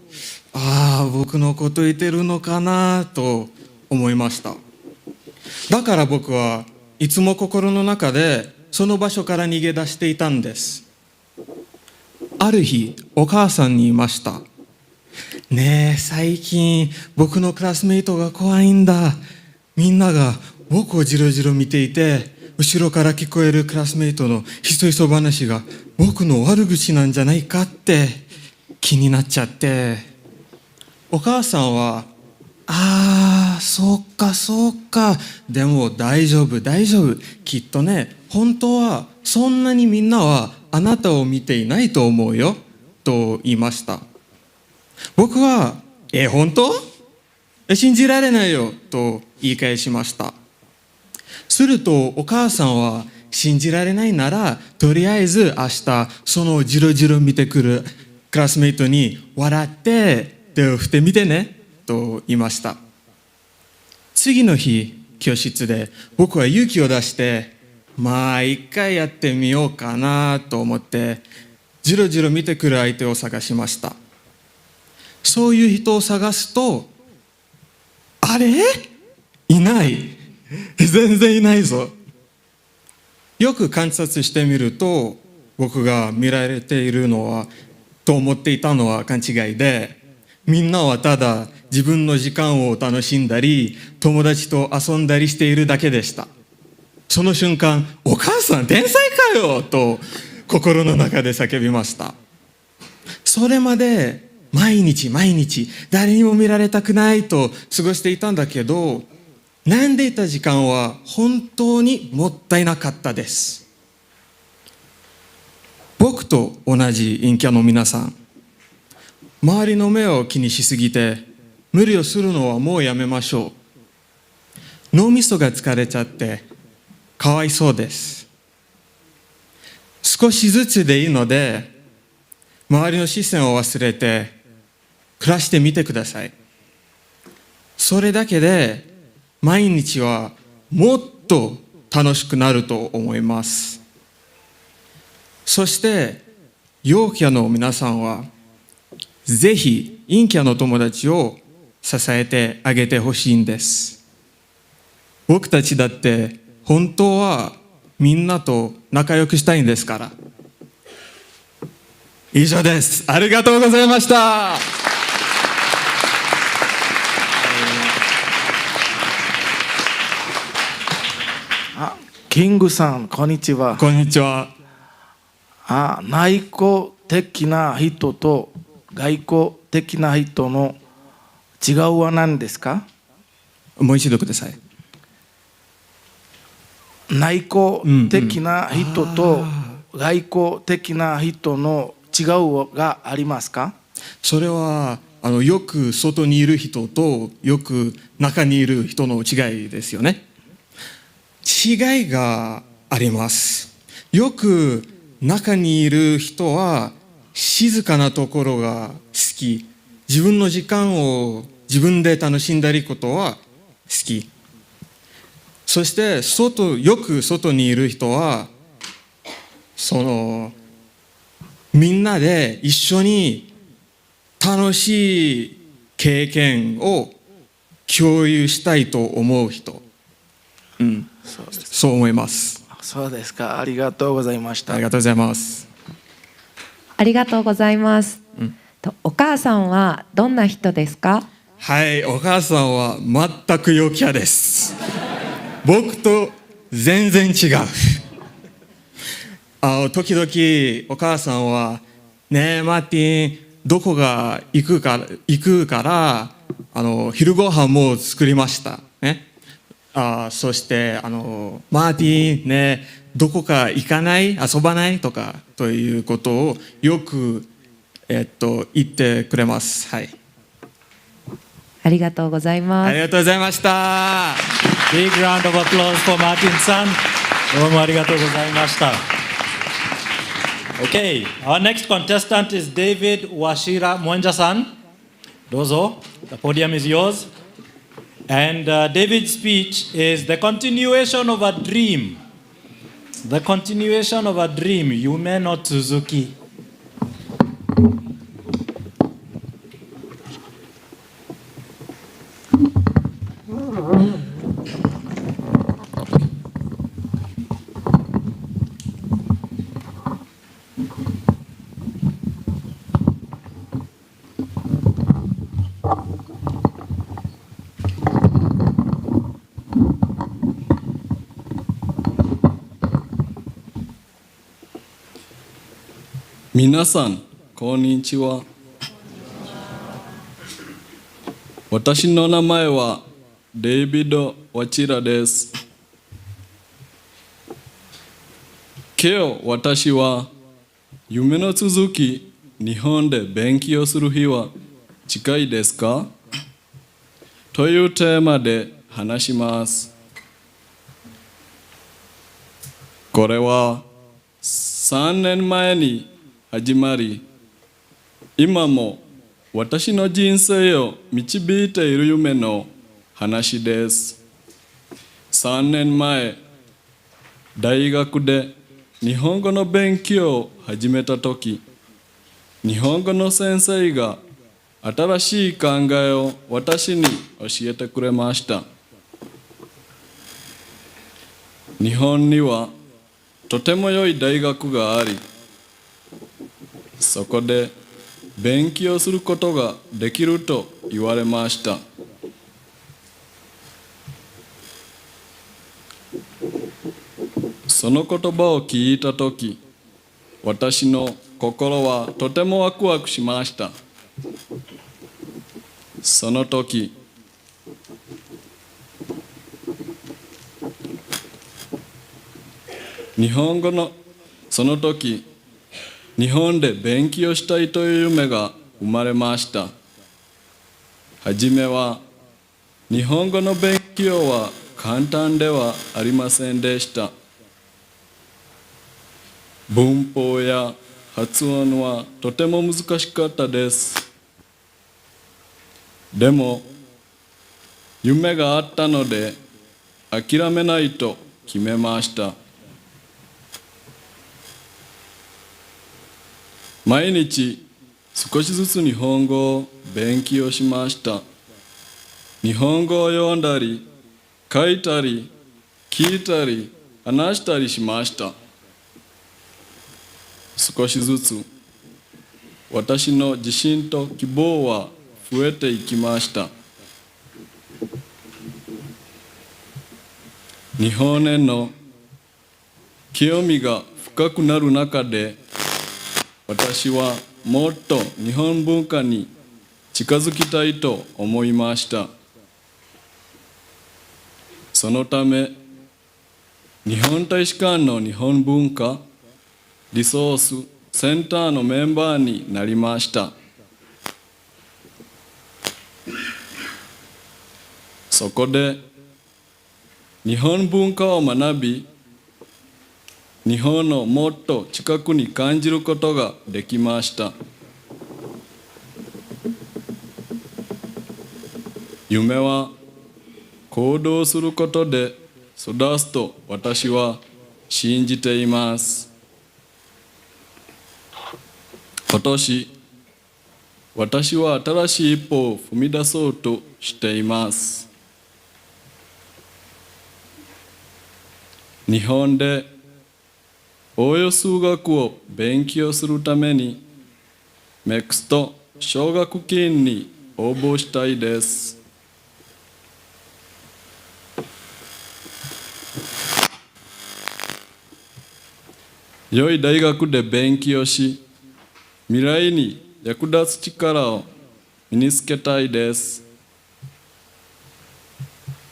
ああ、僕のこと言ってるのかなと思いました。だから僕はいつも心の中でその場所から逃げ出していたんです。ある日、お母さんに言いました。ねえ、最近僕のクラスメイトが怖いんだ。みんなが僕をじろじろ見ていて、後ろから聞こえるクラスメイトのひそひそ話が僕の悪口なんじゃないかって気になっちゃって、お母さんは、ああ、そうかそうか、でも大丈夫大丈夫、きっとね、本当はそんなにみんなはあなたを見ていないと思うよと言いました。僕は、本当？信じられないよと言い返しました。するとお母さんは、信じられないならとりあえず明日そのジロジロ見てくるクラスメイトに笑って手を振ってみてねと言いました。次の日、教室で僕は勇気を出して、まあ一回やってみようかなと思ってジロジロ見てくる相手を探しました。そういう人を探すと、あれ？いない。全然いないぞ。よく観察してみると、僕が見られているのはと思っていたのは勘違いで、みんなはただ自分の時間を楽しんだり友達と遊んだりしているだけでした。その瞬間、お母さん天才かよと心の中で叫びました。それまで毎日誰にも見られたくないと過ごしていたんだけど、悩んでいた時間は本当にもったいなかったです。僕と同じ陰キャの皆さん、周りの目を気にしすぎて無理をするのはもうやめましょう。脳みそが疲れちゃってかわいそうです。少しずつでいいので周りの視線を忘れて暮らしてみてください。それだけで毎日はもっと
楽しくなると思います。そして陽キャの皆さんはぜひ陰キャの友達を支えてあげてほしいんです。僕たちだって本当はみんなと仲良くしたいんですから。以上です。ありがとうございました。
キングさん、こんにちは。
こんにちは。
内向的な人と外向的な人の違いは何ですか？
もう一度ください。
内向的な人と外向的な人の違いがありますか？
それはよく外にいる人とよく中にいる人の違いですよね。違いがあります。よく中にいる人は静かなところが好き、自分の時間を自分で楽しんだりことは好き。そしてよく外にいる人はみんなで一緒に楽しい経験を共有したいと思う人。そう思います。
そうですか。ありがとうございました。
ありがとうございます。
ありがとうございます。お母さんはどんな人ですか？
はい、お母さんは全く陽キャです。僕と全然違う。時々お母さんはねえマーティンどこが行くから昼ご飯も作りましたね。そしてマーティンねどこか行かない遊ばないとかということをよく言ってくれます。はい。
ありがとうございます。
ありがとうございました。
Big round of applause for Martin San. どうもありがとうございました。Okay, our next contestant is David Washira Mwenja-san. Dozo, the podium is yours. And David's speech is the continuation of a dream. The continuation of a dream, Yume no Tsuzuki.
皆さん、こんにちは。私の名前はデイビッド・ワチラです。今日私は夢の続き、日本で勉強する日は近いですか？というテーマで話します。これは3年前に始まり、今も私の人生を導いている夢の話です。3年前、大学で日本語の勉強を始めたとき、日本語の先生が新しい考えを私に教えてくれました。日本にはとても良い大学があり、そこで勉強することができると言われました。その言葉を聞いたとき、私の心はとてもワクワクしました。その時、日本で勉強したいという夢が生まれました。はじめは日本語の勉強は簡単ではありませんでした。文法や発音はとても難しかったです。でも夢があったので諦めないと決めました。毎日少しずつ日本語を勉強しました。日本語を読んだり、書いたり、聞いたり、話したりしました。少しずつ私の自信と希望は増えていきました。日本への興味が深くなる中で、私はもっと日本文化に近づきたいと思いました。そのため、日本大使館の日本文化リソースセンターのメンバーになりました。そこで日本文化を学び、日本をもっと近くに感じることができました。夢は行動することで育つと私は信じています。今年、私は新しい一歩を踏み出そうとしています。日本で応用数学を勉強するために、メクスト奨学金に応募したいです。良い大学で勉強し、未来に役立つ力を身につけたいです。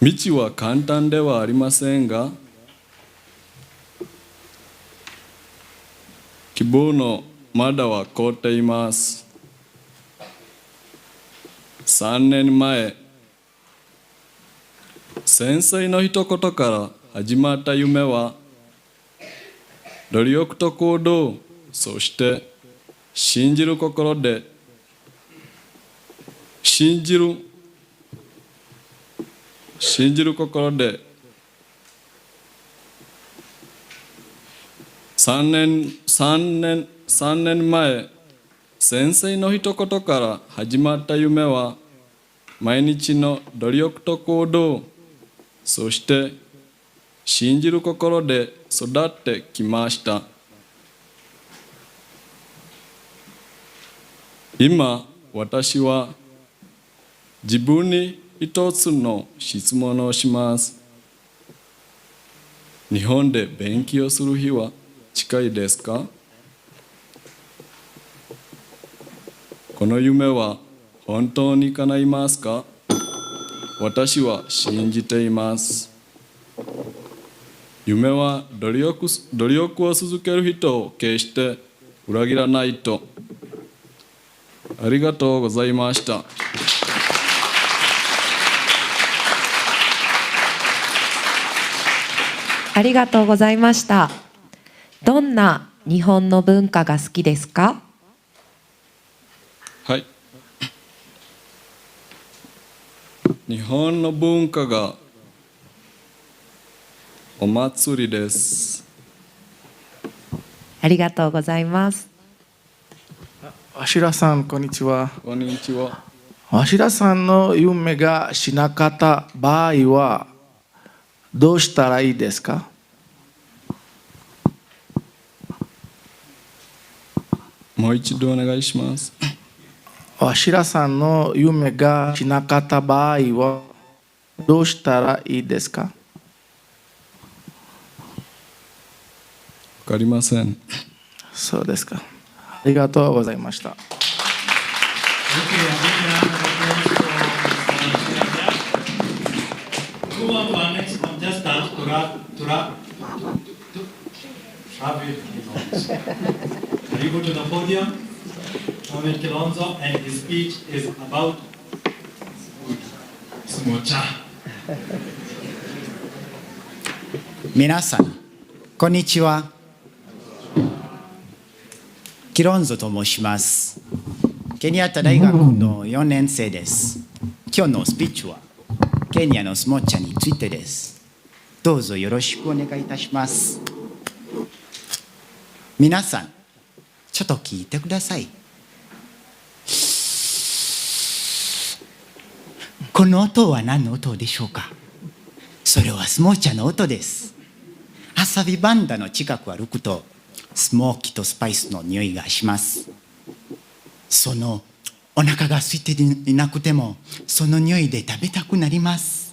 道は簡単ではありませんが、希望の窓は凍っています。3年前、先生の一言から始まった夢は、努力と行動、そして信じる心で、信じる心で、3年前、先生の一言から始まった夢は、毎日の努力と行動、そして信じる心で育ってきました。今、私は自分に一つの質問をします。日本で勉強する日は近いですか？この夢は本当に叶いますか？私は信じています。夢は努力を続ける人を決して裏切らないと。ありがとうございました。
ありがとうございました。どんな日本の文化が好きですか？
はい。日本の文化がお祭りです。
ありがとうございます。
わしらさん、こんにちは。
こんにちは。
わしらさんの夢がしなかった場合はどうしたらいいですか？
もう一度お願いします。
わしらさんの夢がしなかった場合はどうしたらいいですか？
わかりません。
そうですか。ありがとうございました。
You go to the podium, Ahmed Kilonzo, and his speech is about smocha.
皆さん、こんにちは。キロンゾと申します。ケニアタ大学の4年生です。今日のスピーチはケニアのスモッチャについてです。どうぞよろしくお願いいたします。皆さん、ちょっと聞いてください。この音は何の音でしょうか？それはスモーチャの音です。アサビバンダの近くを歩くと、スモーキーとスパイスの匂いがします。そのお腹が空いていなくても、その匂いで食べたくなります。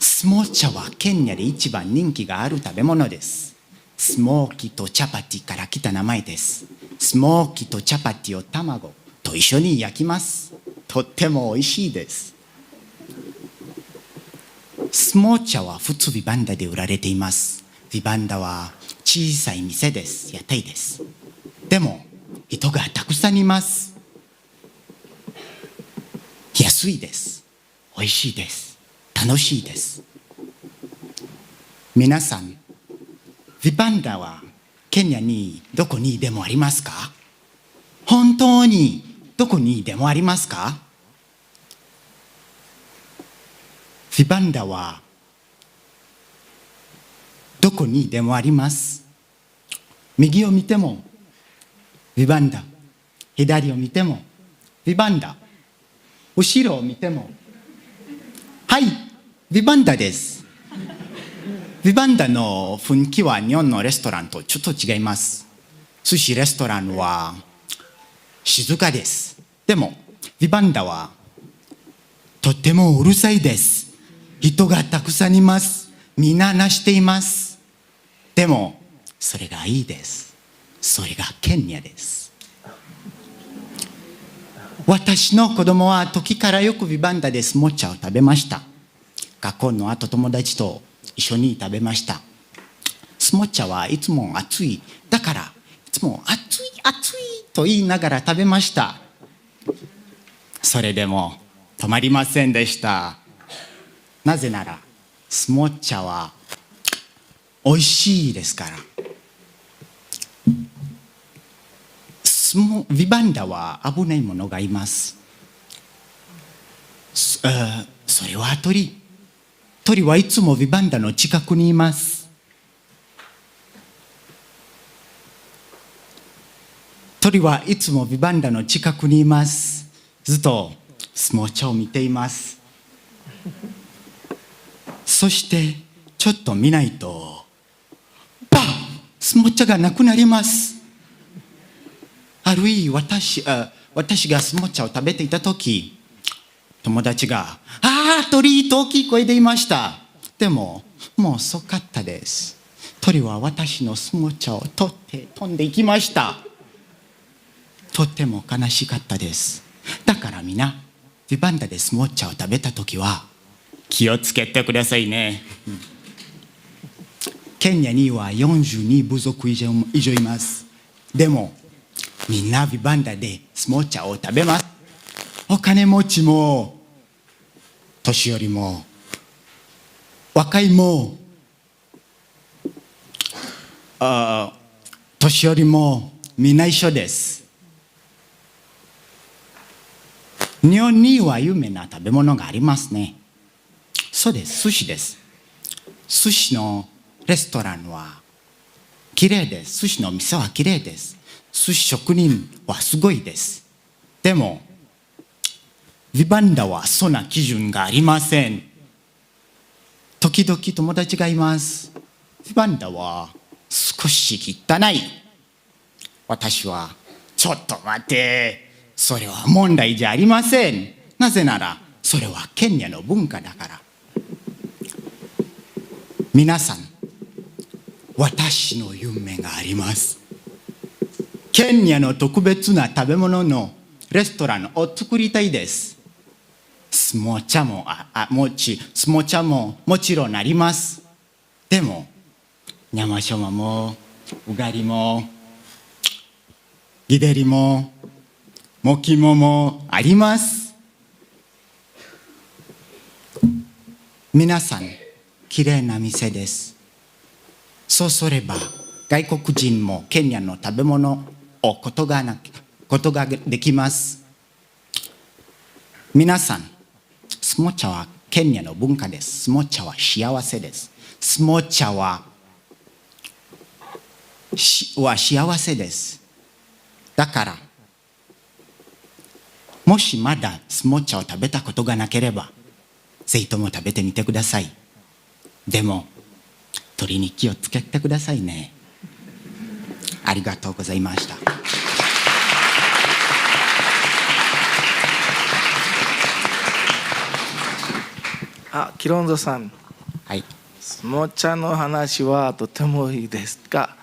スモーチャはケニアで一番人気がある食べ物です。スモーキーとチャパティから来た名前です。スモーキーとチャパティを卵と一緒に焼きます。とっても美味しいです。スモーチャは普通ビバンダで売られています。ビバンダは小さい店です。屋台です。でも人がたくさんいます。安いです。美味しいです。楽しいです。皆さん、ビバンダはケニアにどこにでもありますか？本当にどこにでもありますか？ビバンダはどこにでもあります。右を見てもビバンダ、左を見てもビバンダ、後ろを見ても、はい、ビバンダです。ビバンダの雰囲気は日本のレストランとちょっと違います。寿司レストランは静かです。でもビバンダはとってもうるさいです。人がたくさんいます。みんな話しています。でもそれがいいです。それがケニアです。私の子供は時からよくビバンダでスモーチャを食べました。学校の後友達と一緒に食べました。スモーチャはいつも熱い。だからいつも熱い熱いと言いながら食べました。それでも止まりませんでした。なぜならスモーチャは美味しいですから。ビバンダは危ないものがいます。それは鳥。鳥はいつもビバンダの近くにいます。鳥はいつもビバンダの近くにいます。ずっとスモーチャを見ています。そしてちょっと見ないとバン！スモーチャがなくなります。あるいは私がスモーチャを食べていた時、友達が鳥と大きい声で言いました。でももう遅かったです。鳥は私のスモーチャを取って飛んでいきました。とっても悲しかったです。だからみんなビバンダでスモーチャを食べた時は気をつけてくださいね。ケニアには42部族以上います。でもみんなビバンダでスモーチャを食べます。お金持ちも年寄りも若いも年寄りもみんな一緒です。日本には有名な食べ物がありますね。そうです、寿司です。寿司のレストランはきれいです。寿司の店はきれいです。寿司職人はすごいです。でもビバンダはそんな基準がありません。時々友達がいます。ビバンダは少し汚い。私はちょっと待って、それは問題じゃありません。なぜならそれはケニアの文化だから。皆さん、私の夢があります。ケニアの特別な食べ物のレストランを作りたいです。スモーチャももちろんあります。でもニャマショマもウガリもギデリもモキモもあります。皆さん、きれいな店です。そうすれば外国人もケニアの食べ物をことができます。皆さん、スモーチャはケニアの文化です。スモチャは幸せです。スモチャは幸せです。だから、もしまだスモチャを食べたことがなければ、ぜひとも食べてみてください。でも、鳥に気をつけてくださいね。ありがとうございました。
キロンゾさん。
はい。
スモチャの話はとてもいいですが、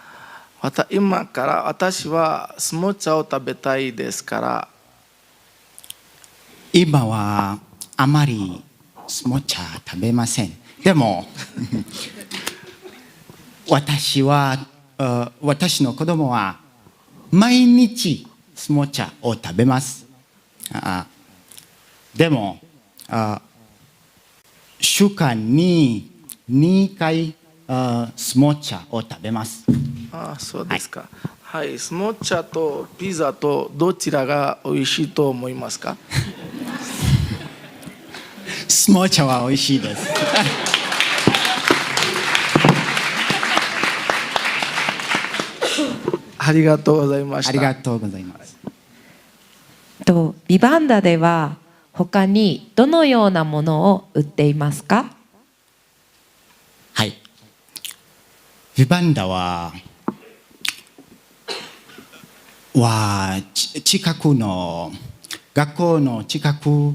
今から私はスモチャを食べたいですから。
今はあまりスモチャ食べません。でも私の子供は毎日スモチャを食べます。でも週間に2回スモチャを食べます。
そうですか。はい、スモチャとピザとどちらが美味しいと思いますか？
スモチャは美味しいです。
ありがとうございました。
ありがとうございます。
ビバンダでは他にどのようなものを売っていますか？
はい。ビバンダは近くの学校の近く、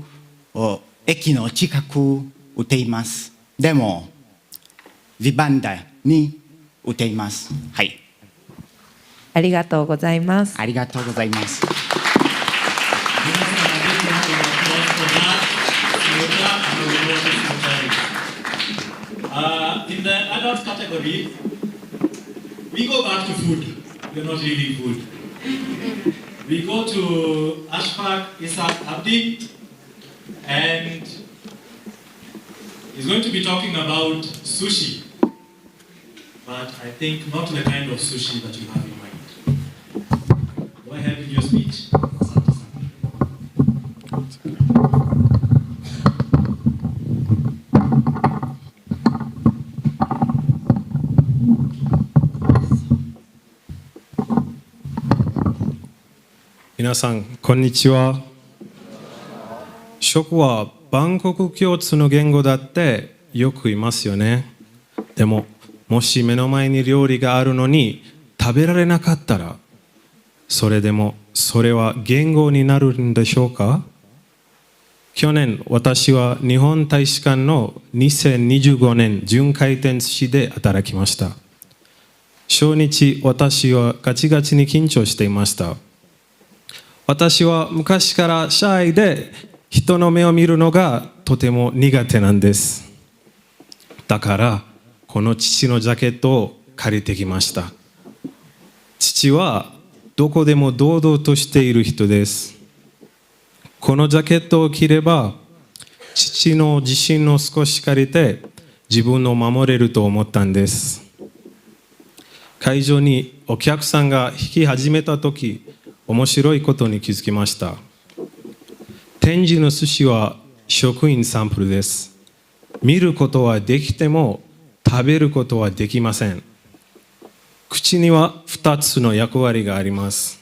駅の近く売っています。でもビバンダに売っています。はい。
ありがとうございます。
ありがとうございます。
In the adult category, we go back to food. We're not really food. We go to Ashfaq Isaac Abdi, and he's going to be talking about sushi. But I think not the kind of sushi that you have in mind. Go ahead with your speech.
Minasan, konnichiwa. 食は万国共通の言語だってよく言いますよね。でももし目の前に料理があるのに食べられなかったら、それでもそれは言語になるんでしょうか？去年私は日本大使館の2025年巡回転寿司で働きました。初日私はガチガチに緊張していました。私は昔からシャイで人の目を見るのがとても苦手なんです。だからこの父のジャケットを借りてきました。父はどこでも堂々としている人です。このジャケットを着れば父の自信を少し借りて自分を守れると思ったんです。会場にお客さんが引き始めた時、面白いことに気づきました。展示の寿司は食品サンプルです。見ることはできても食べることはできません。口には2つの役割があります。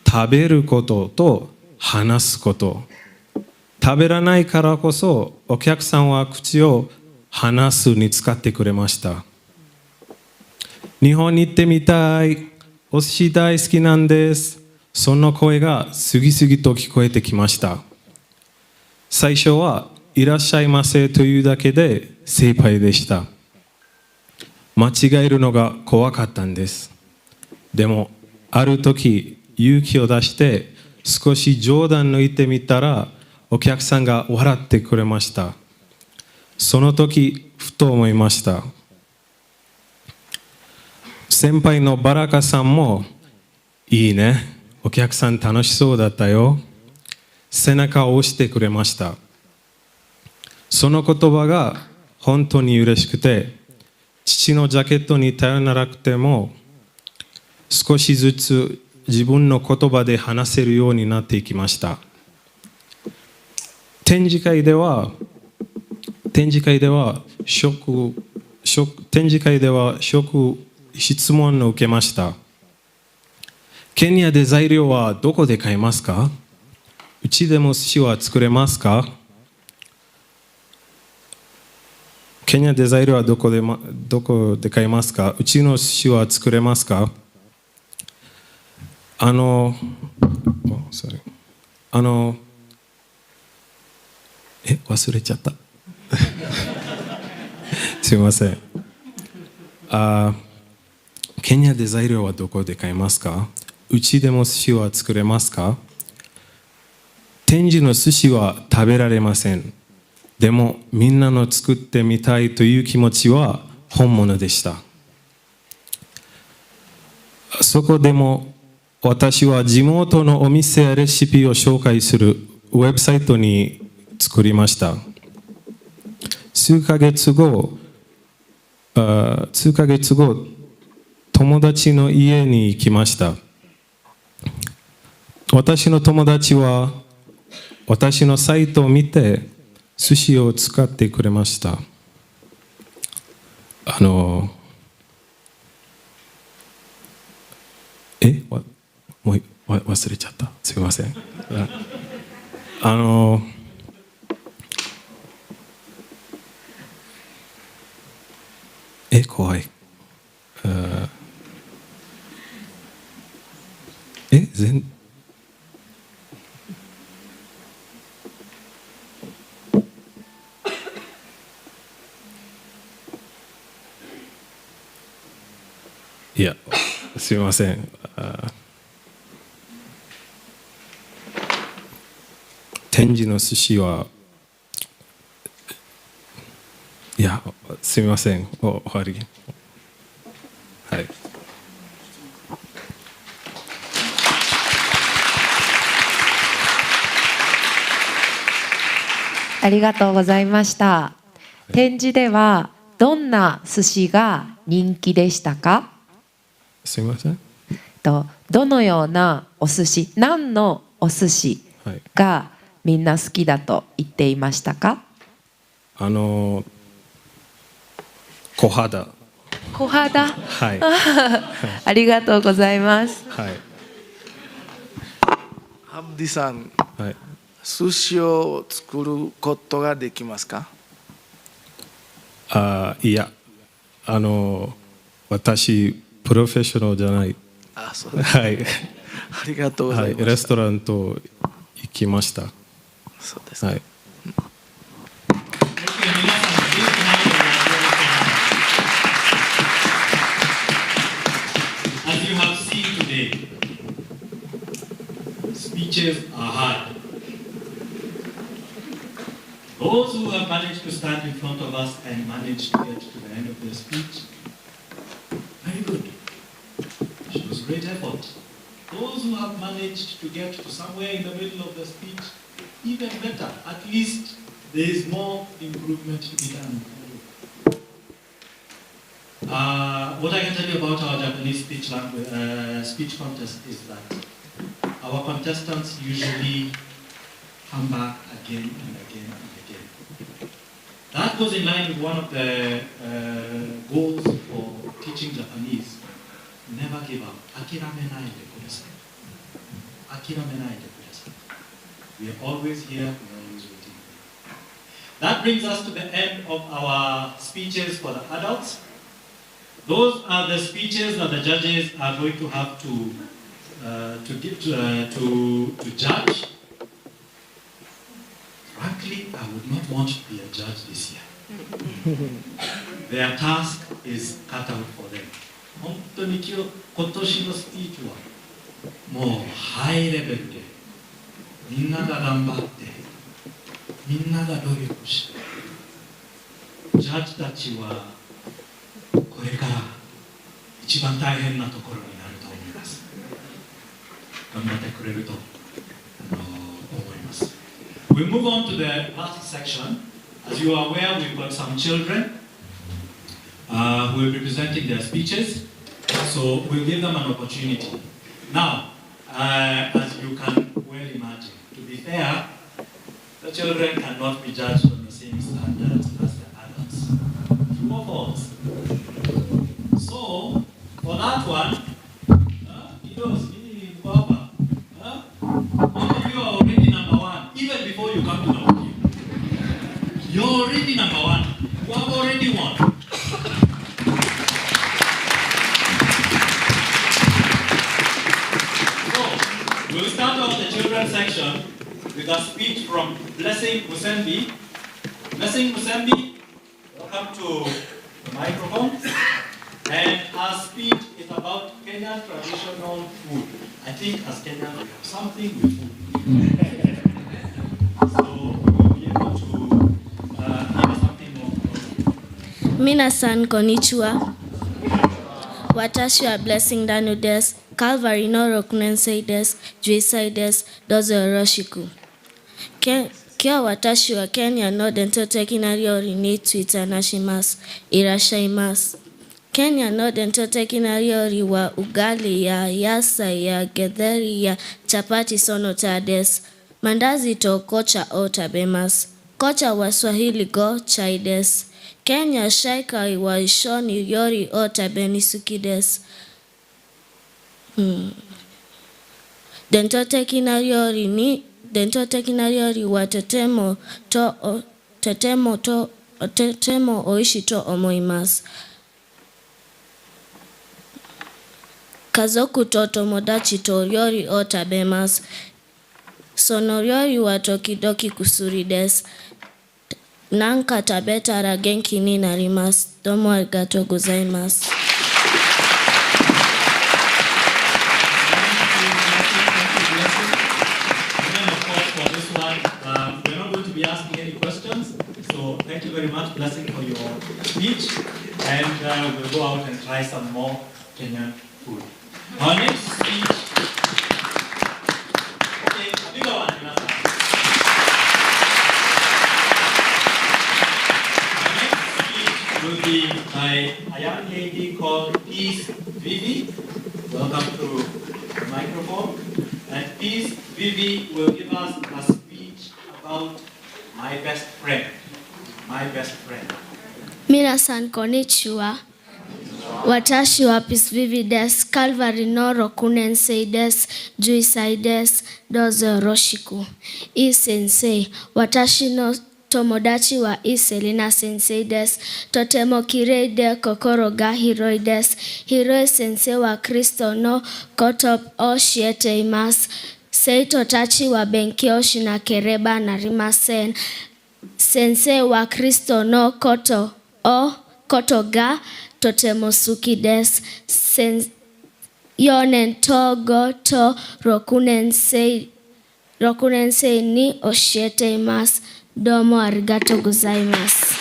食べることと話すこと。食べらないからこそお客さんは口を話すに使ってくれました。日本に行ってみたい。お寿司大好きなんです。その声が次々と聞こえてきました。最初はいらっしゃいませというだけで精一杯でした。間違えるのが怖かったんです。でもある時勇気を出して少し冗談抜いてみたらお客さんが笑ってくれました。その時ふと思いました。先輩のバラカさんもいいね、お客さん楽しそうだったよ。背中を押してくれました。その言葉が本当に嬉しくて、父のジャケットに頼らなくても少しずつ自分の言葉で話せるようになっていきました。展示会では展示会では質問を受けました。ケニアで材料はどこで買えますか？うちでも寿司は作れますか？ケニアで材料はどこで買えますか？うちの寿司は作れますか？忘れちゃった。すみません。ケニアで材料はどこで買えますか？うちでも寿司は作れますか？展示の寿司は食べられません。でもみんなの作ってみたいという気持ちは本物でした。そこでも私は地元のお店やレシピを紹介するウェブサイトに作りました。数ヶ月後、友達の家に行きました。私の友達は私のサイトを見て寿司を使ってくれました。もう忘れちゃった。すみません。怖い。いや、すみません。展示の寿司は、いや、すみません。終わり。はい。
ありがとうございました。展示ではどんな寿司が人気でしたか？
すみません。
どのようなお寿司、何のお寿司がみんな好きだと言っていましたか？
小肌。
小肌。
はい。
ありがとうございます。
はい。
ハブディさん、
はい。
寿司を作ることができますか？
いや、私プロフェッショナルじゃない。
そうです。
はい。
ありがとうございます。
はい、レストランと行きました。
そうです。
はい。
As you have seen today, speeches are hard. Those who have managed to stand in front of us and managed to get to the end of their speech, very good. Shows great effort. Those who have managed to get to somewhere in the middle of the speech, even better. At least there is more improvement to be done. What I can tell you about our Japanese speech contest is that our contestants usually come back again and again and again. That goes in line with one of the goals for teaching Japanese. Never give up. 諦めないでください。諦めないでください。We are always here, we are always waiting. That brings us to the end of our speeches for the adults. Those are the speeches that the judges are going to have to judge. Frankly, I would not want to be a judge this year. Their task is cut out for them. 本当に今年のスピーチはもうハイレベルでみんなが頑張ってみんなが努力してジャッジたちはこれから一番大変なところになると思います。頑張ってくれると思います。We move on to the last section. As you are aware, we've got some children who will be presenting their speeches. So we'll give them an opportunity. Now, as you can well imagine, to be fair, the children cannot be judged on the same standards as or false? So, for that one, maybe you are already number one, even before you come to number two. You're already number one. You have already won. So, we'll start off the children's section with a speech from Blessing Musembi. Blessing Musembi, welcome to the microphone. And her speech is about Kenyan traditional food. I think as Kenyans we have something with food. So we will be able to hear something more.
Minasan konnichiwa. Watashi wa blessing danu des. Calvary no rokunensei des. Juisai des. Dozo yoroshiku. Kyo watashi wa Kenya no dento tekinari ori ni Twitter nashimasu. Irashaimasu. Kenya no dento tekinari ori wa ugali ya yasa ya getheri ya chapati sono tades. Mandazi to kocha o tabemas. Kocha wa Swahili go chaides. Kenya shaika wa ishoni yori o tabeni sukides. Dento tekinari ori ni dento tekinari ori wa tetemo oishi to omoimasu. Kazoku to tomodachi to ryori o tabemas. Sonoryori wa tokidoki kusuri des. Nanka tabeta ra genki ni narimasu. Domo arigatou gozaimasu.
We're not going to be asking any questions, so thank you very much, Blessing, for your speech, and we'll go out and try some more Kenyan food. Our next speech, okay, a bigger one, Our next speech will be by a young lady called Peace Vivi. Welcome to the microphone. And Peace Vivi will give us a speech about my best friend. My best friend.
Minasan konnichiwa. Watashi wa Peace Vivi des. Calvary no rokunensei des. Juisai des. Dozo roshiku. Sensei. Watashi no tomodachi wa Selina sensei des. Totemo kirei de kokoro ga hiroi des. Hiroi sensei wa Kristo no kotop o shiete imasu. Sei totachi wa benkyo shinakereba narimasen. Sensei wa Kristo no koto ga totemosuki des. Yonen togo to rokunensei ni oshiete imasu. Domo arigatou gozaimasu.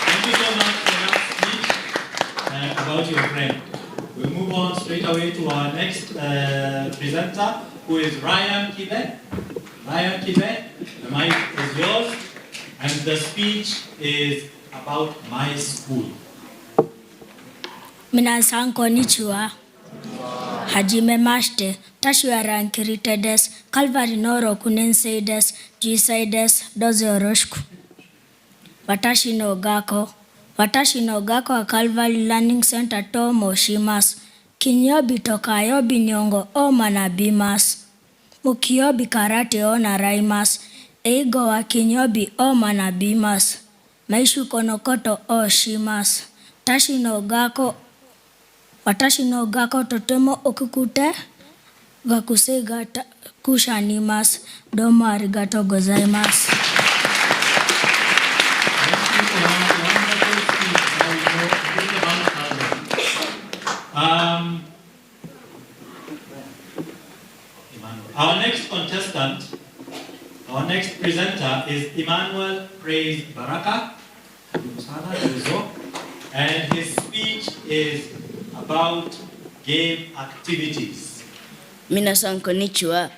Thank you so much for that speech about your friend. We'll move on straight away to our next presenter, who is Ryan Kibet. Ryan Kibet, the mic is yours, and the speech is about my school.
Minasan konnichiwa. Hajime mashte. Tashiwa rankirite des. Calvary no rokunensei des. Juisai des. Dozo yoroshiku. Watashi no gako wa Calvary Learning Center to moshimasu. Kinyobi tokayobi nyongo o manabimasu. Mukiyobi karate o naraimasu. Eigo wa kinyobi o manabimasu. Maishu konokoto o shimasu. Watashi no gako totemo okukute. Gakusei gata kushanimasu. Domo arigatou gozaimasu.
Our next contestant, our next presenter is Emmanuel Praise Baraka, and his speech is about game activities.
Minasan konnichiwa.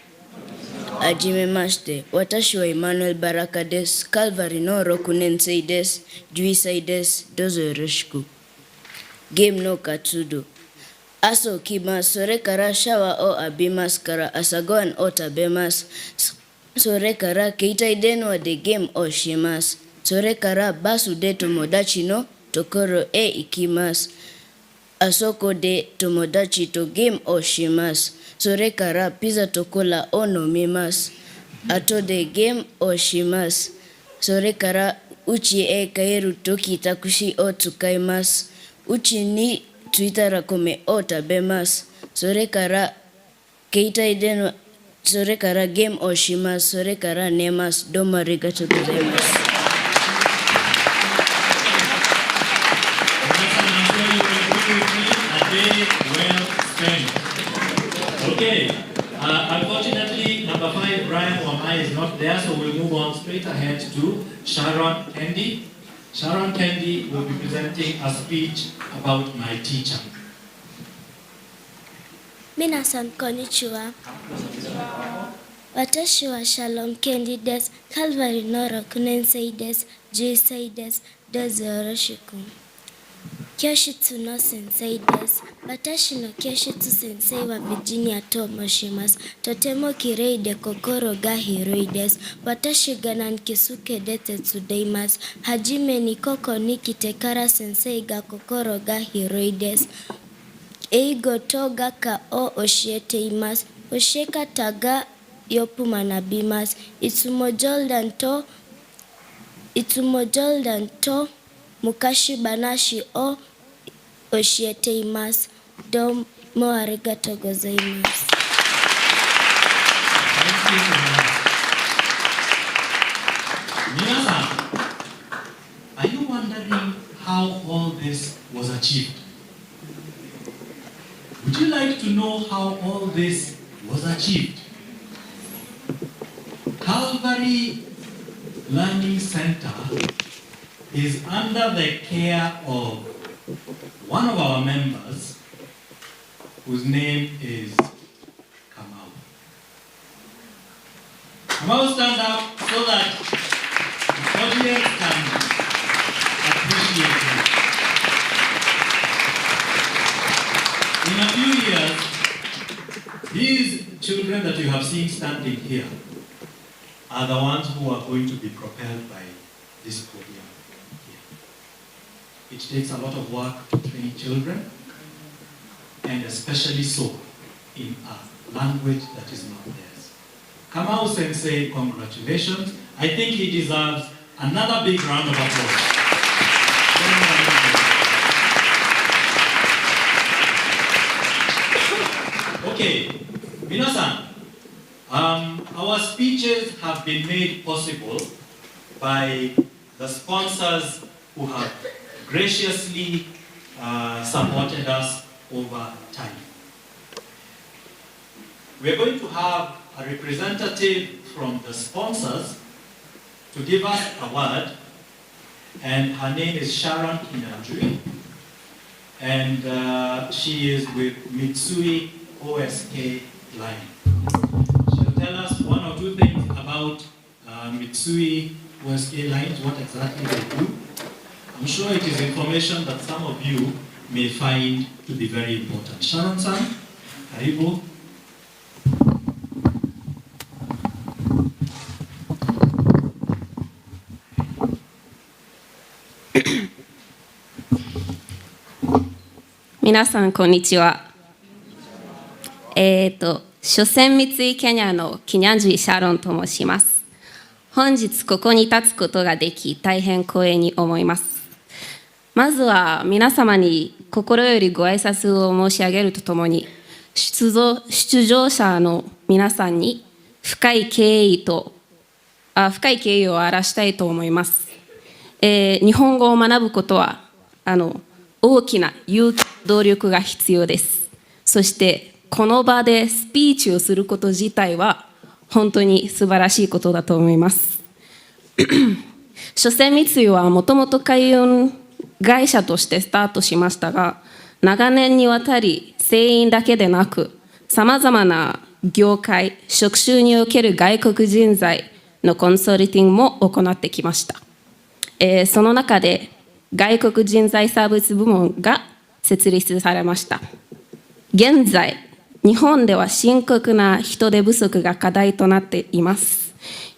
Hajime mashte. Watashi wa Emmanuel Baraka des. Calvary no rokunensei des. Juisai des. Dozo yoroshiku. Game no katsudo. Aso kimas sore kara shawa o abimas kara asagoan o tabemas.
それから携帯電話でゲームをします。それからバスで友達のところへ行きます。あそこで友達とゲームをします。それからピザとコーラを飲みます。後でゲームをします。それから家へ帰るときタクシーを使います。家に着いたら米を食べます。それから携帯電話、それからゲームをします。それから寝ます。どうもありがとうございます。
Okay, unfortunately, number 5, Brian Wamai is not there, so we'll move on straight ahead to Sharon Kendi. Sharon Kendi will be presenting a speech about my teacher.
皆さんこんにちは。私はシャロン・ケンディです。カルバリの6年生です。11歳です。どうぞよろしく。教室の先生です。私の教室先生はビジニアと申します。とてもきれいで心が広いです。私が何気すけで手伝います。はじめにここに来てから先生が心が広いです。英語と画家を教えています。教え方がよく学びます。いつも冗談と昔話を教えています。どうもありがとうございます。
皆さん、are you wondering how all this was achieved? Would you like to know how all this was achieved? Calvary Learning Center is under the care of one of our members whose name is Kamau. Kamau, stand up so that the audience can appreciate him. In a few years, these children that you have seen standing here are the ones who are going to be propelled by this podium here. It takes a lot of work to train children, and especially so in a language that is not theirs. Kamau Sensei, congratulations. I think he deserves another big round of applause. Okay, 皆さん、our speeches have been made possible by the sponsors who have graciously supported us over time. We're going to have a representative from the sponsors to give us a word, and her name is Sharon Kinanjui, and she is with Mitsui OSK Line. She'll tell us one or two things about Mitsui OSK Lines, what exactly they do. I'm sure it is information that some of you may find to be very important. Sharon-san, karibu.
Minasan, konnichiwa. 初戦三井ケニャのキニャンジュイシャロンと申します。本日ここに立つことができ大変光栄に思います。まずは皆様に心よりご挨拶を申し上げるとともに、出場者の皆さんに深い敬意を表したいと思います。日本語を学ぶことは大きな勇気、動力が必要です。そしてこの場でスピーチをすること自体は本当に素晴らしいことだと思います。初戦三井はもともと海運会社としてスタートしましたが、長年にわたり船員だけでなくさまざまな業界、職種における外国人材のコンサルティングも行ってきました。その中で外国人材サービス部門が設立されました。現在日本では深刻な人手不足が課題となっています。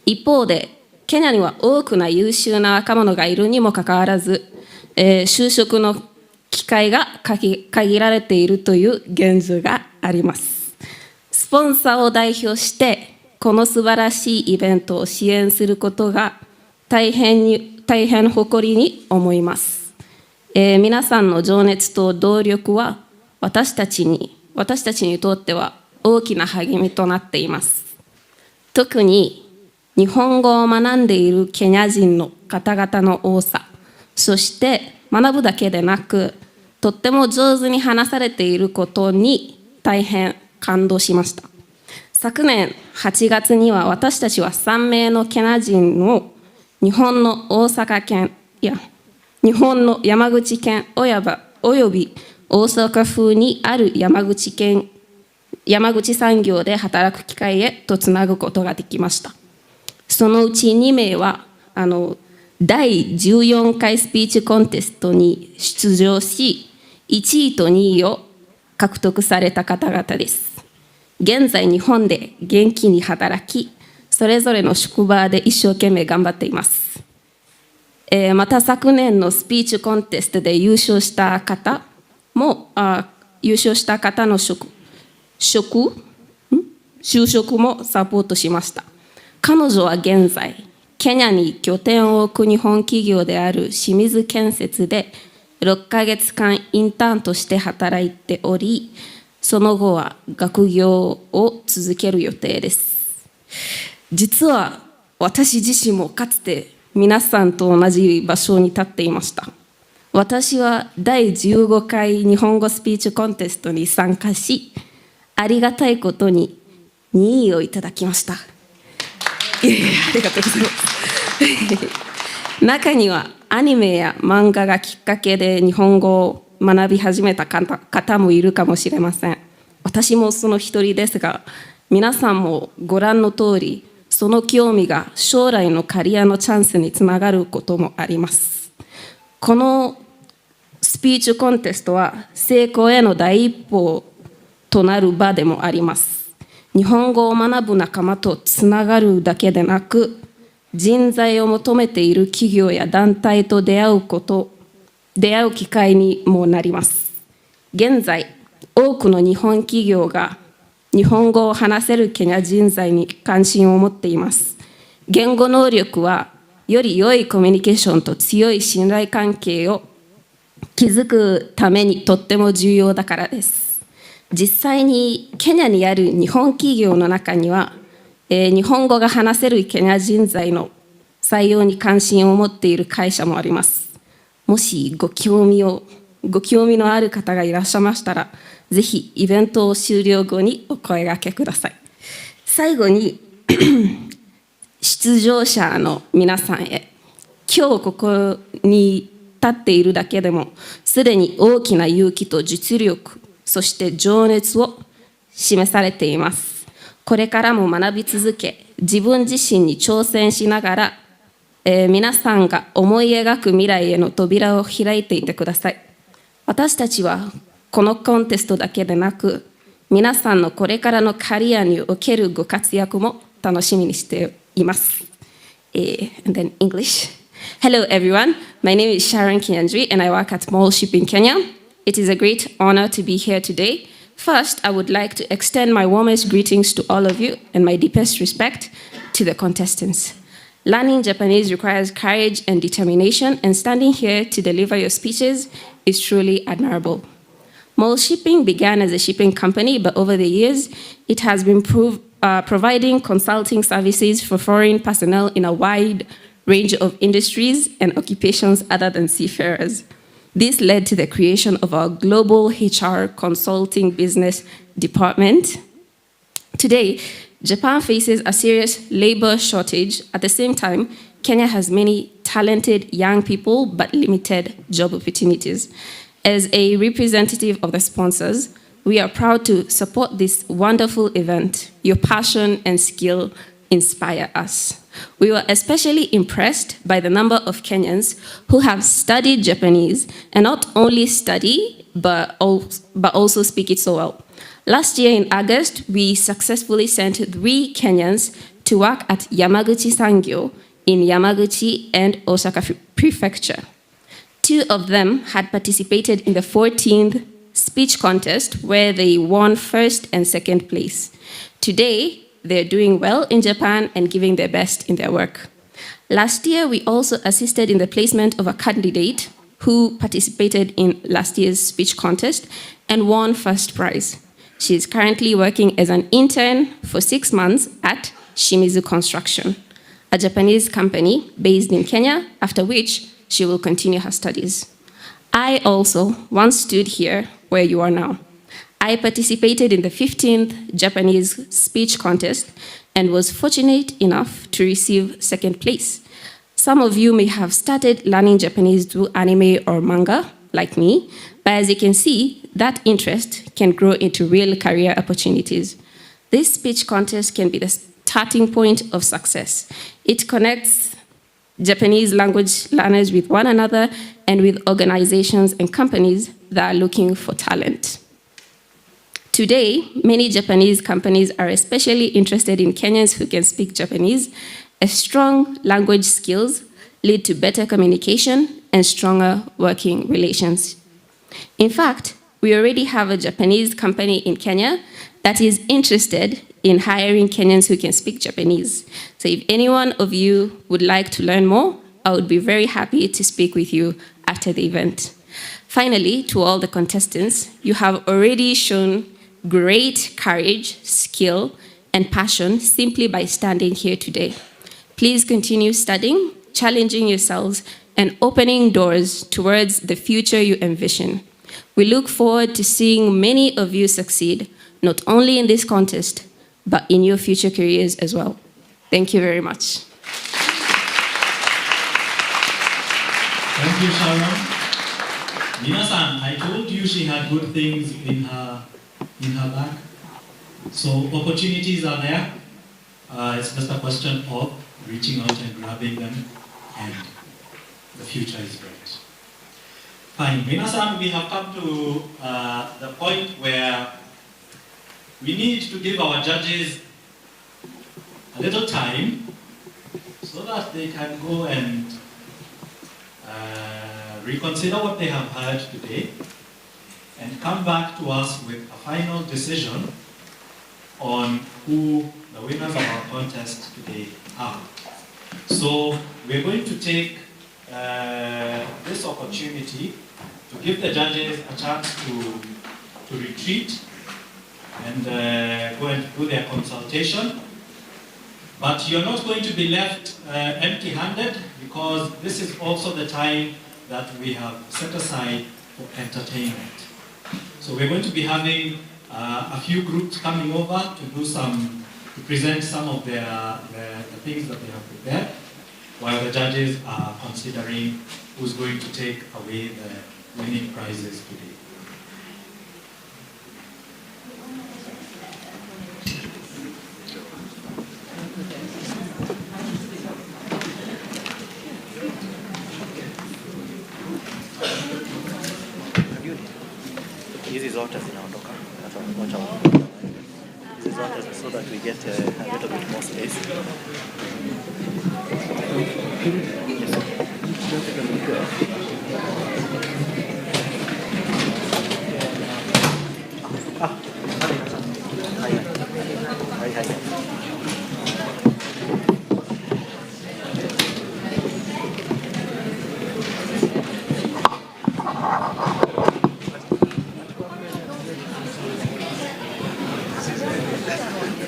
一方で、ケニアには多くの優秀な若者がいるにもかかわらず、就職の機会が限られているという現状があります。スポンサーを代表して、この素晴らしいイベントを支援することが大変誇りに思います。皆さんの情熱と動力は私たちにとっては大きな励みとなっています。特に日本語を学んでいるケニア人の方々の多さ、そして学ぶだけでなく、とっても上手に話されていることに大変感動しました。昨年8月には私たちは3名のケニア人の日本の大阪県や日本の山口県および大阪府にある山口産業で働く機会へとつなぐことができました。そのうち2名は第14回スピーチコンテストに出場し、1位と2位を獲得された方々です。現在日本で元気に働き、それぞれの職場で一生懸命頑張っています。また昨年のスピーチコンテストで優勝した方の就職もサポートしました。彼女は現在、ケニアに拠点を置く日本企業である清水建設で6ヶ月間インターンとして働いており、その後は学業を続ける予定です。実は私自身もかつて皆さんと同じ場所に立っていました。私は第15回日本語スピーチコンテストに参加し、ありがたいことに2位をいただきました。ありがとうございます。中にはアニメや漫画がきっかけで日本語を学び始めた方もいるかもしれません。私もその一人ですが、皆さんもご覧の通り、その興味が将来のキャリアのチャンスにつながることもあります。このスピーチコンテストは成功への第一歩となる場でもあります。日本語を学ぶ仲間とつながるだけでなく、人材を求めている企業や団体と出会う機会にもなります。現在、多くの日本企業が日本語を話せるケニア人材に関心を持っています。言語能力はより良いコミュニケーションと強い信頼関係を築くためにとっても重要だからです。実際にケニアにある日本企業の中には、日本語が話せるケニア人材の採用に関心を持っている会社もあります。もしご興味のある方がいらっしゃいましたら、ぜひイベントを終了後にお声掛けください。最後に出場者の皆さんへ、今日ここに立っているだけでもすでに大きな勇気と実力、そして情熱を示されています。これからも学び続け、自分自身に挑戦しながら、皆さんが思い描く未来への扉を開いていてください。私たちはこのコンテストだけでなく、皆さんのこれからのキャリアにおけるご活躍も楽しみにしています。And then English. Hello everyone, my name is Sharon Kinyanjui and I work at Mall Shipping Kenya. It is a great honor to be here today. First, I would like to extend my warmest greetings to all of you and my deepest respect to the contestants. Learning Japanese requires courage and determination, and standing here to deliver your speeches is truly admirable. Mall Shipping began as a shipping company, but over the years, it has been providing consulting services for foreign personnel in a wide range of industries and occupations other than seafarers. This led to the creation of our global HR consulting business department. Today, Japan faces a serious labor shortage. At the same time, Kenya has many talented young people but limited job opportunities. As a representative of the sponsors, we are proud to support this wonderful event. Your passion and skill inspire us. We were especially impressed by the number of Kenyans who have studied Japanese, and not only study, but also speak it so well. Last year in August, we successfully sent 3 Kenyans to work at Yamaguchi Sangyo in Yamaguchi and Osaka Prefecture. 2 of them had participated in the 14th speech contest where they won 1st and 2nd place. Today, they're doing well in Japan and giving their best in their work. Last year, we also assisted in the placement of a candidate who participated in last year's speech contest and won 1st prize. She is currently working as an intern for 6 months at Shimizu Construction, a Japanese company based in Kenya, after which she will continue her studies. I also once stood here where you are now. I participated in the 15th Japanese speech contest and was fortunate enough to receive 2nd place. Some of you may have started learning Japanese through anime or manga, like me, but as you can see, that interest can grow into real career opportunities. This speech contest can be the starting point of success. It connects Japanese language learners with one another and with organizations and companies that are looking for talent. Today, many Japanese companies are especially interested in Kenyans who can speak Japanese, as strong language skills lead to better communication and stronger working relations. In fact, we already have a Japanese company in Kenya that is interested in hiring Kenyans who can speak Japanese. So if any one of you would like to learn more, I would be very happy to speak with you after the event. Finally, to all the contestants, you have already shown great courage, skill, and passion simply by standing here today. Please continue studying, challenging yourselves, and opening doors towards the future you envision. We look forward to seeing many of you succeed, not only in this contest, but in your future careers as well. Thank you very much.
Thank you, Sharon. Minasan, I told you she had good things in her bag. So opportunities are there. It's just a question of reaching out and grabbing them, and the future is bright. Fine, Minasan, we have come to the point where we need to give our judges a little time so that they can go and reconsider what they have heard today and come back to us with a final decision on who the winners of our contest today are. So we're going to take this opportunity to give the judges a chance to retreat and go and do their consultation. But you're not going to be left empty-handed, because this is also the time that we have set aside for entertainment. So we're going to be having a few groups coming over to present some of the things that they have prepared, while the judges are considering who's going to take away the winning prizes today.
Hizi zote zinaondoka. Hizi zote so that we get a little bit more space.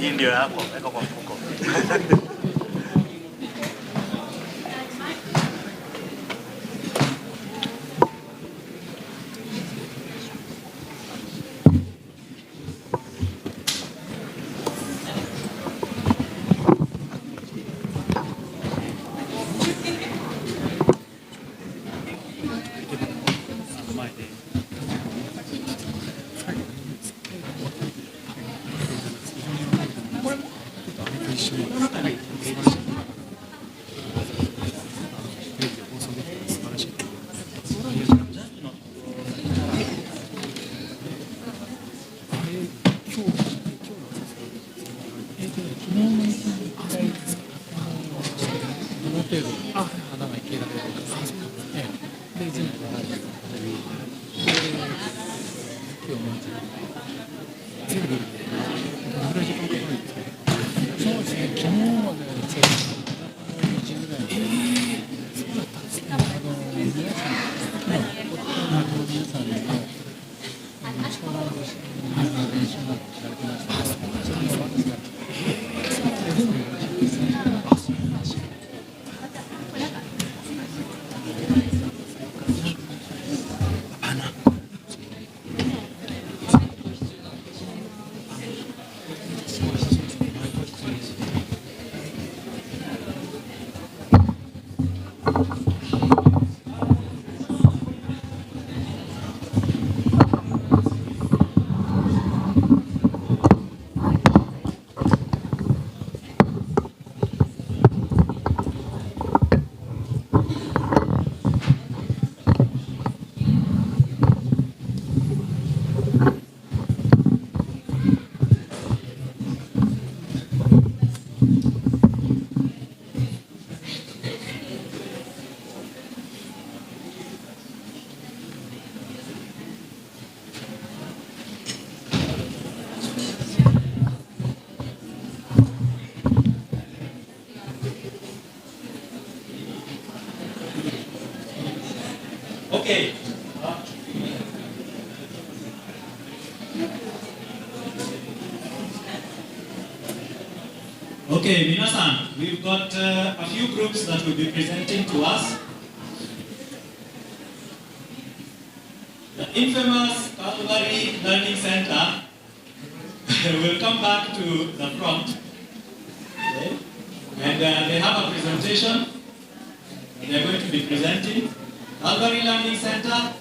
Hii ndio yako, weka kwa mfuko.
程度花が生けられるんです。で、全部同じで、今日まず全部でどのぐらい時間かかるんですか？そうですね、昨日まで2時ぐらいまで。そうだったんですね。皆さん、皆さんの湘南で練習になってされてました。それも私が
Okay. Okay, minasan, we've got a few groups that will be presenting to us. The infamous Calvary Learning Center will come back to the front. Okay. And they have a presentation. They're going to be presenting. Calvary Learning Center.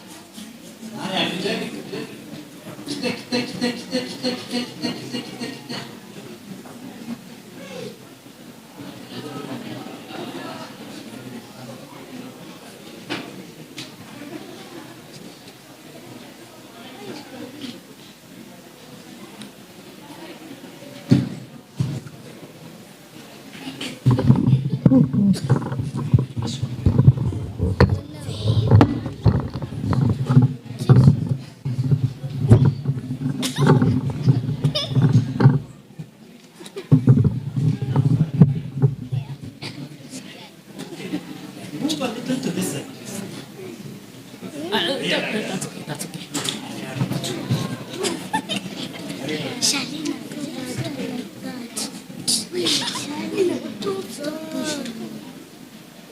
Move a little to this side. That's okay, that's okay.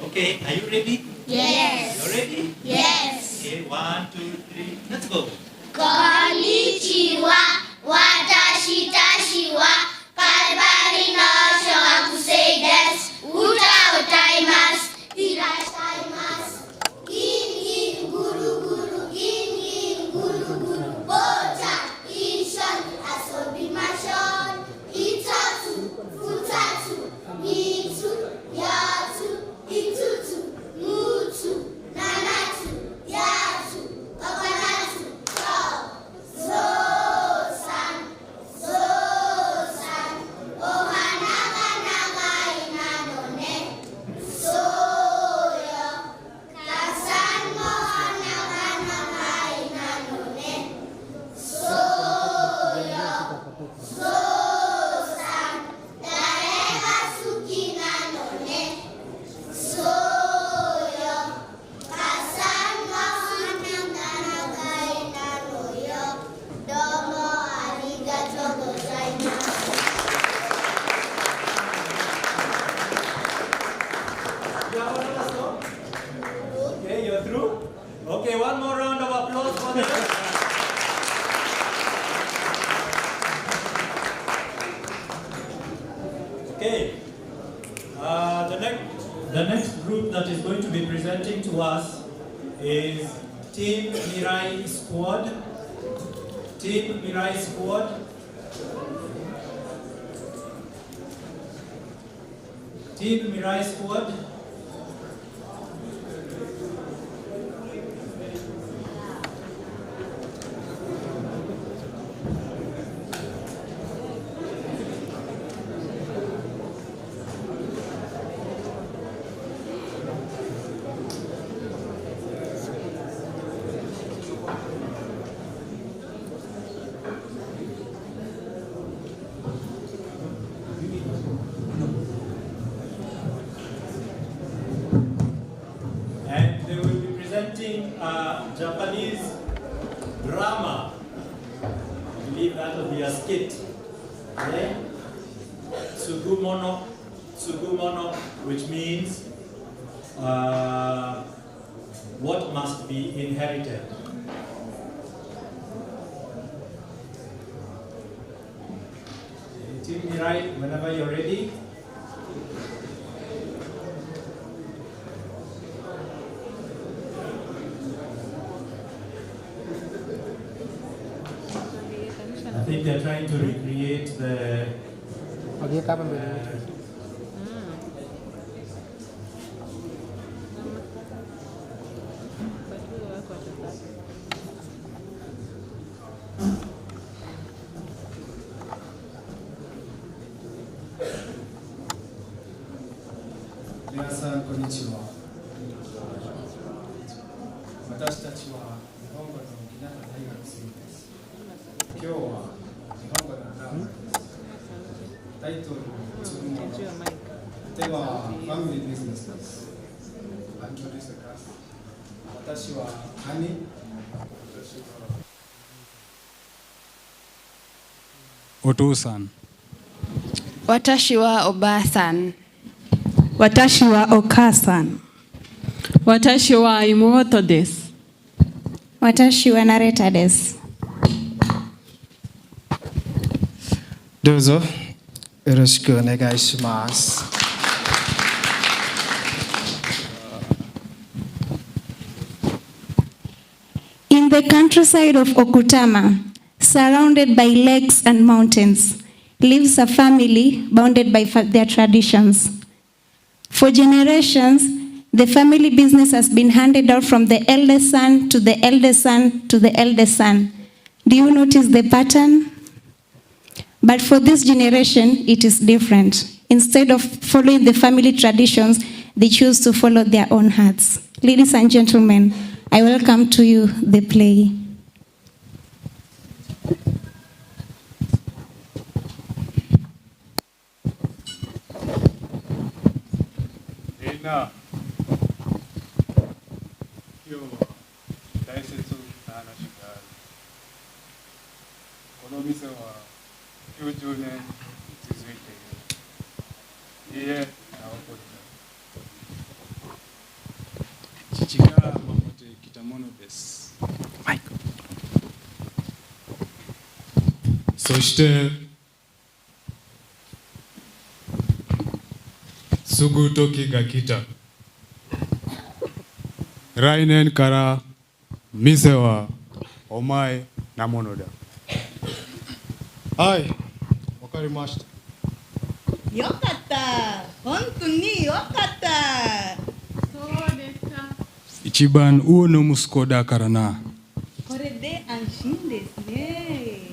Okay, are you ready?
Yes.
You ready?
Yes.
Okay, 1, 2, 3, let's go.
Konnichiwa, watashi tashi wa Calvary no shogakusei desu. Uta otaimasu. Irashaimasu. Gin gin guru guru, gin gin guru guru. Bota, ishon, asobimashon. Itatu, futatu, mitsu, yatsu, itutu, mutu, nanatu, yatsu, kokonatu, Zosan, Zosan, Ohanaga naga inanone, Soyo, Kasan mohanaga naga inanone, Soyo, Zosan, Darega suki nanone, Soyo, Kasan mohanaga naga inanoyo. Domo arigatou gozaimasu.
Okay, you're through? Okay, one more round of applause for them. Okay. The next group that is going to be presenting to us is Team Mirai Squad. Team Mirai Squad. Team Mirai Squad. sing Japanese drama. I believe that will be a skit. Okay? Tsugumono, Tsugumono, which means what must be inherited. Tell me right whenever you're ready. I think they're trying to recreate the
Minasan, konnichiwa. 私たちは日本語の沖縄大学生です。今日は日本語のラーメンです。タイトルのつるもの。テーマはファミリービジネスです。アントリスクラス。私は兄。お父さん。
私はおばあさん。
私はお母さん。私は妹です。
私はナレーターです。
どうぞよろしくお願いします。
In the countryside of Okutama, surrounded by lakes and mountains, lives a family bounded by their traditions. For generations, the family business has been handed down from the eldest son to the eldest son to the eldest son. Do you notice the pattern? But for this generation, it is different. Instead of following the family traditions, they choose to follow their own hearts. Ladies and gentlemen, I welcome to you the play.
Now, 今日は大切な話がある。この店は90年続いている。いいえ、直子だ。父が守ってきたものです。はい。そしてすぐ時が来た。来年から店はお前なものだ。はい、わかりました。
よかった。本当によかった。そうですか。
一番上の息子だからな。
これで安心ですね。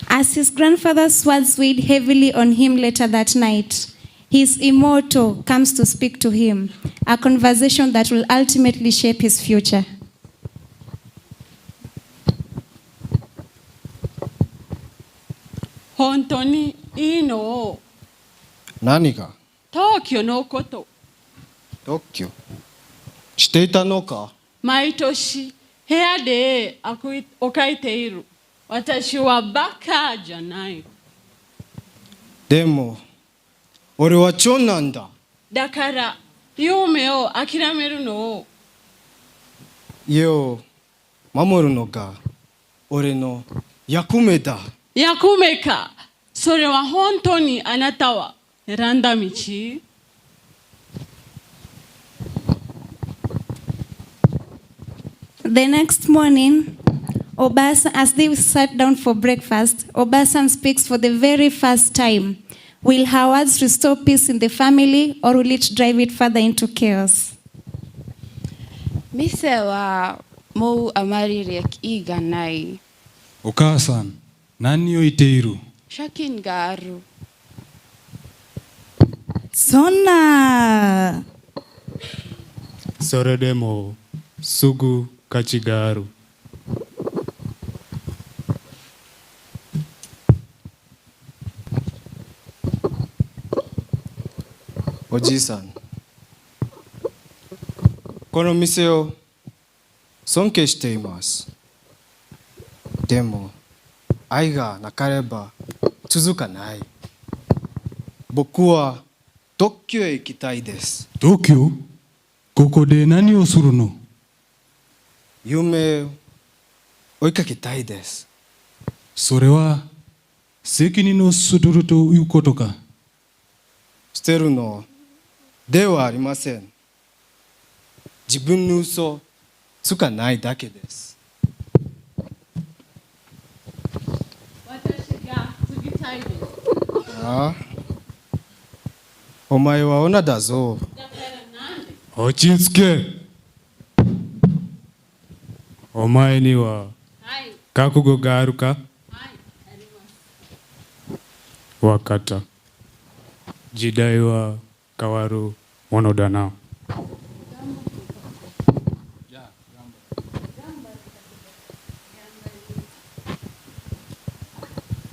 As his grandfather's words weighed heavily on him later that night, his immortal comes to speak to him, a conversation that will ultimately shape his future.
Hontoni ino.
何が？
東京のこと。
特許していたのか？
毎年部屋でお書いている。私はバカじゃない。
でも俺は長男だ。
だから夢を諦めるのを。
家を守るのが俺の役目だ。
役目か。それは本当にあなたは選んだ道？
The next morning, as they sat down for breakfast, Obasan speaks for the very first time. Will her words restore peace in the family, or will it drive it further into chaos?
店はもうあまり利益がない。
お母さん、何を言っている？
借金がある。
そんな。
それでもすぐ価値がある。おじいさん、この店を尊敬しています。でも愛がなければ続かない。僕は東京へ行きたいです。
東京？ここで何をするの？
夢を追いかけたいです。
それは責任を捨てるということか？
捨てるのではありません。自分の嘘つかないだけです。
私が継ぎたいです。
ああ、お前は女だぞ。
落ち着け。お前には覚悟があるか？わかった。時代は変わるものだな。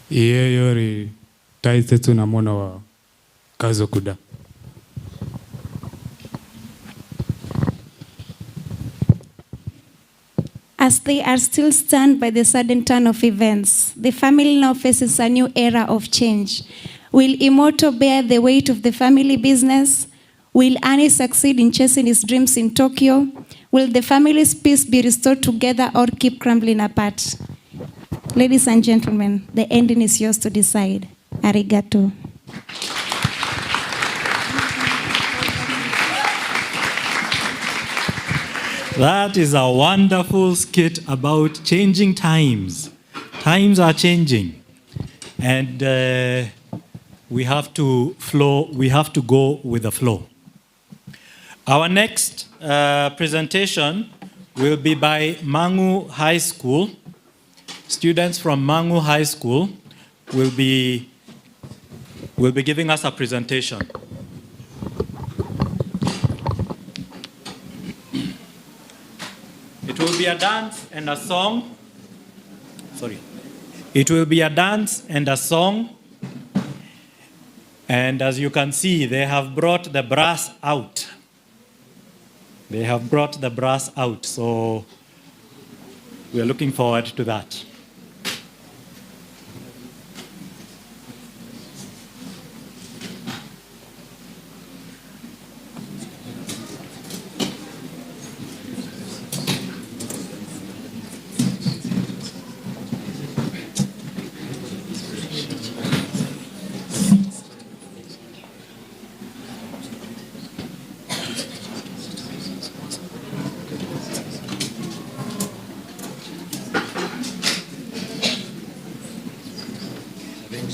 家より大切なものは家族だ。
As they are still stunned by the sudden turn of events, the family now faces a new era of change. Will Imoto bear the weight of the family business? Will Annie succeed in chasing his dreams in Tokyo? Will the family's peace be restored together or keep crumbling apart? Ladies and gentlemen, the ending is yours to decide. Arigato.
That is a wonderful skit about changing times. Times are changing. And we have to go with the flow. Our next presentation will be by Mangu High School. Students from Mangu High School will be giving us a presentation. It will be a dance and a song. It will be a dance and a song. And as you can see, they have brought the brass out. So we are looking forward to that.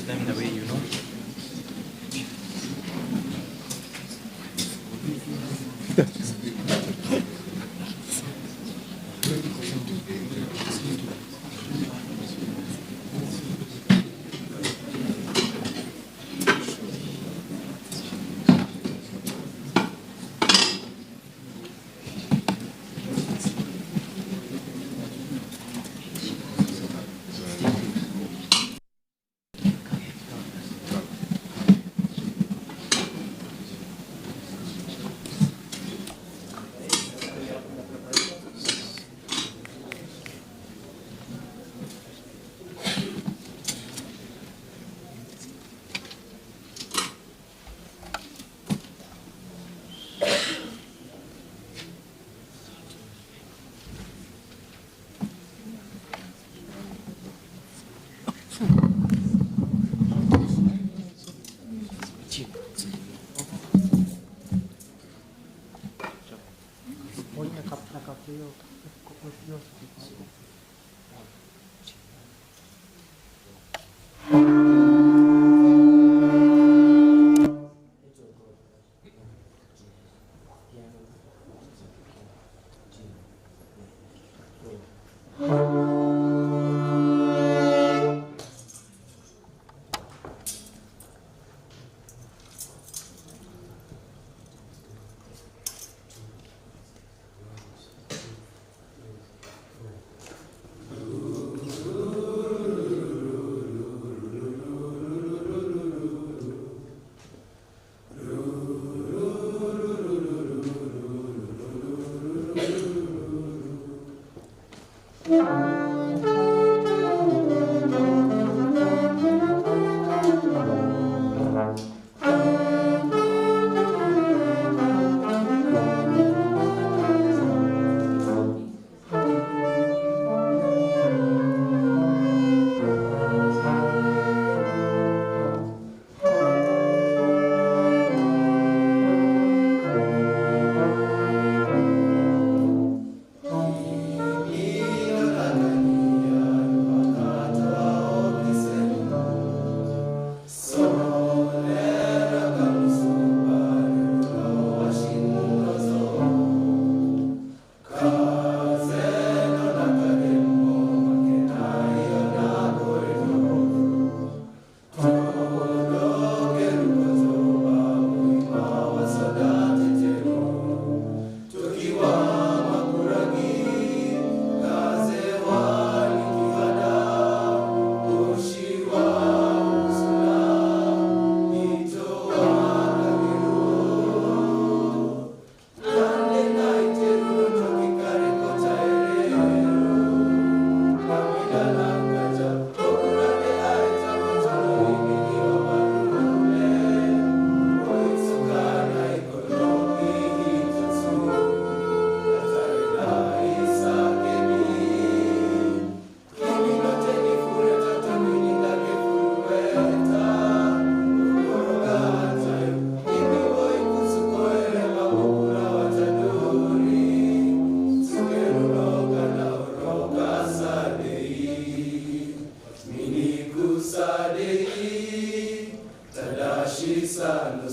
Them the way you know.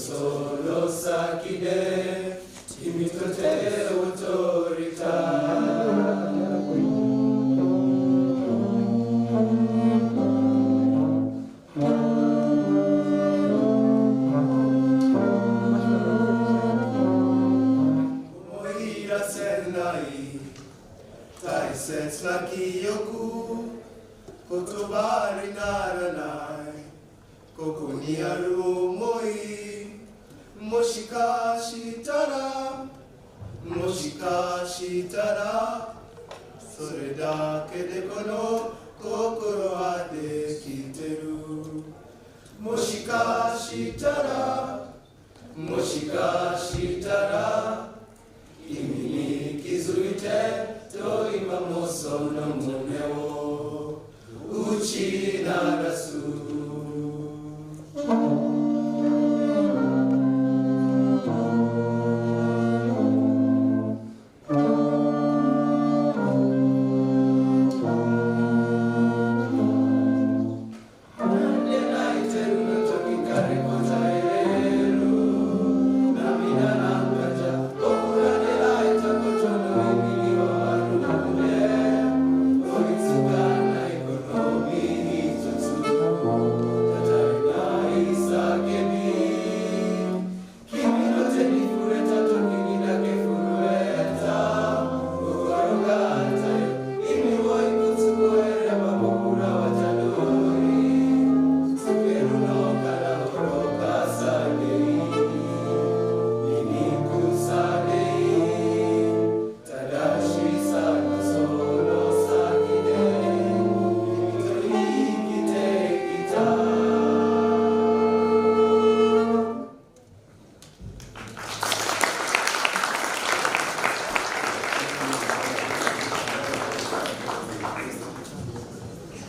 solo sakide imitote autorita Moira senai taisetsu kiyoku kotobari naranai koko ni aru omoi moshikashitara sore dake de kono kokoro wa dekiteru moshikashitara kimi ni kizuite to imamoso no muneo uchi narasu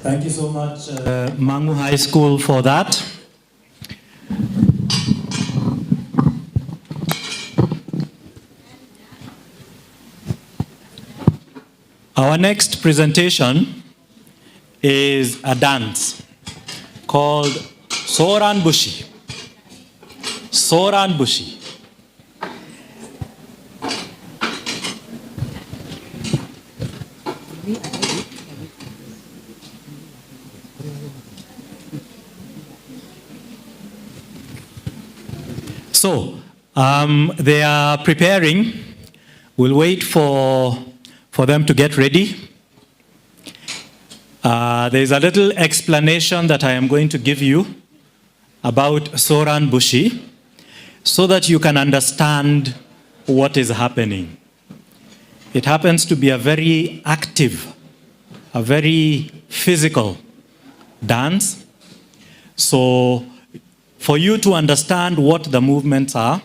Thank you so much, Mangu High School, for that. Our next presentation is a dance called Soran Bushi. Soran Bushi. So, they are preparing. We'll wait for them to get ready. There's a little explanation that I am going to give you about Soran Bushi so that you can understand what is happening. It happens to be a very active, a very physical dance. So, for you to understand what the movements are,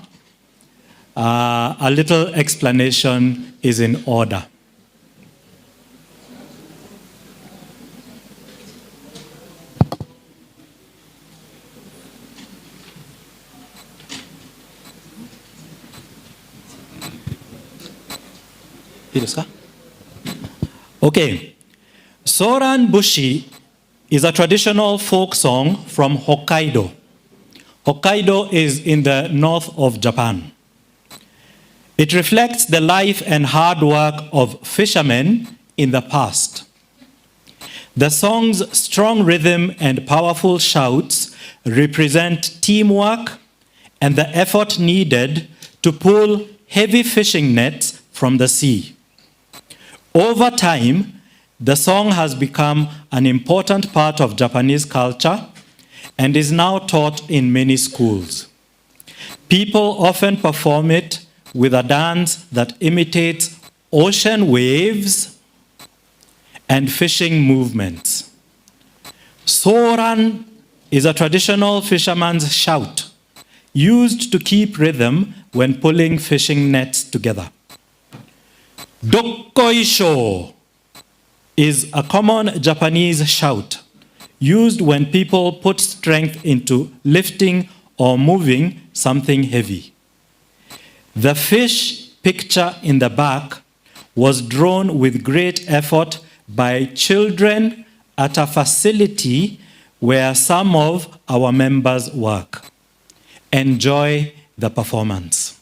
a little explanation is in order. Okay, Soran Bushi is a traditional folk song from Hokkaido. Hokkaido is in the north of Japan. It reflects the life and hard work of fishermen in the past. The song's strong rhythm and powerful shouts represent teamwork and the effort needed to pull heavy fishing nets from the sea. Over time, the song has become an important part of Japanese culture and is now taught in many schools. People often perform it with a dance that imitates ocean waves and fishing movements. Soran is a traditional fisherman's shout used to keep rhythm when pulling fishing nets together. Dokkoisho is a common Japanese shout used when people put strength into lifting or moving something heavy. The fish picture in the back was drawn with great effort by children at a facility where some of our members work. enjoy the performance.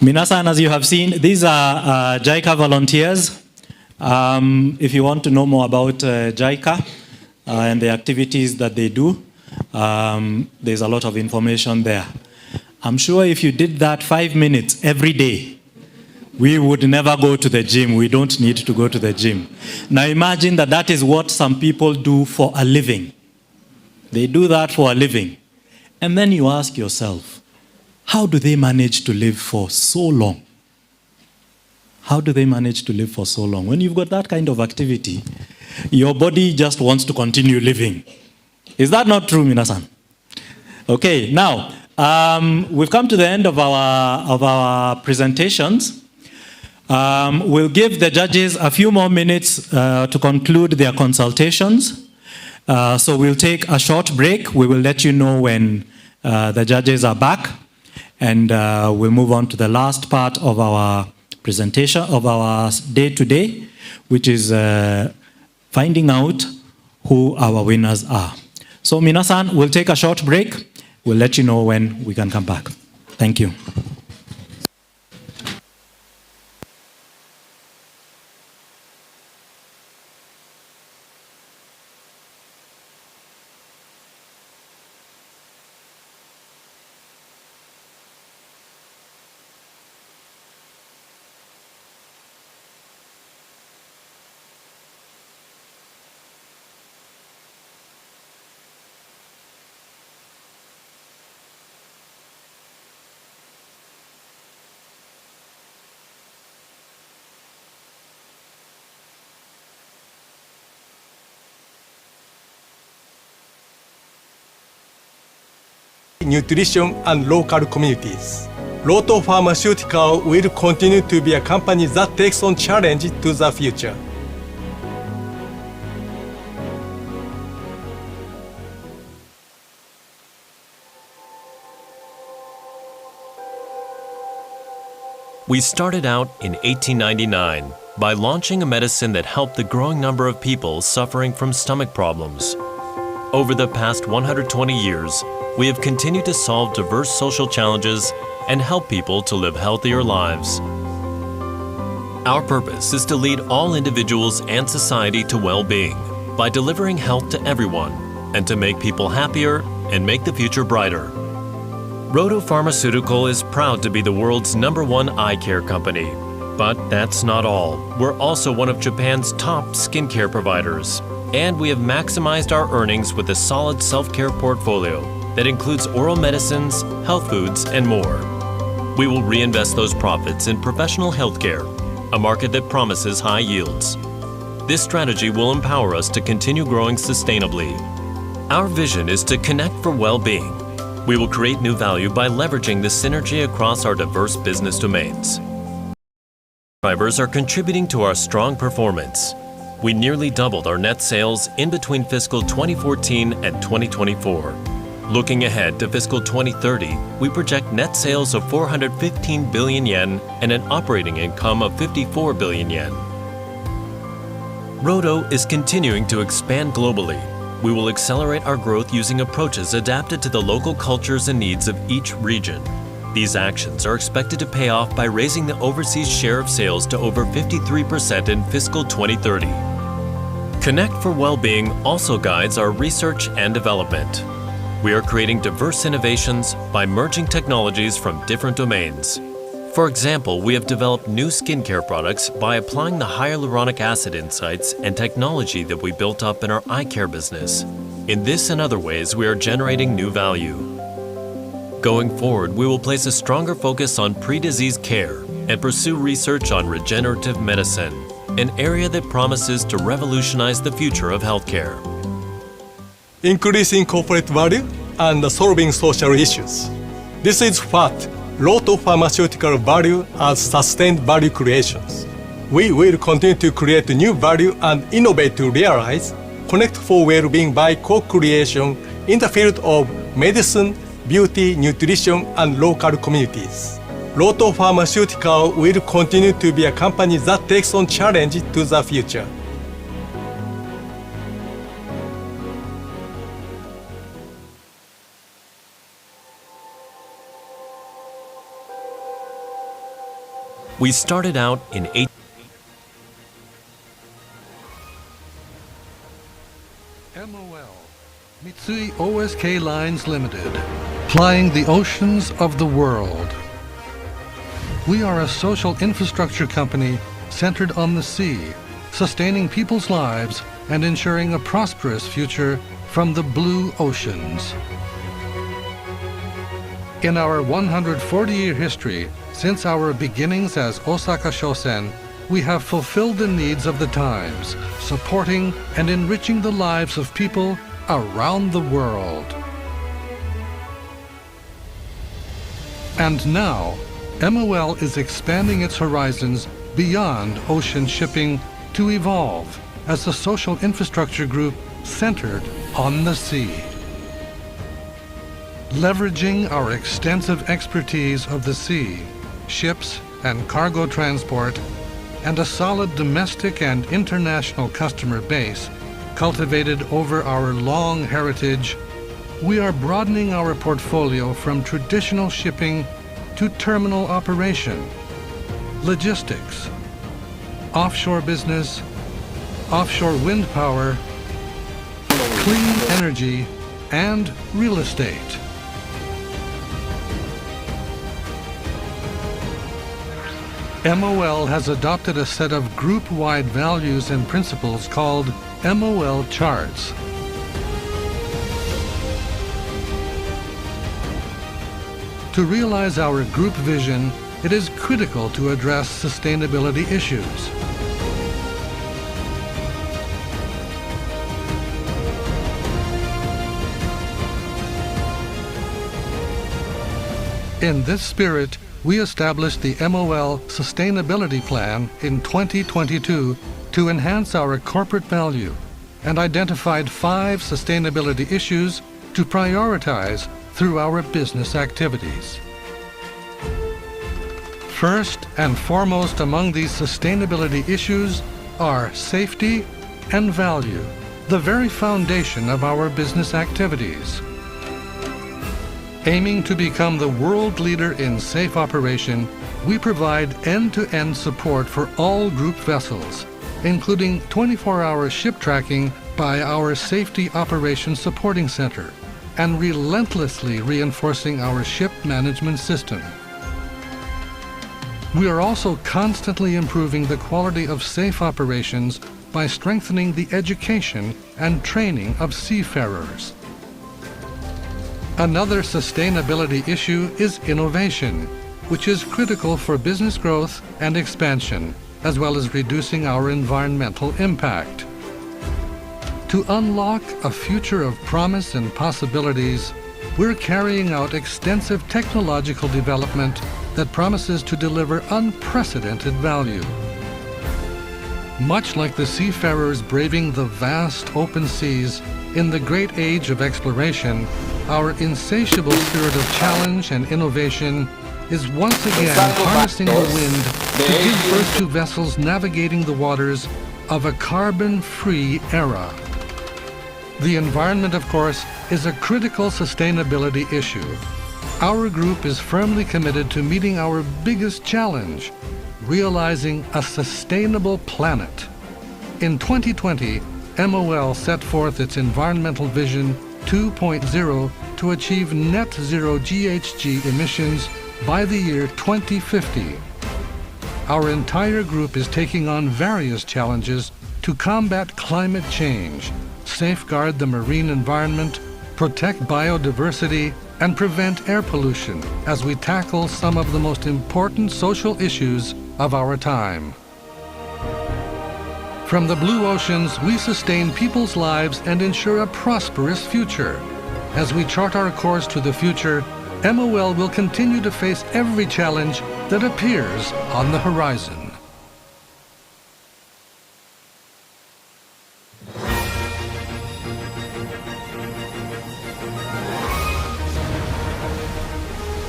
Minasan, as you have seen, these are JICA volunteers. If you want to know more about JICA and the activities that they do, there's a lot of information there. I'm sure if you did that 5 minutes every day, we would never go to the gym. We don't need to go to the gym. Now imagine that that is what some people do for a living. They do that for a living. And then you ask yourself, how do they manage to live for so long? How do they manage to live for so long? When you've got that kind of activity, your body just wants to continue living. Is that not true, Minasan? Okay, now, we've come to the end of our presentations. We'll give the judges a few more minutes to conclude their consultations. So we'll take a short break. We will let you know when the judges are back. And we'll move on to the last part of our presentation of our day today, which is finding out who our winners are. So minasan, we'll take a short break. We'll let you know when we can come back. Thank you.
Nutrition and local communities. Lotto Pharmaceutical will continue to be a company that takes on challenge to the future.
We started out in 1899 by launching a medicine that helped the growing number of people suffering from stomach problems. Over the past 120 years, we have continued to solve diverse social challenges and help people to live healthier lives. Our purpose is to lead all individuals and society to well-being by delivering health to everyone and to make people happier and make the future brighter. Roto Pharmaceutical is proud to be the world's #1 eye care company. But that's not all. We're also one of Japan's top skincare providers. And we have maximized our earnings with a solid self-care portfolio that includes oral medicines, health foods, and more. We will reinvest those profits in professional healthcare, a market that promises high yields. This strategy will empower us to continue growing sustainably. Our vision is to connect for well-being. We will create new value by leveraging the synergy across our diverse business domains. Drivers are contributing to our strong performance. We nearly doubled our net sales in between fiscal 2014 and 2024. Looking ahead to fiscal 2030, we project net sales of 415 billion yen and an operating income of 54 billion yen. Roto is continuing to expand globally. We will accelerate our growth using approaches adapted to the local cultures and needs of each region. These actions are expected to pay off by raising the overseas share of sales to over 53% in fiscal 2030. Connect for Wellbeing also guides our research and development. We are creating diverse innovations by merging technologies from different domains. For example, we have developed new skincare products by applying the hyaluronic acid insights and technology that we built up in our eye care business. In this and other ways, we are generating new value. Going forward, we will place a stronger focus on pre-disease care and pursue research on regenerative medicine, an area that promises to revolutionize the future of healthcare.
Increasing corporate value and solving social issues. This is what Roto Pharmaceutical value as sustained value creations. We will continue to create new value and innovate to realize connect for well-being by co-creation in the field of medicine, beauty, nutrition, and local communities. Roto Pharmaceutical will continue to be a company that takes on challenge to the future.
We started out in
MOL, Mitsui OSK Lines Limited, plying the oceans of the world. We are a social infrastructure company centered on the sea, sustaining people's lives and ensuring a prosperous future from the blue oceans. In our 140-year history, since our beginnings as Osaka Shosen, we have fulfilled the needs of the times, supporting and enriching the lives of people around the world. And now, MOL is expanding its horizons beyond ocean shipping to evolve as a social infrastructure group centered on the sea. Leveraging our extensive expertise of the sea, ships, and cargo transport, and a solid domestic and international customer base cultivated over our long heritage, we are broadening our portfolio from traditional shipping to terminal operation, logistics, offshore business, offshore wind power, clean energy, and real estate. MOL has adopted a set of group-wide values and principles called MOL charts. To realize our group vision, it is critical to address sustainability issues. In this spirit, we established the MOL Sustainability Plan in 2022 to enhance our corporate value and identified 5 sustainability issues to prioritize through our business activities. First and foremost among these sustainability issues are safety and value, the very foundation of our business activities. Aiming to become the world leader in safe operation, we provide end-to-end support for all group vessels, including 24-hour ship tracking by our Safety Operations Supporting Center, and relentlessly reinforcing our ship management system. We are also constantly improving the quality of safe operations by strengthening the education and training of seafarers. Another sustainability issue is innovation, which is critical for business growth and expansion, as well as reducing our environmental impact. To unlock a future of promise and possibilities, we're carrying out extensive technological development that promises to deliver unprecedented value. Much like the seafarers braving the vast open seas in the great age of exploration, our insatiable spirit of challenge and innovation is once again harnessing the wind to give birth to vessels navigating the waters of a carbon-free era. The environment, of course, is a critical sustainability issue. Our group is firmly committed to meeting our biggest challenge, realizing a sustainable planet. In 2020, MOL set forth its Environmental Vision 2.0 to achieve net zero GHG emissions by the year 2050. Our entire group is taking on various challenges to combat climate change, safeguard the marine environment, protect biodiversity, and prevent air pollution as we tackle some of the most important social issues of our time. From the blue oceans, we sustain people's lives and ensure a prosperous future. As we chart our course to the future, MOL will continue to face every challenge that appears on the horizon.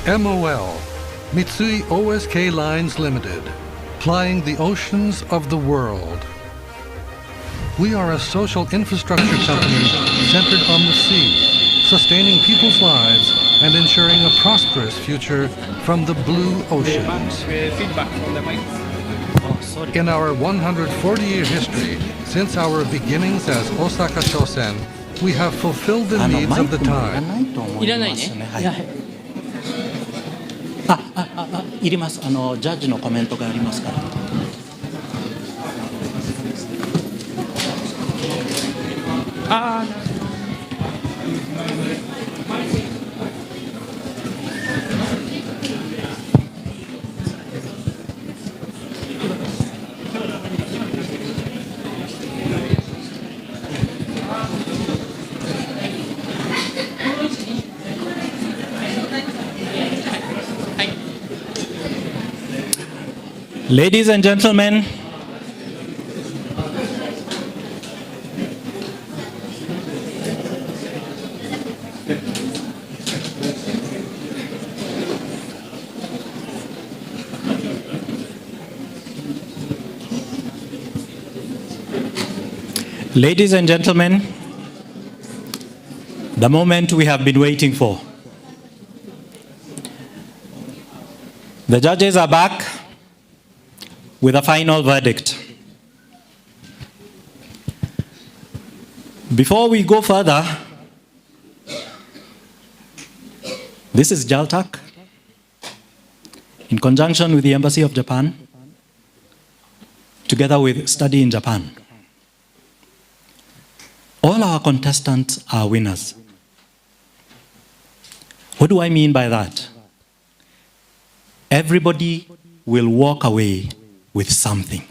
MOL, Mitsui OSK Lines Limited, plying the oceans of the world. We are a social infrastructure company centered on the sea, sustaining people's lives and ensuring a prosperous future from the blue oceans. In our 140-year history, since our beginnings as Osaka Shosen, we have fulfilled the needs of the time.
いります。ジャッジのコメントがありますから。Ladies and gentlemen, Ladies and gentlemen, the moment we have been waiting for. The judges are back with a final verdict. Before we go further, this is JALTAC, in conjunction with the Embassy of Japan, together with Study in Japan. All our contestants are winners. What do I mean by that? Everybody will walk away with something.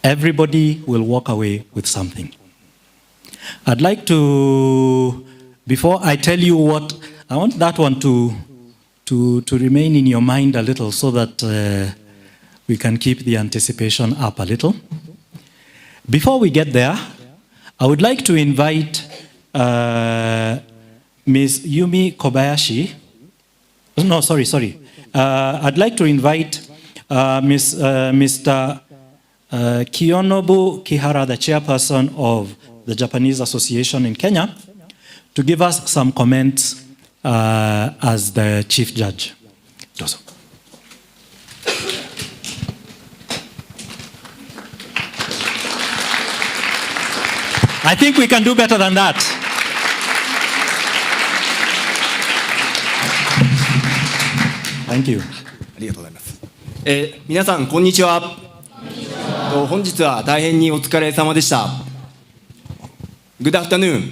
Everybody will walk away with something. I'd like to, before I tell you what, I want that one to remain in your mind a little so that we can keep the anticipation up a little. Before we get there, I would like to invite Ms. Yumi Kobayashi. No, sorry. I'd like to invite Mr. Kiyonobu Kihara, the chairperson of the Japanese Association in Kenya, to give us some comments as the chief judge. Dozo. I think we can do better than that. Thank you.
ありがとうございます。皆さんこんにちは。本日は大変にお疲れ様でした。Good afternoon.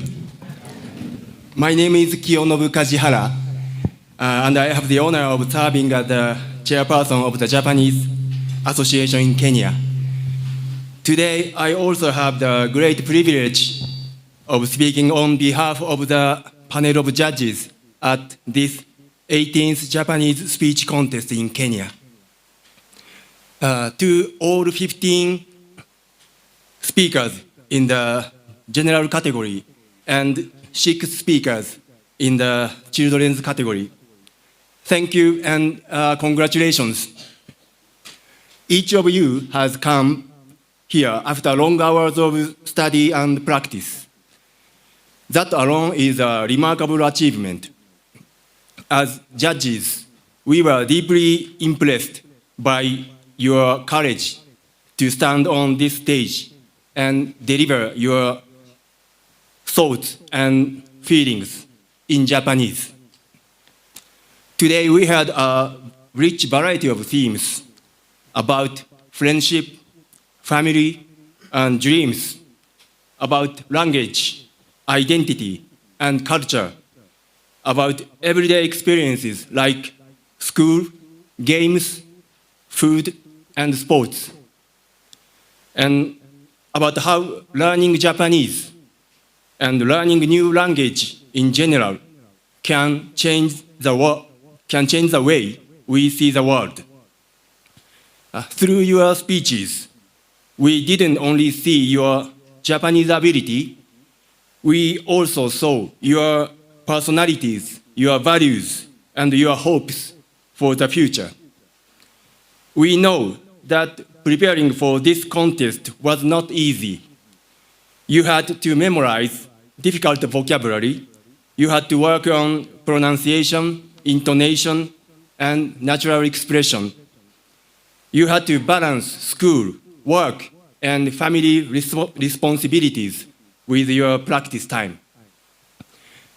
My name is Kiyonobu Kajihara, and I have the honor of serving as the chairperson of the Japanese Association in Kenya. Today, I also have the great privilege of speaking on behalf of the panel of judges at this 18th Japanese speech contest in Kenya. To all 15 speakers in the general category and 6 speakers in the children's category, thank you and congratulations. Each of you has come here after long hours of study and practice. That alone is a remarkable achievement. As judges, we were deeply impressed by your courage to stand on this stage and deliver your thoughts and feelings in Japanese. Today we had a rich variety of themes about friendship, family, and dreams, about language, identity, and culture, about everyday experiences like school, games, food, and sports, and about how learning Japanese and learning new language in general can change the way we see the world. Through your speeches, we didn't only see your Japanese ability, we also saw your personalities, your values, and your hopes for the future. We know that preparing for this contest was not easy. You had to memorize difficult vocabulary, you had to work on pronunciation, intonation, and natural expression. You had to balance school, work, and family responsibilities with your practice time.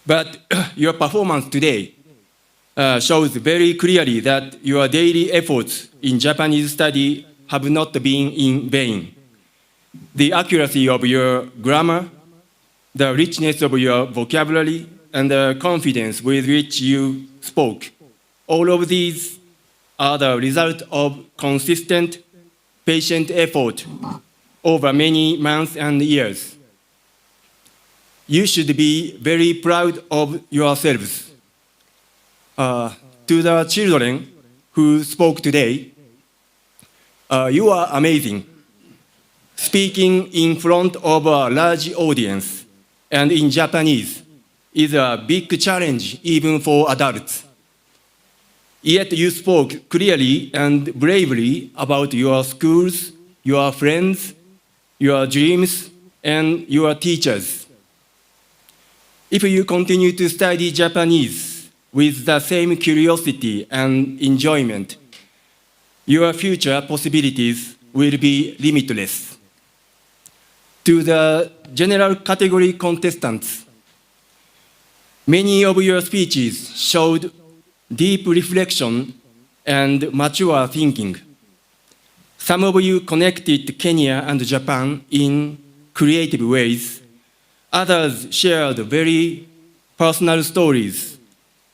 But your performance today shows very clearly that your daily efforts in Japanese study have not been in vain. The accuracy of your grammar, the richness of your vocabulary, and the confidence with which you spoke, all of these are the result of consistent, patient effort over many months and years. You should be very proud of yourselves. To the children who spoke today, you are amazing. Speaking in front of a large audience and in Japanese is a big challenge even for adults. Yet you spoke clearly and bravely about your schools, your friends, your dreams, and your teachers. If you continue to study Japanese with the same curiosity and enjoyment, your future possibilities will be limitless. To the general category contestants, many of your speeches showed deep reflection and mature thinking. Some of you connected Kenya and Japan in creative ways. Others shared very personal stories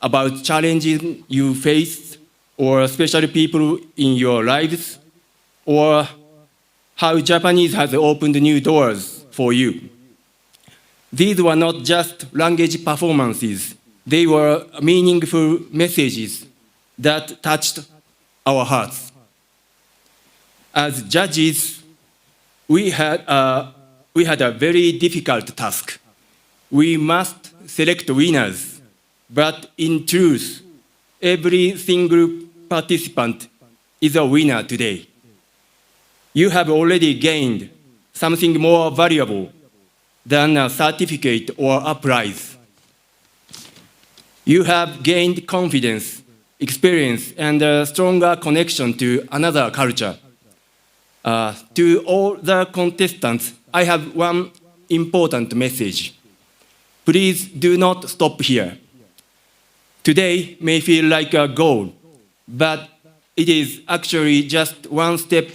about challenges you faced or special people in your lives, or how Japanese has opened new doors for you. These were not just language performances. They were meaningful messages that touched our hearts. As judges, we had a very difficult task. We must select winners, but in truth, every single participant is a winner today. You have already gained something more valuable than a certificate or a prize. You have gained confidence, experience, and a stronger connection to another culture. To all the contestants, I have one important message. Please do not stop here. Today may feel like a goal, but it is actually just one step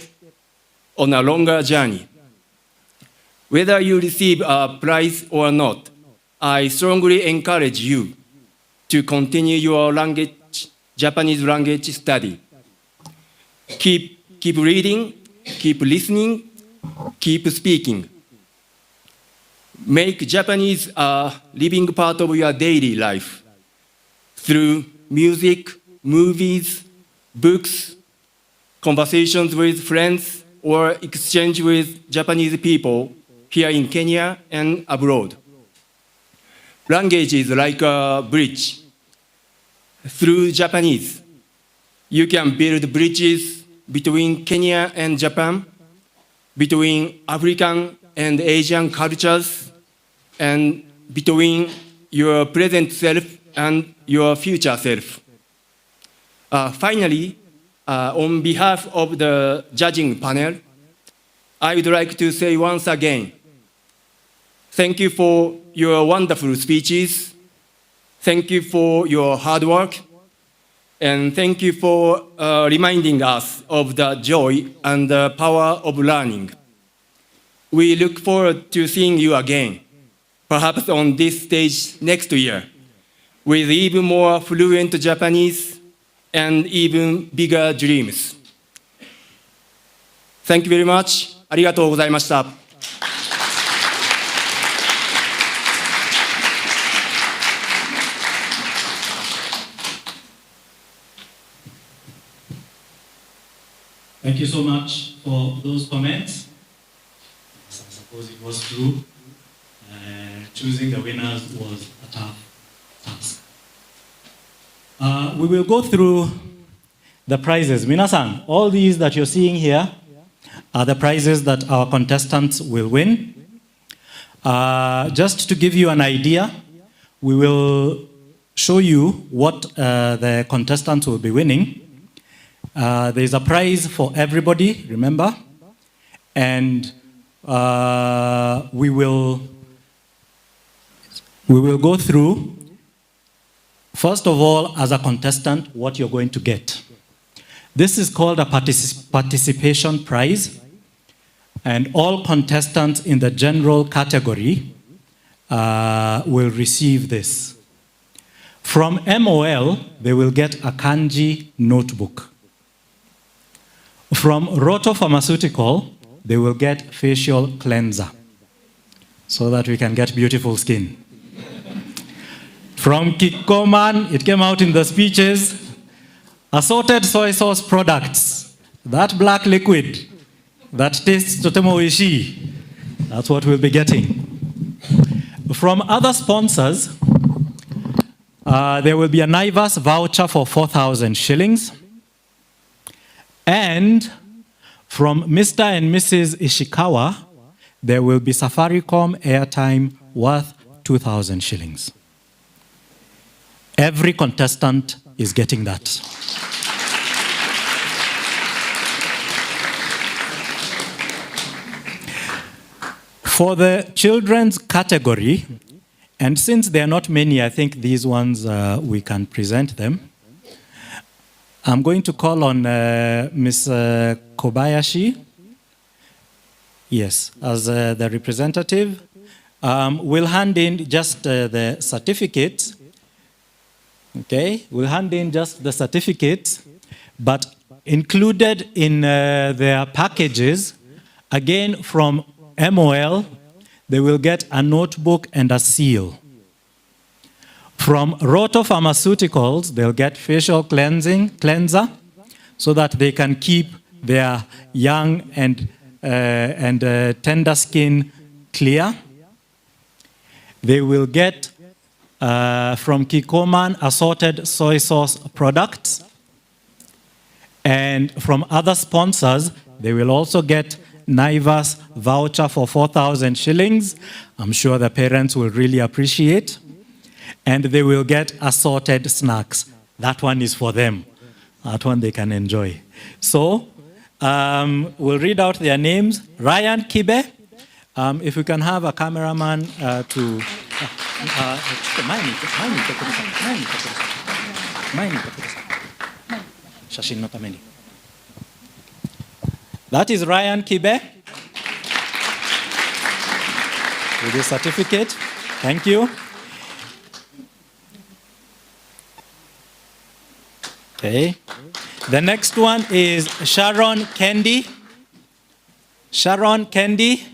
on a longer journey. Whether you receive a prize or not, I strongly encourage you to continue your Japanese language study. Keep reading, keep listening, keep speaking. Make Japanese a living part of your daily life through music, movies, books, conversations with friends, or exchange with Japanese people here in Kenya and abroad. Language is like a bridge. Through Japanese, you can build bridges between Kenya and Japan, between African and Asian cultures, and between your present self and your future self. Finally, on behalf of the judging panel, I would like to say once again, thank you for your wonderful speeches. Thank you for your hard work. And thank you for reminding us of the joy and the power of learning. We look forward to seeing you again, perhaps on this stage next year, with even more fluent Japanese and even bigger dreams. Thank you very much. ありがとうございました。
Thank you so much for those comments. I suppose it was true. Choosing the winners was a tough task. We will go through the prizes. Minasan, all these that you're seeing here are the prizes that our contestants will win. Just to give you an idea, we will show you what the contestants will be winning. There's a prize for everybody, remember? And we will go through, first of all, as a contestant, what you're going to get. This is called a participation prize, and all contestants in the general category will receive this. From MOL, they will get a kanji notebook. From Roto Pharmaceutical, they will get facial cleanser so that we can get beautiful skin. From Kikkoman, it came out in the speeches, assorted soy sauce products, that black liquid that tastes totemo oishii, that's what we'll be getting. From other sponsors, there will be a Naivas voucher for 4,000 shillings. And from Mr. and Mrs. Ishikawa,
there will be Safaricom airtime worth 2,000 shillings. Every contestant is getting that. For the children's category, and since there are not many, I think these ones we can present them. I'm going to call on Ms. Kobayashi, yes, as the representative. We'll hand in just the certificates. Okay, we'll hand in just the certificates, but included in their packages, again from MOL, they will get a notebook and a seal. From Roto Pharmaceuticals, they'll get facial cleanser so that they can keep their young and tender skin clear. They will get from Kikoman assorted soy sauce products. And from other sponsors, they will also get Naivas voucher for 4,000 shillings. I'm sure the parents will really appreciate. And they will get assorted snacks. That one is for them. That one they can enjoy. So we'll read out their names. Ryan Kibe. If we can have a cameraman to... That is Ryan Kibe with his certificate. Thank you. Okay. The next one is Sharon Kendi. Sharon Kendi.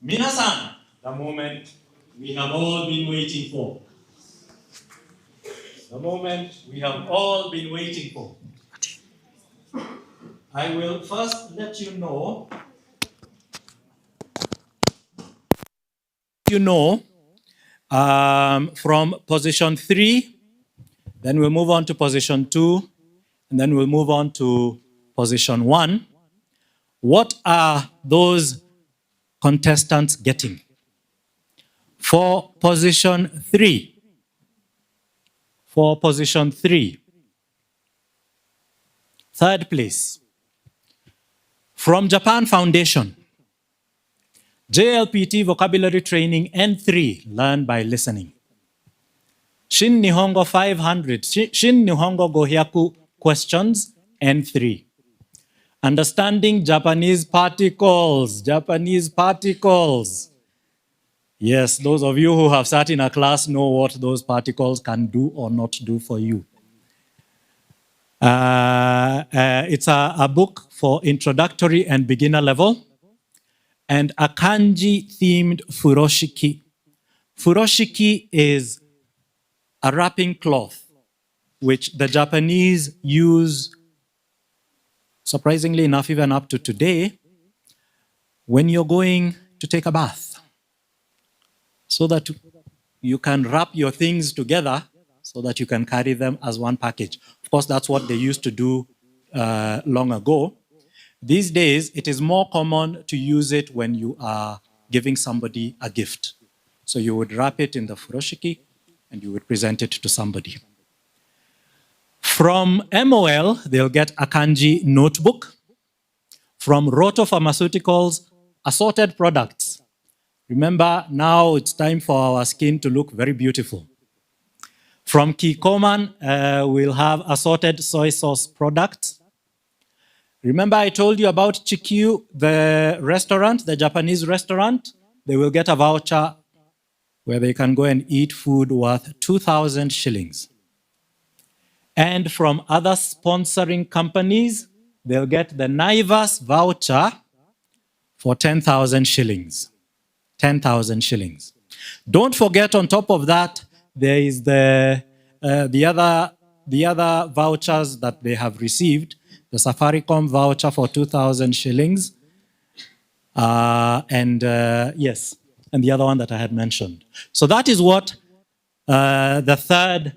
Minasan, the moment we have all been waiting for. The moment we have all been waiting for. I will first let you know
from position 3, then we'll move on to position 2, and then we'll move on to position 1. What are those contestants getting? For position 3, third place, from Japan Foundation, JLPT Vocabulary Training N3, Learn by Listening. Shin Nihongo 500, Shin Nihongo Gohyaku Questions N3. Understanding Japanese particles, Yes, those of you who have sat in a class know what those particles can do or not do for you. It's a book for introductory and beginner level, and a kanji-themed furoshiki. Furoshiki is a wrapping cloth, which the Japanese use, surprisingly enough, even up to today, when you're going to take a bath, so that you can wrap your things together so that you can carry them as one package. Of course, that's what they used to do long ago. These days, it is more common to use it when you are giving somebody a gift. So you would wrap it in the furoshiki and you would present it to somebody. From MOL, they'll get a kanji notebook. From Roto Pharmaceuticals, assorted products. Remember, now it's time for our skin to look very beautiful. From Kikoman, we'll have assorted soy sauce products. Remember I told you about Chikyu, the restaurant, the Japanese restaurant? They will get a voucher where they can go and eat food worth 2,000 shillings. And from other sponsoring companies, they'll get the Naivas voucher for 10,000 shillings. 10,000 shillings. Don't forget, on top of that, there is the other vouchers that they have received. The Safaricom voucher for 2,000 shillings. Yes, and the other one that I had mentioned. So that is what the third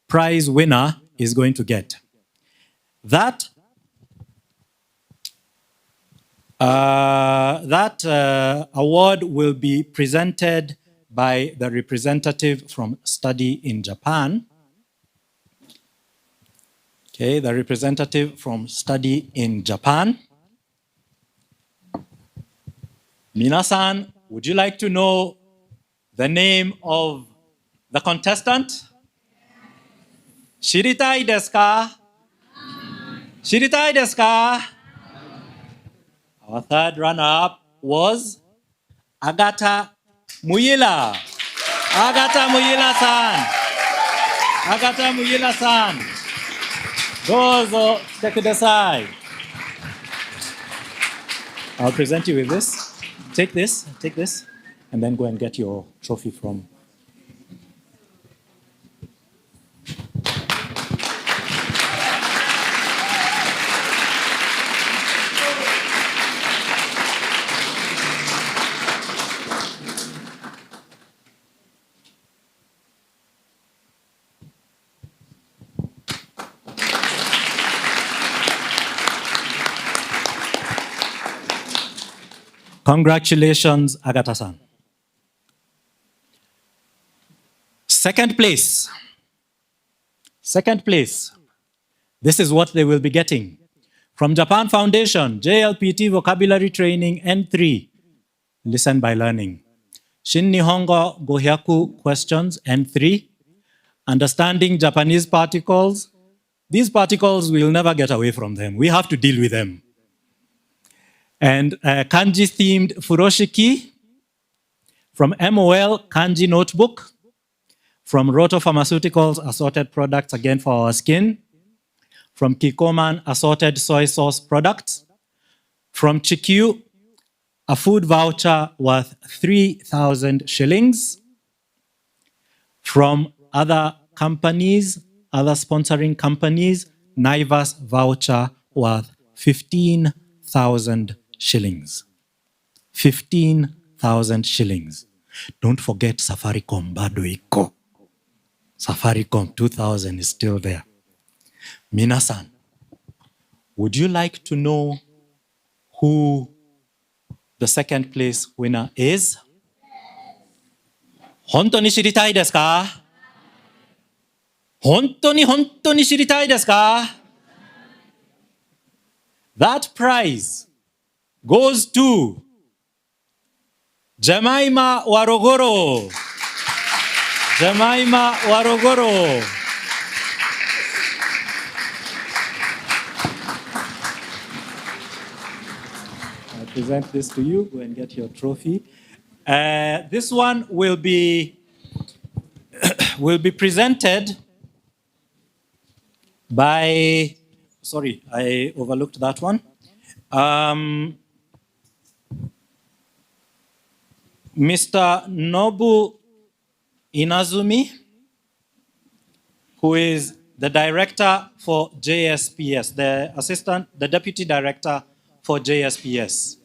prize winner is going to get. That award will be presented by the representative from Study in Japan. Okay, the representative from Study in Japan. Minasan, would you like to know the name of the contestant? Shiritai desu ka? Shiritai desu ka? Our third runner-up was Agata Muyila. Agata Muyila-san. Agata Muyila-san. Dozo shite kudasai. I'll present you with this. Take this, and then go and get your trophy from. Congratulations, Agata-san. Second place. Second place. This is what they will be getting. From Japan Foundation, JLPT Vocabulary Training N3, Listen by Learning. Shin Nihongo Gohyaku Questions N3, Understanding Japanese Particles. These particles, we'll never get away from them. We have to deal with them. And kanji-themed furoshiki. From MOL, kanji notebook. From Roto Pharmaceuticals, assorted products, again for our skin. From Kikoman, assorted soy sauce products. From Chikyu, a food voucher worth 3,000 shillings. From other companies, other sponsoring companies, Naivas voucher worth 15,000 shillings. 15,000 shillings. Don't forget Safaricom, bado iko. Safaricom 2,000 is still there. Minasan, would you like to know who the second place winner is? Honto ni shiritai desu ka? Honto ni shiritai desu ka? That prize goes to Jemima Warogoro. Jemima Warogoro. I present this to you. Go and get your trophy. This one will be presented by, sorry, I overlooked that one. Mr. Nobu Inazumi, who is the director for JSPS, the deputy director for JSPS.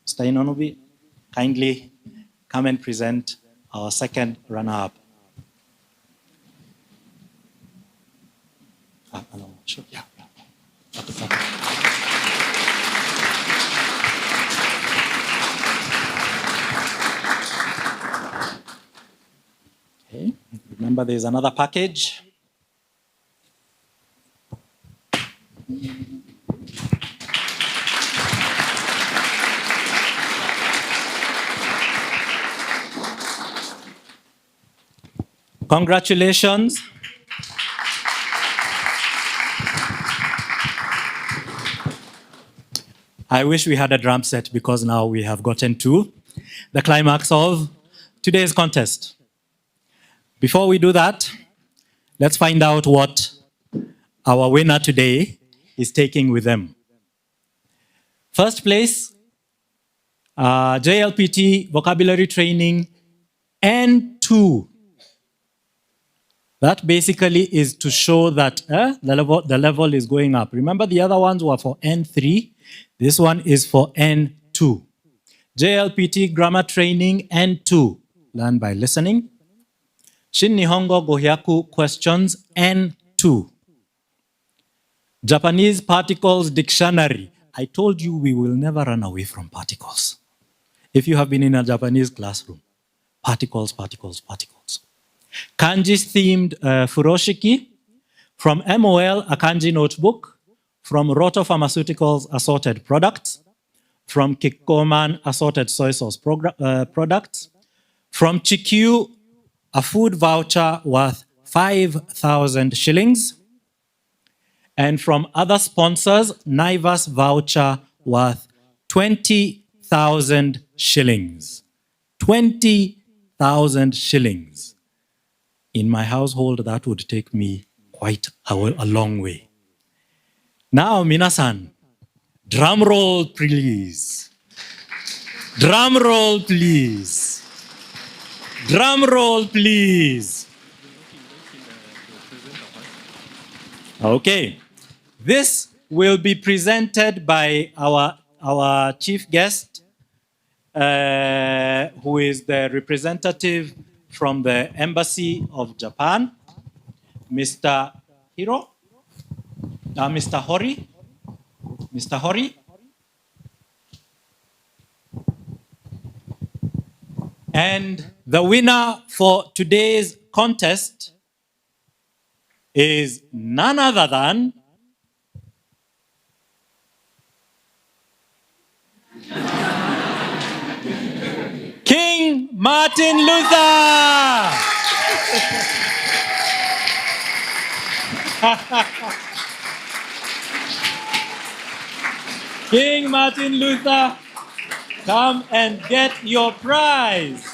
Mr. Inazumi, kindly come and present our second runner-up. Sure. Yeah. Okay. Remember, there's another package. Congratulations. I wish we had a drum set because now we have gotten to the climax of today's contest. Before we do that, let's find out what our winner today is taking with them. First place, JLPT Vocabulary Training N2. That basically is to show that the level is going up. Remember, the other ones were for N3. This one is for N2. JLPT Grammar Training N2. Learn by listening. Shin Nihongo Gohyaku Questions N2. Japanese Particles Dictionary. I told you we will never run away from particles. If you have been in a Japanese classroom, particles, particles, particles. Kanji-themed furoshiki, from MOL, a kanji notebook, from Roto Pharmaceuticals assorted products, from Kikkoman assorted soy sauce products, from Chikyu, a food voucher worth 5,000 shillings, and from other sponsors, Naivas voucher worth 20,000 shillings. 20,000 shillings. In my household, that would take me quite a long way. Now, minasan, drum roll, please. Drum roll, please. Drum roll, please. Okay. This will be presented by our chief guest, who is the representative from the Embassy of Japan, Mr. Mr. Hori. Mr. Hori. And the winner for today's contest is none other than King Martin Luther! King Martin Luther, come and get your prize.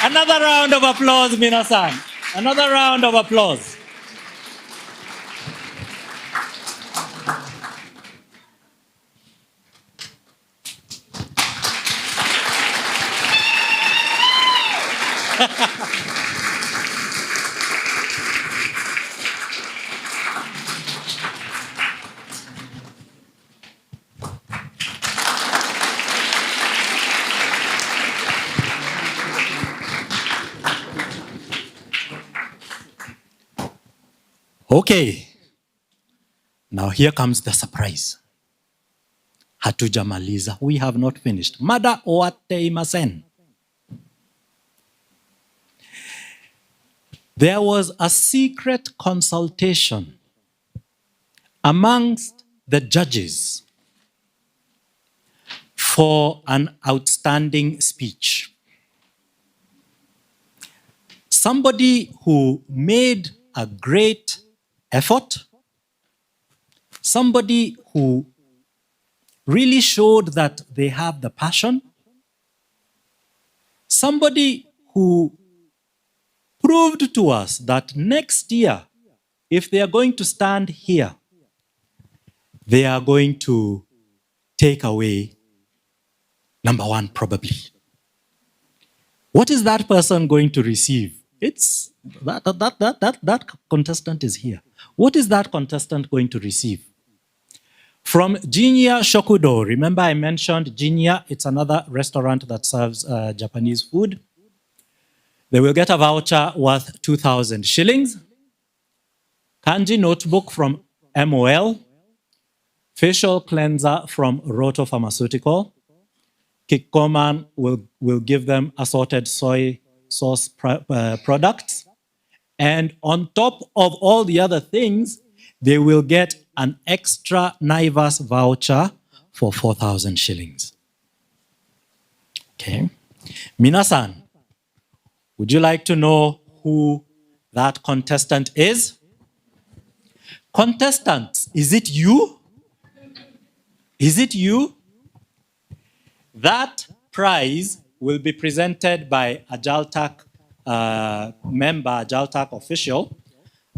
Another round of applause, minasan. Another round of applause. Okay. Now here comes the surprise. Hatujamaliza. We have not finished. Mada owatte imasen. There was a secret consultation amongst the judges for an outstanding speech. Somebody who made a great effort, somebody who really showed that they have the passion, somebody who proved to us that next year if they are going to stand here, they are going to take away number one, probably. What is that person going to receive? It's that contestant is here. What is that contestant going to receive? From Jinya Shokudo, remember I mentioned Jinya, it's another restaurant that serves Japanese food. They will get a voucher worth 2,000 shillings. Kanji notebook from MOL. Facial cleanser from Roto Pharmaceutical. Kikkoman will give them assorted soy sauce products. And on top of all the other things, they will get an extra Naivas voucher for 4,000 shillings. Okay. Minasan, would you like to know who that contestant is? Contestants, is it you? Is it you? That prize will be presented by a JALTAC member, a JALTAC official.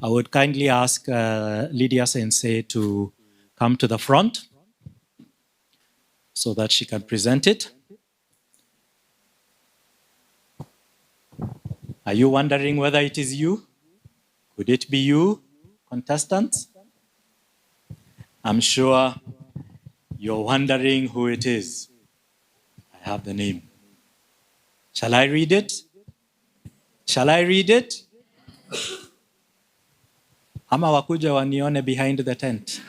I would kindly ask Lydia Sensei to come to the front so that she can present it. Are you wondering whether it is you? Could it be you, contestants? I'm sure you're wondering who it is. I have the name. Shall I read it? Shall I read it? Ama wakuja wanione behind the tent.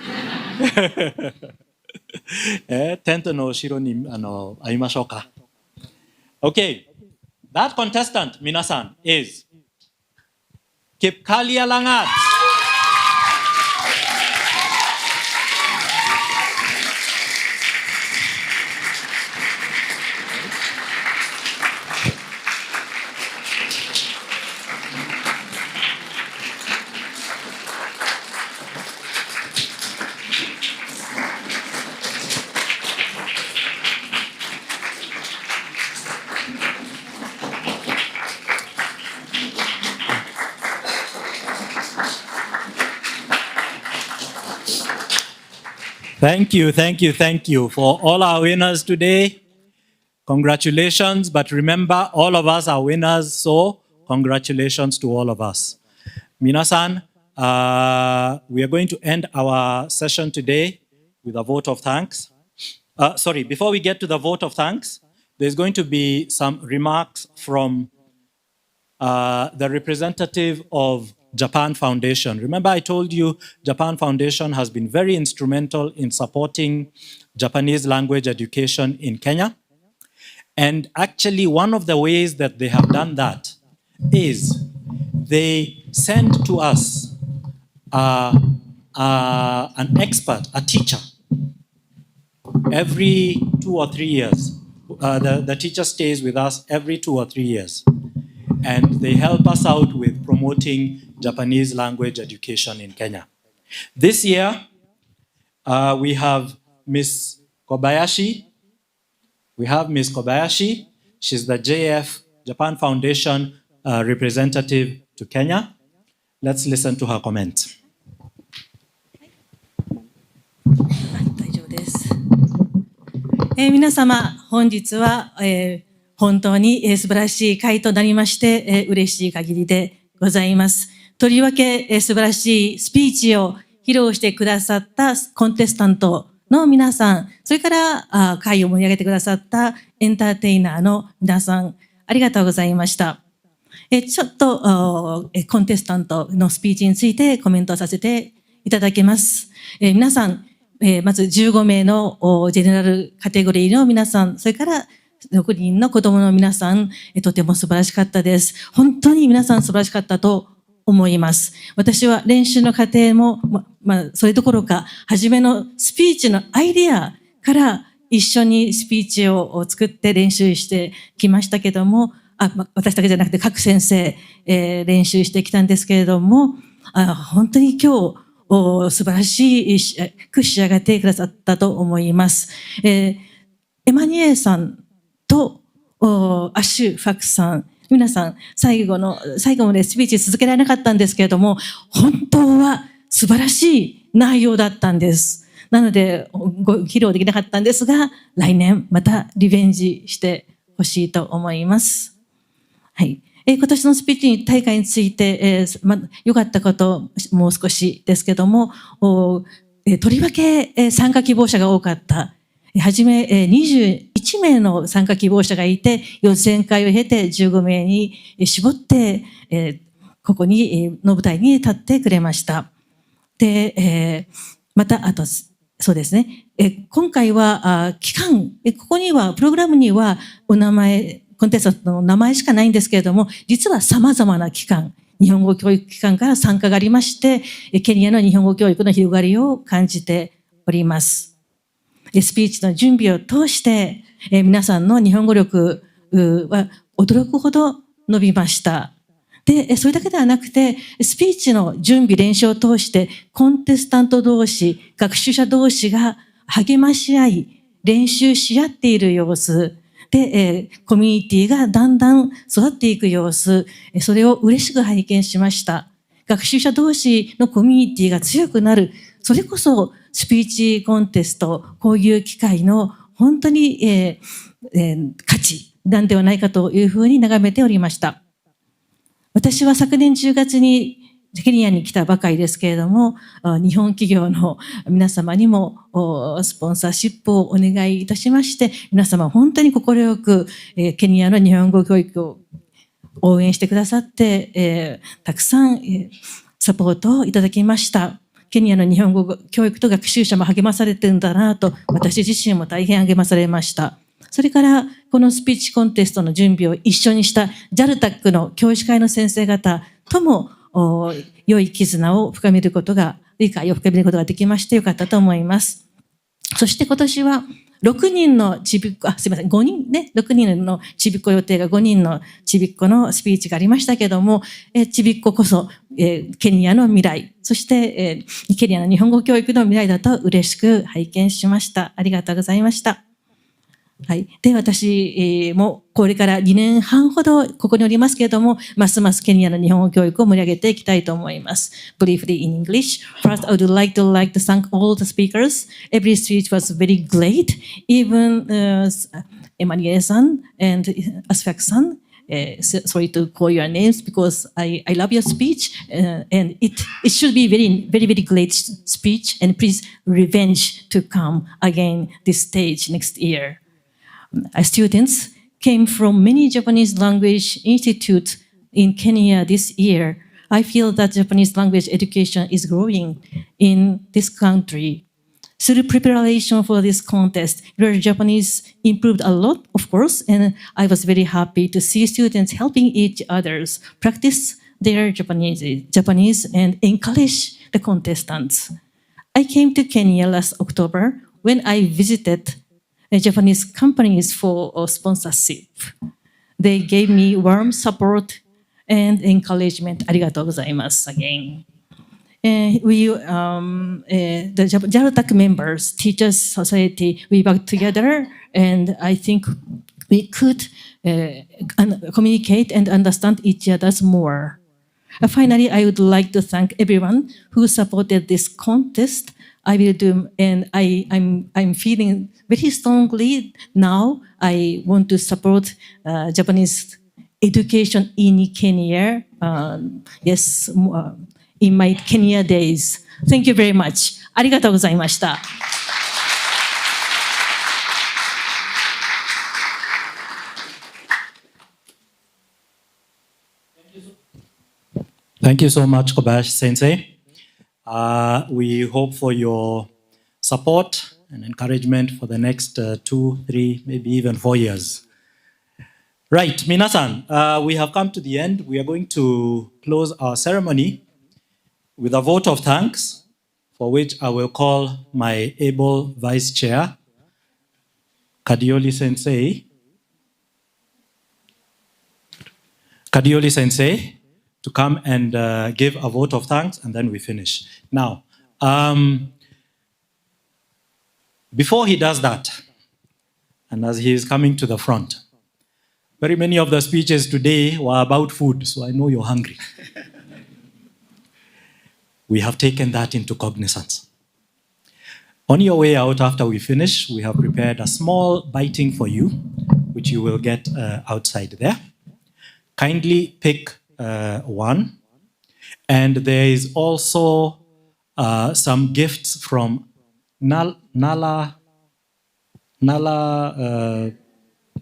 Tent no shiro ni aimashou ka. Okay, that contestant, minasan, is Kipkalia Langat. Thank you for all our winners today. Congratulations, but remember, all of us are winners, so congratulations to all of us. Minasan, we are going to end our session today with a vote of thanks. Before we get to the vote of thanks, there's going to be some remarks from the representative of Japan Foundation. Remember I told you Japan Foundation has been very instrumental in supporting Japanese language education in Kenya. And actually one of the ways that they have done that is they send to us an expert, a teacher, every 2 or 3 years. The teacher stays with us every 2 or 3 years. And they help us out with promoting Japanese language education in Kenya. This year, we have Ms. Kobayashi. She's the JF, Japan Foundation representative to Kenya. Let's listen to her comment.
皆様、本日は、本当に素晴らしい会となりまして、嬉しい限りでございます。とりわけ、素晴らしいスピーチを披露してくださったコンテスタントの皆さん、それから会を盛り上げてくださったエンターテイナーの皆さん、ありがとうございました。ちょっとコンテスタントのスピーチについてコメントさせていただきます。皆さん、まず15名のジェネラルカテゴリーの皆さん、それから6人の子供の皆さん、とても素晴らしかったです。本当に皆さん素晴らしかったと思います。私は練習の過程も、それどころか、初めのスピーチのアイデアから一緒にスピーチを作って練習してきましたけども、私だけじゃなくて各先生、練習してきたんですけれども、本当に今日、素晴らしく仕上がってくださったと思います。エマニエさんとアシュ・ファクさん、皆さん、最後までスピーチ続けられなかったんですけれども、本当は素晴らしい内容だったんです。なので、ご披露できなかったんですが、来年またリベンジしてほしいと思います。はい。今年のスピーチ大会について、良かったこと、もう少しですけども、とりわけ参加希望者が多かった。はじめ、21名の参加希望者がいて、予選会を経て15名に絞って、ここに、の舞台に立ってくれました。で、また、あと、そうですね。今回は、期間、ここには、プログラムには、お名前、コンテストの名前しかないんですけれども、実は様々な機関、日本語教育機関から参加がありまして、ケニアの日本語教育の広がりを感じております。スピーチの準備を通して、皆さんの日本語力は驚くほど伸びました。で、それだけではなくて、スピーチの準備練習を通して、コンテスタント同士、学習者同士が励まし合い、練習し合っている様子で、コミュニティがだんだん育っていく様子、それを嬉しく拝見しました。学習者同士のコミュニティが強くなる、それこそスピーチコンテスト、こういう機会の本当に、価値なんではないかというふうに眺めておりました。私は昨年10月にケニアに来たばかりですけれども、日本企業の皆様にもスポンサーシップをお願いいたしまして、皆様本当に快くケニアの日本語教育を応援してくださって、たくさんサポートをいただきました。ケニアの日本語教育と学習者も励まされてるんだなと、私自身も大変励まされました。それから、このスピーチコンテストの準備を一緒にした JALTAC の教師会の先生方とも、良い絆を深めることが、理解を深めることができましてよかったと思います。そして今年は、6人のちびっこ、すいません、5人ね、6人のちびっこ予定が5人のちびっこのスピーチがありましたけども、ちびっここそ、ケニアの未来、そして、ケニアの日本語教育の未来だと嬉しく拝見しました。ありがとうございました。はい。で、私もこれから2年半ほどここにおりますけれども、ますますケニアの日本語教育を盛り上げていきたいと思います。Briefly in English. First, I would like to thank all the speakers. Every speech was very great. Even Emanuel-san and Asfak-san. Sorry to call your names because I love your speech and it should be very great speech and please revenge to come again this stage next year. Students came from many Japanese language institutes in Kenya this year. I feel that Japanese language education is growing in this country. Through preparation for this contest, your Japanese improved a lot, of course, and I was very happy to see students helping each others practice their Japanese and encourage the contestants. I came to Kenya last October when I visited Japanese companies for sponsorship. They gave me warm support and encouragement. ありがとうございます again. The JALTAC members, Teachers Society, we worked together and I think we could communicate and understand each other more. Finally, I would like to thank everyone who supported this contest. I will do, and I'm feeling very strongly now. I want to support Japanese education in Kenya. Yes, in my Kenya days. Thank you very much. ありがとうございました。
Thank you so much, Kobayashi Sensei. We hope for your support and encouragement for the next 2, 3, maybe even 4 years. Right, minasan, we have come to the end. We are going to close our ceremony with a vote of thanks, for which I will call my able Vice Chair, Kadioli Sensei, to come and give a vote of thanks, and then we finish. Now, before he does that, and as he is coming to the front, Very many of the speeches today were about food, so I know you're hungry. We have taken that into cognizance. On your way out after we finish, we have prepared a small biting for you, which you will get outside there. Kindly pick one. And there is also some gifts from Nala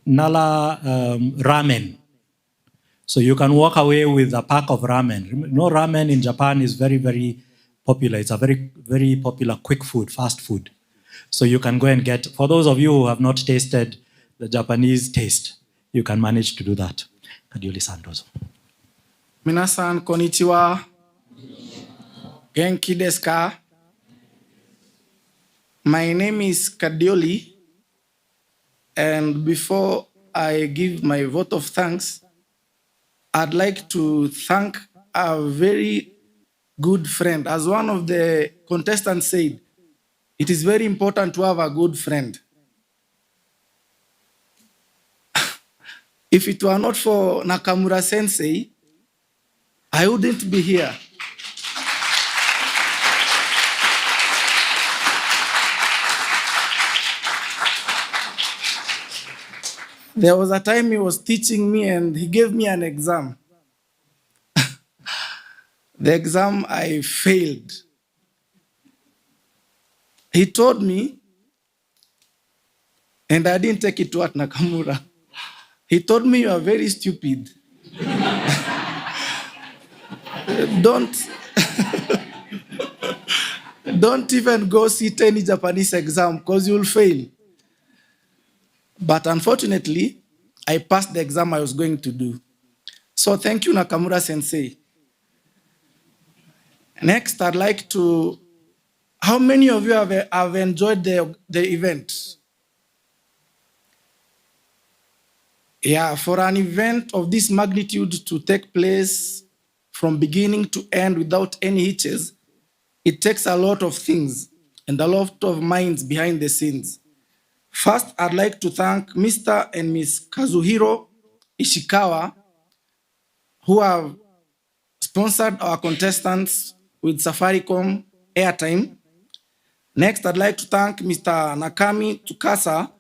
ramen. So you can walk away with a pack of ramen. You know, ramen in Japan is very, very popular. It's a very, very popular quick food, fast food. So you can go and get, for those of you who have not tasted the Japanese taste, you can manage to do that. Kadioli-san, dozo.
Minasan, konnichiwa. Genki desu ka? My name is Kadioli, and before I give my vote of thanks, I'd like to thank a very good friend. As one of the contestants said, it is very important to have a good friend. If it were not for Nakamura Sensei, I wouldn't be here. There was a time he was teaching me and he gave me an exam. The exam I failed. He told me, and I didn't take it to at Nakamura. He told me, you are very stupid. Don't even go sit any Japanese exam because you'll fail. But unfortunately, I passed the exam I was going to do. So thank you, Nakamura Sensei. Next, I'd like to, how many of you have enjoyed the event? Yeah, for an event of this magnitude to take place from beginning to end without any hitches, it takes a lot of things and a lot of minds behind the scenes. First, I'd like to thank Mr. and Ms. Kazuhiro Ishikawa, who have sponsored our contestants with Safaricom airtime. Next, I'd like to thank Mr. Nakami Tsukasa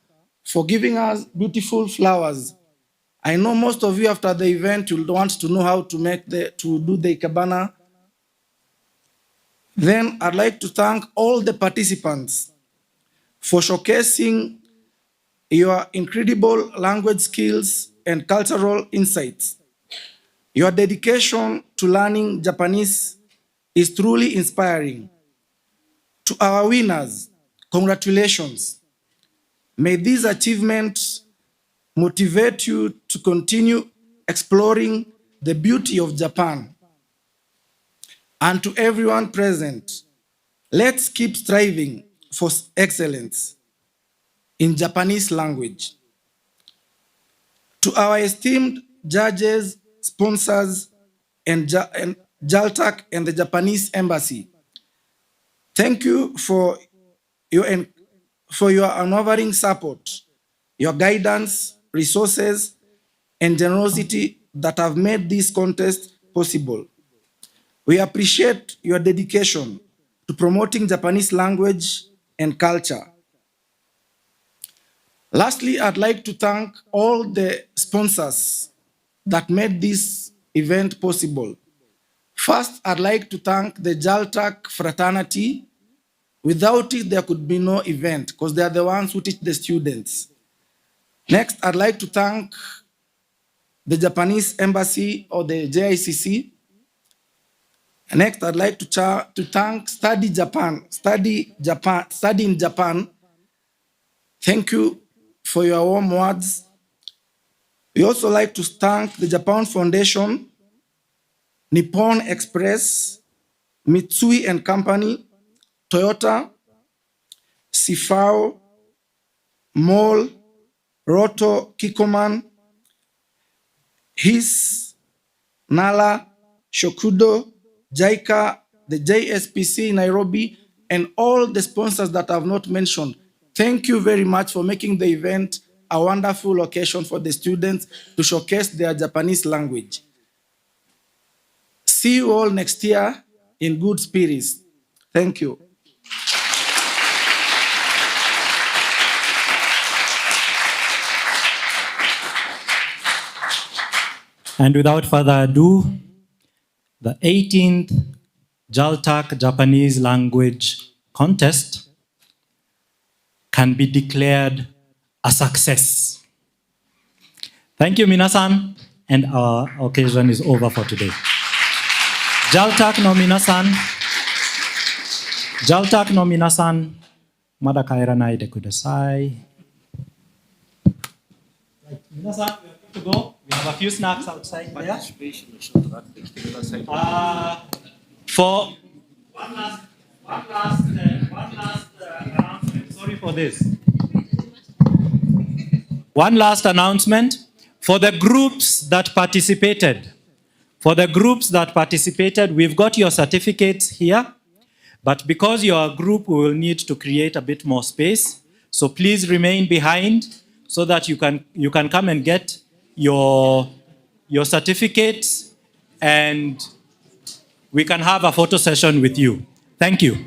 for giving us beautiful flowers. I know most of you after the event you'll want to know how to do the ikebana. Then I'd like to thank all the participants for showcasing your incredible language skills and cultural insights. Your dedication to learning Japanese is truly inspiring. To our winners, congratulations. May these achievements motivate you to continue exploring the beauty of Japan. And to everyone present, let's keep striving for excellence in Japanese language. To our esteemed judges, sponsors, and JALTAC and the Japanese Embassy, thank you for your unwavering support, your guidance, resources, and generosity that have made this contest possible. We appreciate your dedication to promoting Japanese language and culture. Lastly, I'd like to thank all the sponsors that made this event possible. First, I'd like to thank the JALTAC fraternity. Without it, there could be no event because they are the ones who teach the students. Next, I'd like to thank the Japanese Embassy or the JICC. Next, I'd like to thank Study in Japan. Thank you for your warm words. We also like to thank the Japan Foundation, Nippon Express, Mitsui and Company, Toyota, Sifao, MOL, Roto, Kikoman, HIS, NALA, Shokudo, JICA, the JSPC Nairobi, and all the sponsors that I have not mentioned. Thank you very much for making the event a wonderful occasion for the students to showcase their Japanese language. See you all next year in good spirits. Thank you.
And without further ado, the 18th JALTAC Japanese Language Contest can be declared a success. Thank you, minasan, and our occasion is over for today. JALTAC no minasan, JALTAC no minasan, mada kaeranai de kudasai. Right, minasan, we are good to go. We have a few snacks outside there. For one last announcement. Sorry for this. One last announcement for the groups that participated. For the groups that participated, we've got your certificates here, but because you're a group, we will need to create a bit more space. So please remain behind so that you can come and get your certificates and we can have a photo session with you. Thank you.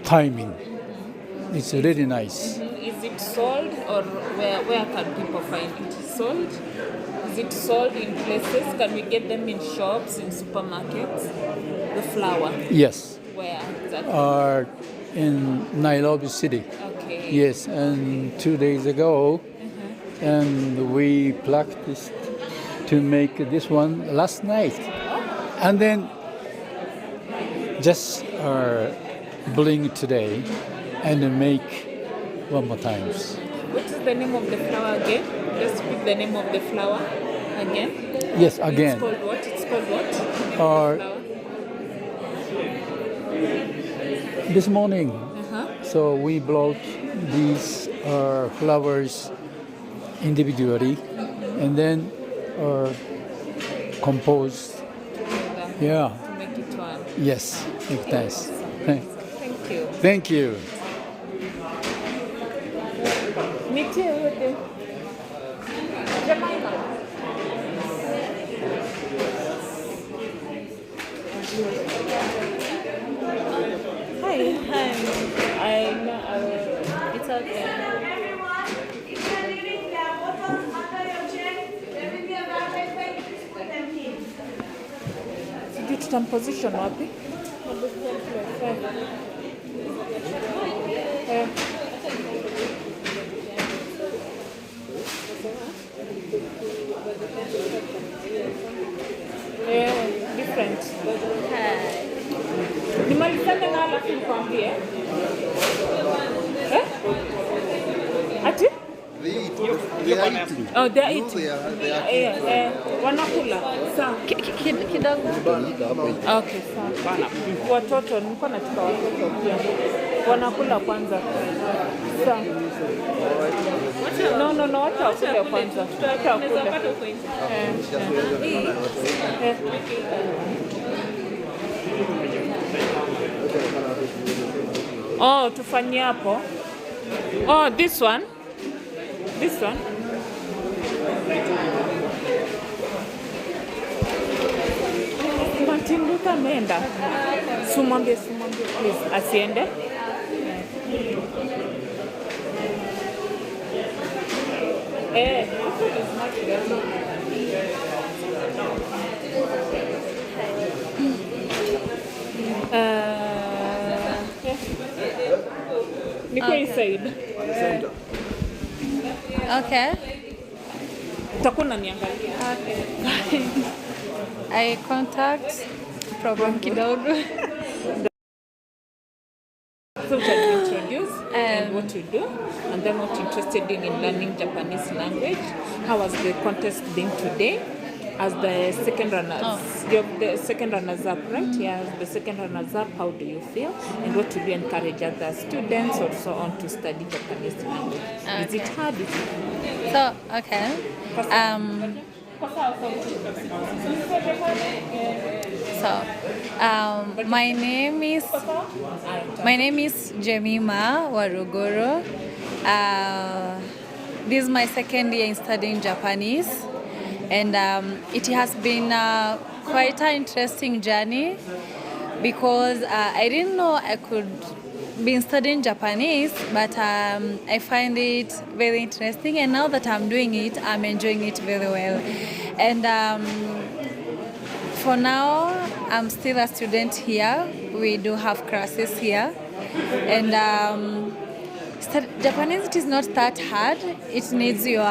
timing. It's really nice.
Is it sold or where can people find it? Sold? Is it sold in places? Can we get them in shops, in supermarkets? The flower?
Yes.
Where exactly?
In Nairobi City.
Okay.
Yes, and 2 days ago, and we practiced to make this one last night. And then just bring today and make one more times.
What is the name of the flower again? Just speak the name of the flower again.
Yes, again.
It's called what? It's called what?
This morning, so we brought these flowers individually and then composed. Yeah.
To make it one.
Yes, it's nice.
Thank you.
Thank you.
Me too. Jemima. Hi. It's okay. Sijui tutamposition wapi? Different. Nimalizane na alafu nikwambie. Ati?
They are eating.
Oh, they are eating.
They are
Wanakula. Sawa. Kidogo. Okay, sawa. Watoto, nilikuwa nataka watoto pia. Wanakula kwanza. Sawa. No, wacha wakule kwanza. Wacha wakule. Oh, tufanyie hapo. Oh, this one. This one. Martin Luther ameenda. Sumwambie please asiende. This is much better. Niko inside.
Okay.
Utakuwa unaniangalia.
Okay. Eye contact, problem kidogo.
So we can introduce and what you do, and then what you're interested in learning Japanese language. How has the contest been today? As the second runners, you're the second runners up, right? Yeah, as the second runners up, how do you feel? And what would you encourage other students or so on to study Japanese language?
Okay.
Is it hard?
So, okay. My name is Jemima Waruguru. This is my second year in studying Japanese, and it has been quite an interesting journey because I didn't know I could be studying Japanese, but I find it very interesting, and now that I'm doing it, I'm enjoying it very well. And for now, I'm still a student here. We do have classes here, and Japanese, it is not that hard. It needs your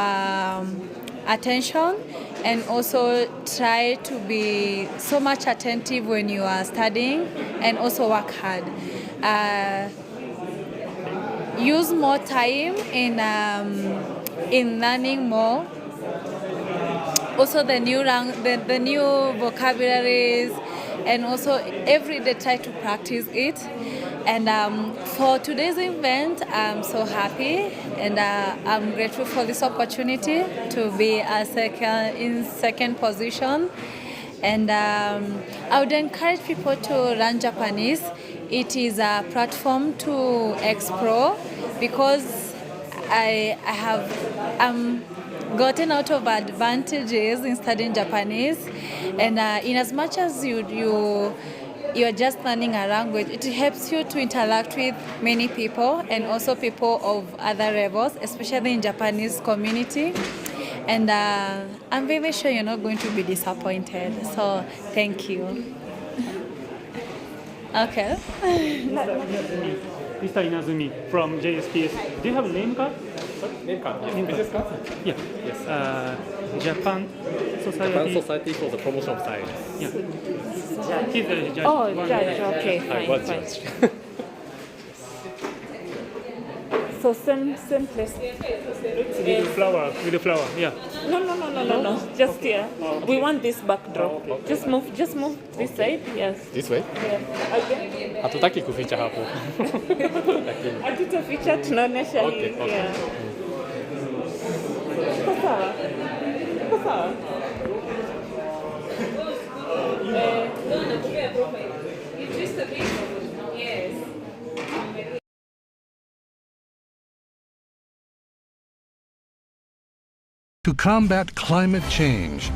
attention, and also try to be so much attentive when you are studying, and also work hard. Use more time in learning more. Also the new vocabularies, and also every day try to practice it. And for today's event, I'm so happy, and I'm grateful for this opportunity to be in second position. And I would encourage people to learn Japanese. It is a platform to explore, because I have gotten out of advantages in studying Japanese, And in as much as you're just learning a language, it helps you to interact with many people and also people of other levels, especially in Japanese community. And I'm very sure you're not going to be disappointed. So thank you. Okay.
Mr. Inazumi from JSPS. Do you have a name card?
Name card? Yes.
Name
Business card?
Yeah.
Yes.
Japan Society.
Japan Society for the Promotion of Science.
Yeah. He's a judge.
Oh, judge. Okay,
I
fine,
was
fine.
judge.
So same place.
With the flower, yeah.
No. Just here. We want this backdrop. Just move this side. Yes.
This way?
Yeah. Again.
Hatutaki kuficha hapo.
Hatutaficha tunaonesha hii.
Okay.
Yeah. Sawa. Sawa. Yes.
To combat climate change,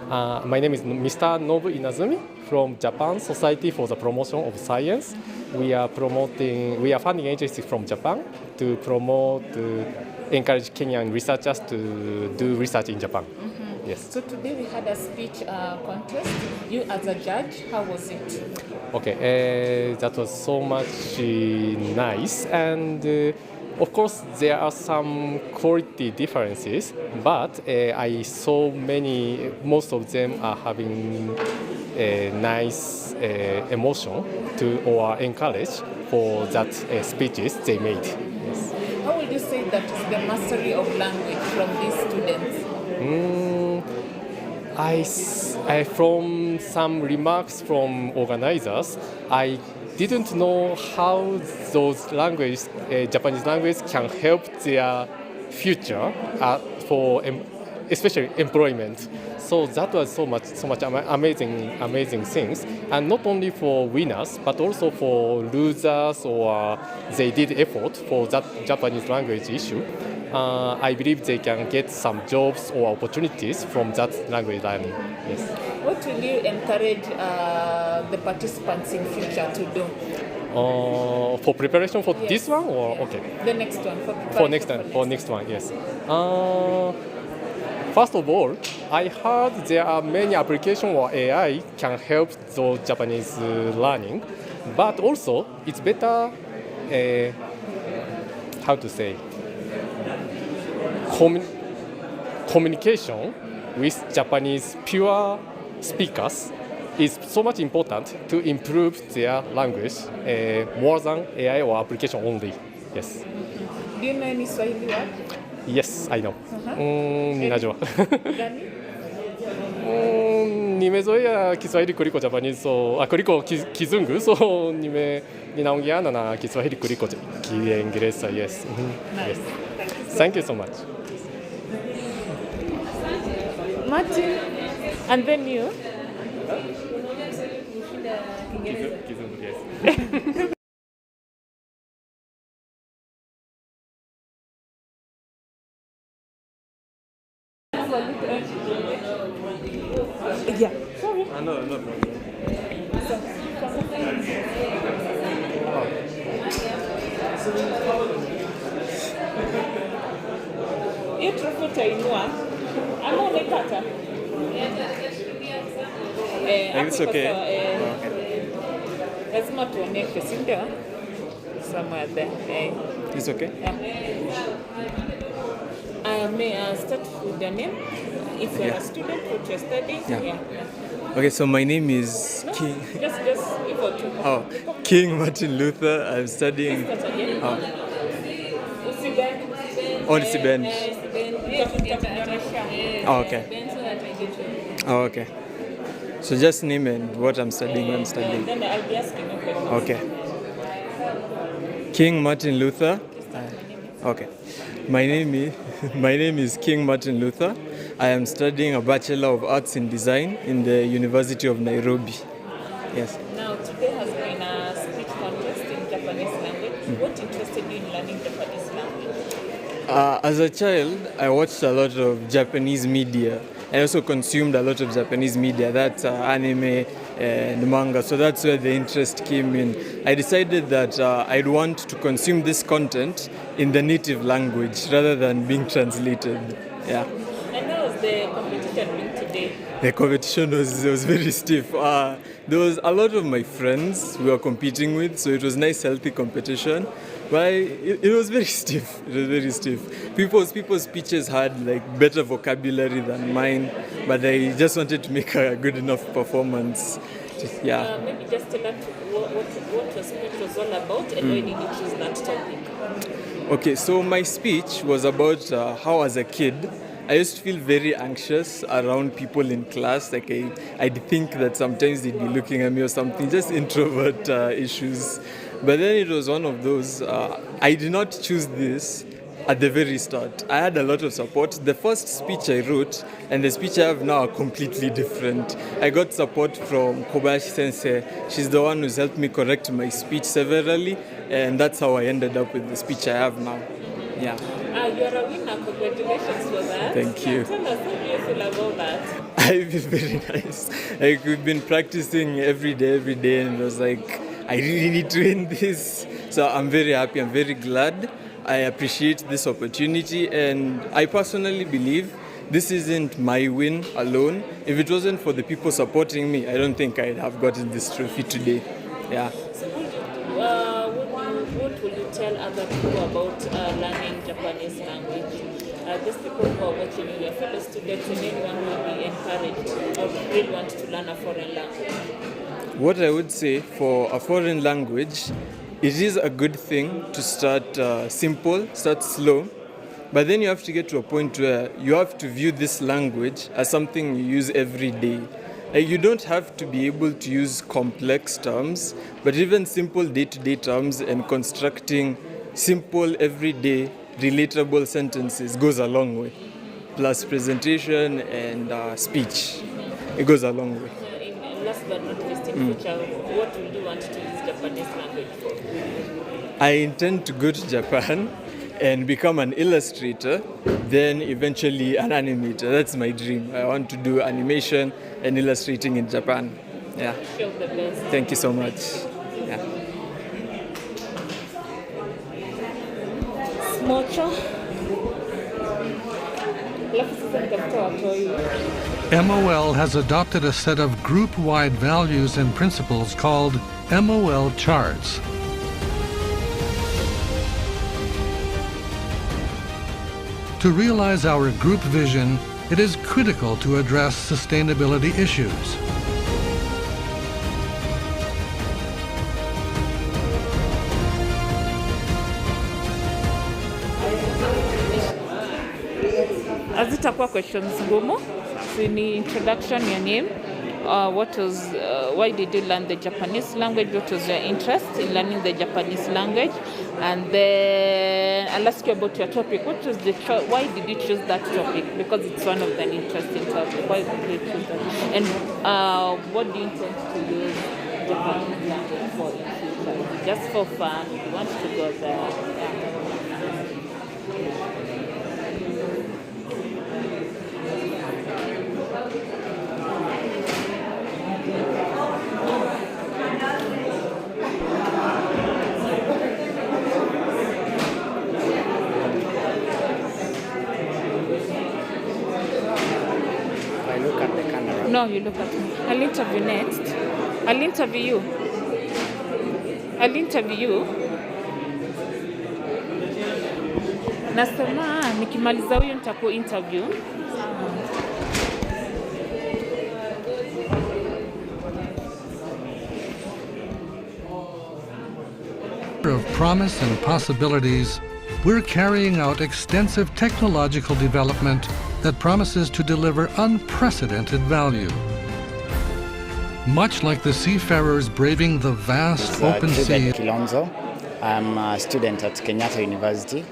my name is Mr. Nobu Inazumi from Japan Society for the Promotion of Science. We are funding agencies from Japan to promote, encourage Kenyan researchers to do research in Japan. Yes.
So today we had a speech contest. You as a judge, how was it?
Okay, that was so much nice, and of course there are some quality differences, but I saw most of them are having a nice emotion to or encourage for that speeches they made. Yes.
How would you say that is the mastery of language from these students?
From some remarks from organizers, I didn't know how those Japanese language can help their future for especially employment. So that was so much amazing things, and not only for winners, but also for losers or they did effort for that Japanese language issue. I believe they can get some jobs or opportunities from that language learning. Yes.
What will you encourage the participants in future to do?
For preparation for this one, or okay?
The next one.
For next one, yes. First of all, I heard there are many applications where AI can help those Japanese learning, but also it's better, how to say, communication with Japanese pure speakers is so much important to improve their language more than AI or application only. Yes.
Do you know any Swahili word?
Yes, I know. Ninajua.
Gani?
Nimezoea Kiswahili kuliko Japanese, kuliko Kizungu, so ninaongeana na Kiswahili kuliko Kiingereza. Yes. Yes. Thank you so much.
Martin, and then you?
Kizungu, yes.
Yeah. Sorry.
No problem.
Hiyo trophy utainua ama umekata?
It's okay.
Lazima tuoneke, si ndio? Somewhere there.
It's okay.
Yeah. May I start with the name? If you're a student, what you're studying?
Yeah. Okay, so my name is King.
Just equal to.
Oh, King Martin Luther. I'm studying. Siben. Oh, okay. Oh, okay. So just name and what I'm studying. When I'm studying.
Then I'll be asking you questions.
Okay. King Martin Luther. Okay. My name is King Martin Luther. I am studying a Bachelor of Arts in Design in the University of Nairobi. Yes.
Now, today has been a speech contest in Japanese language. What interested you in learning Japanese language?
As a child, I watched a lot of Japanese media. I also consumed a lot of Japanese media, that's anime and manga, so that's where the interest came in. I decided that I'd want to consume this content in the native language rather than being translated. Yeah.
And how was the competition been today?
The competition was very stiff. There was a lot of my friends we were competing with, so it was nice, healthy competition. But it was very stiff. It was very stiff. People's speeches had like better vocabulary than mine, but I just wanted to make a good enough performance.
Maybe just tell us what your speech was all about and why did you choose that topic?
Okay, so my speech was about how as a kid I used to feel very anxious around people in class. Like I'd think that sometimes they'd be looking at me or something, just introvert issues. But then it was one of those, I did not choose this at the very start. I had a lot of support. The first speech I wrote and the speech I have now are completely different. I got support from Kobayashi Sensei. She's the one who's helped me correct my speech severally, and that's how I ended up with the speech I have now. Yeah.
You're a winner. Congratulations for that.
Thank you.
Tell us how do you feel about that?
I feel very nice. Like we've been practicing every day, and it was like, I really need to win this. So I'm very happy, I'm very glad. I appreciate this opportunity, and I personally believe this isn't my win alone. If it wasn't for the people supporting me, I don't think I'd have gotten this trophy today. Yeah.
So what will you tell other people about learning Japanese language? These people who are watching you, your fellow students, and anyone who will be encouraged or really want to learn a foreign language.
What I would say for a foreign language, it is a good thing to start simple, start slow, but then you have to get to a point where you have to view this language as something you use every day. You don't have to be able to use complex terms, but even simple day-to-day terms and constructing simple, everyday, relatable sentences goes a long way. Plus presentation and speech, it goes a long way.
Last but not least, in future, what will you want to use Japanese language for?
I intend to go to Japan and become an illustrator, then eventually an animator. That's my dream. I want to do animation and illustrating in Japan. Yeah.
Wish you all the best.
Thank you so much. Yeah.
Smocho.
MOL has adopted a set of group-wide values and principles called MOL charts. To realize our group vision, it is critical to address sustainability issues.
Hazitakuwa questions ngumu. Ni introduction, your name, why did you learn the Japanese language, what was your interest in learning the Japanese language, and then I'll ask you about your topic. Why did you choose that topic? Because it's one of the interesting topics. Why did you choose that? And what do you intend to use Japanese language for in future? Just for fun, you want to go there. Yeah. No, you look at me. I'll interview next. I'll interview you. Nasema nikimaliza huyo nitaku interview.
Of promise and possibilities, we're carrying out extensive technological development that promises to deliver unprecedented value. Much like the seafarers braving the vast open sea.
Kilonzo. I'm a student at Kenyatta University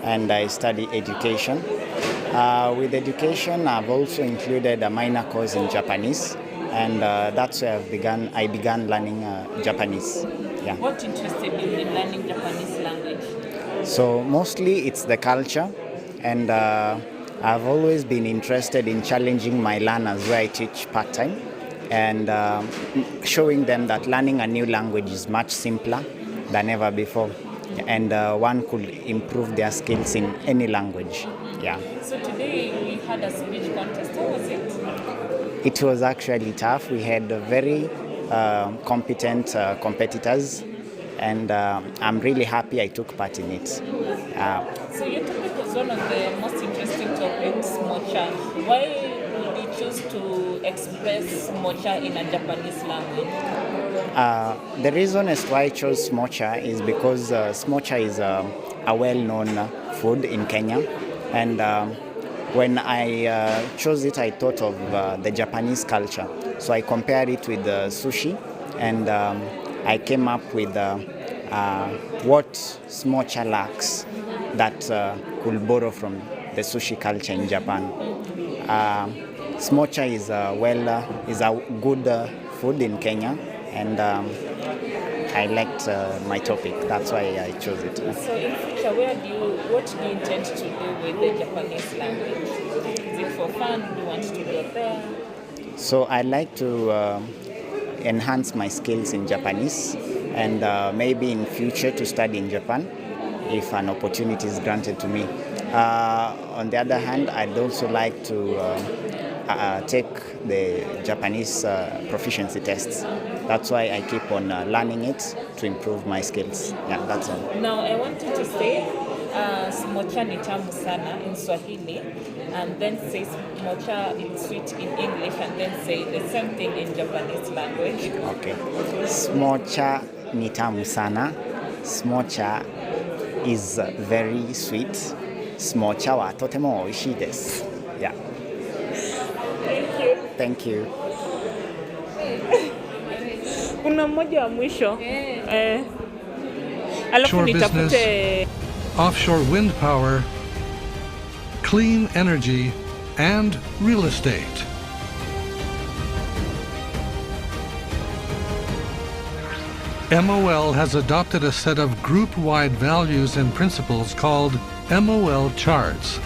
and I study education. With education, I've also included a minor course in Japanese, and that's where I began learning Japanese. Yeah.
What interested you in learning Japanese language?
So mostly it's the culture, and I've always been interested in challenging my learners where I teach part-time, and showing them that learning a new language is much simpler than ever before, and one could improve their skills in any language. Yeah.
So today we had a speech contest. How was it?
It was actually tough. We had very competent competitors, and I'm really happy I took part in it.
So your topic was one of the most interesting topics, mocha. Why did you choose to express mocha in a Japanese language?
The reason as why I chose smocha is because smocha is a well-known food in Kenya, and when I chose it, I thought of the Japanese culture. So I compared it with sushi, and I came up with what smocha lacks that could borrow from the sushi culture in Japan. Smocha is a good food in Kenya, and I liked my topic. That's why I chose it.
So in future, what do you intend to do with the Japanese language? Is it for fun? Do you want to go there?
So I like to enhance my skills in Japanese, and maybe in future to study in Japan if an opportunity is granted to me. On the other hand, I'd also like to take the Japanese proficiency tests. That's why I keep on learning it to improve my skills. Yeah, that's all.
Now I want you to say smocha ni tamu sana in Swahili, and then say smocha is sweet in English, and then say the same thing in Japanese language.
Okay. Smocha ni tamu sana. Smocha is very sweet. Smocha wa totemo oishii desu. Yeah. Thank you.
Kuna mmoja wa mwisho. Alafu
Shore business,
nitafute
offshore wind power, clean energy, and real estate. MOL has adopted a set of group-wide values and principles called MOL charts.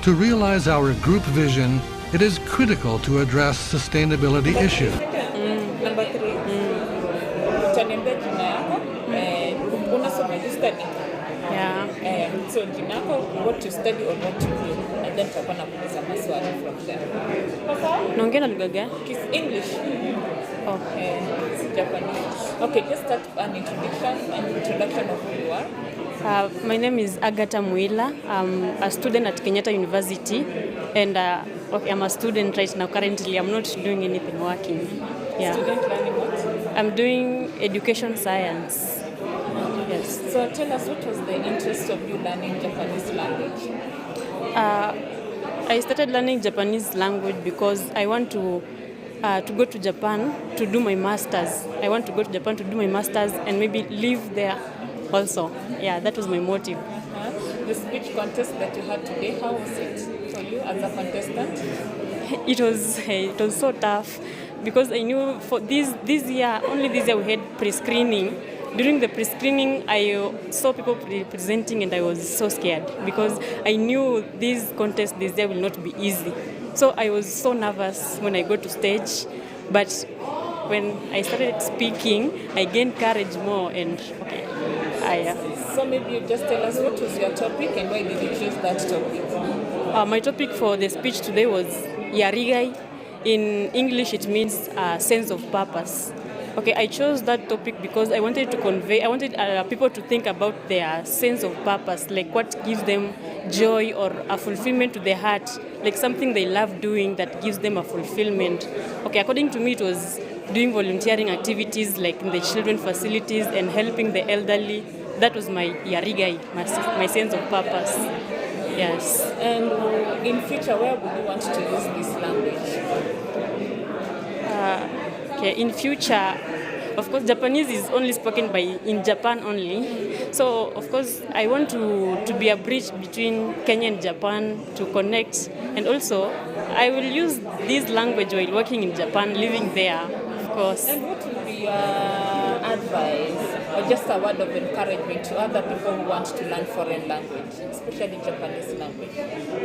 To realize our group vision, it is critical to address sustainability issues.
Number 3. Utaniambia jina yako. Unasoma study. Yeah. So jina yako, what to study or what to do, and then tutakuwa na kuuliza maswali from there.
Naongea na lugha gani?
English. Japanese. Okay, just start an introduction of who you are.
My name is Agatha Mwila. I'm a student at Kenyatta University, and I'm a student right now. Currently, I'm not doing anything working. Yeah.
Student learning what?
I'm doing education science. Yes.
So tell us, what was the interest of you learning Japanese language?
I started learning Japanese language because I want to go to Japan to do my masters. I want to go to Japan to do my masters and maybe live there also. Yeah, that was my motive.
The speech contest that you had today, how was it for you as a contestant?
It was so tough because I knew for this year we had pre-screening. During the pre-screening, I saw people presenting and I was so scared because I knew this contest this year will not be easy. So I was so nervous when I got to stage, but when I started speaking, I gained courage more and okay.
So maybe you just tell us what was your topic and why did you choose that topic?
My topic for the speech today was Yarigai. In English, it means sense of purpose. Okay, I chose that topic because I wanted people to think about their sense of purpose, like what gives them joy or a fulfillment to their heart, like something they love doing that gives them a fulfillment. Okay, according to me, it was doing volunteering activities like in the children facilities and helping the elderly. That was my yarigai, my sense of purpose. Yes.
And in future, where would you want to use this language?
In future, of course, Japanese is only spoken in Japan only. So, of course, I want to be a bridge between Kenya and Japan to connect. And also, I will use this language while working in Japan, living there, of course.
And what will be advice or just a word of encouragement to other people who want to learn foreign language, especially Japanese language?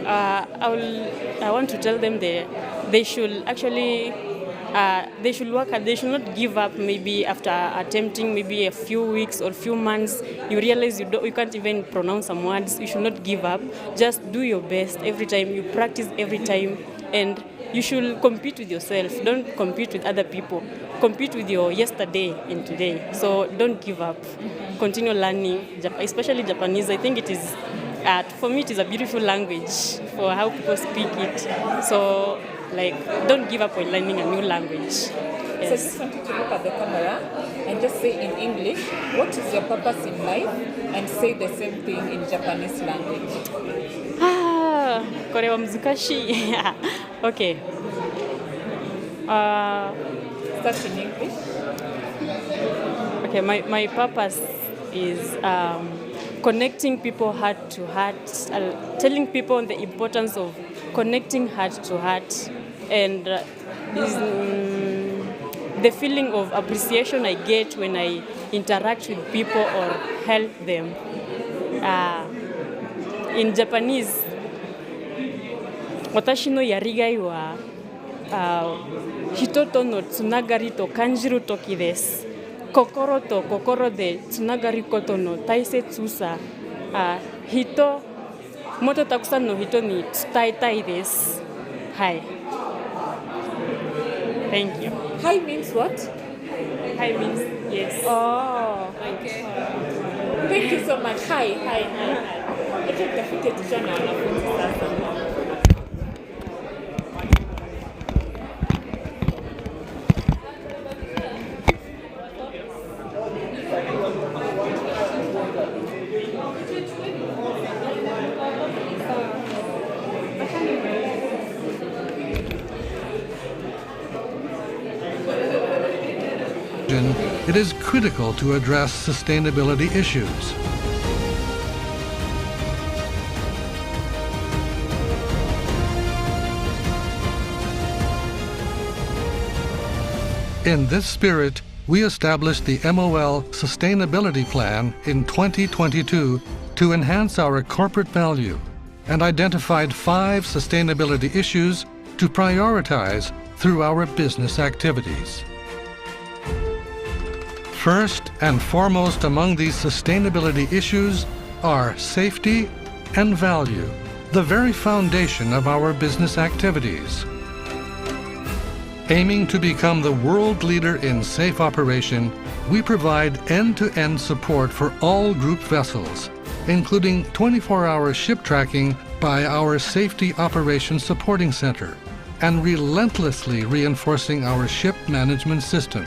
I want to tell them they should actually they should work hard. They should not give up. Maybe after attempting maybe a few weeks or few months, you realize you can't even pronounce some words. You should not give up. Just do your best every time. You practice every time, and you should compete with yourself. Don't compete with other people. Compete with your yesterday and today. So don't give up. Continue learning, especially Japanese. I think it is, for me, it is a beautiful language for how people speak it. So, don't give up on learning a new language. Yes.
So I just want you to look at the camera and just say in English, what is your purpose in life? And say the same thing in Japanese language.
これは難しい。Okay.
Start in English.
Okay, my purpose is connecting people heart to heart, telling people the importance of connecting heart to heart, and the feeling of appreciation I get when I interact with people or help them. In Japanese, 私のやりがいは人とのつながりと感じるときです。心と心でつながることの大切さ、もっとたくさんの人に伝えたいです。はい。Thank you.
Hi means what?
Hi means yes.
Oh, okay. Thank you so much. Hi. Acha tutafute tujana wanafunzi sasa.
It is critical to address sustainability issues. In this spirit, we established the MOL Sustainability Plan in 2022 to enhance our corporate value and identified 5 sustainability issues to prioritize through our business activities. First and foremost among these sustainability issues are safety and value, the very foundation of our business activities. Aiming to become the world leader in safe operation, we provide end-to-end support for all group vessels, including 24-hour ship tracking by our Safety Operations Supporting Center, and relentlessly reinforcing our ship management system.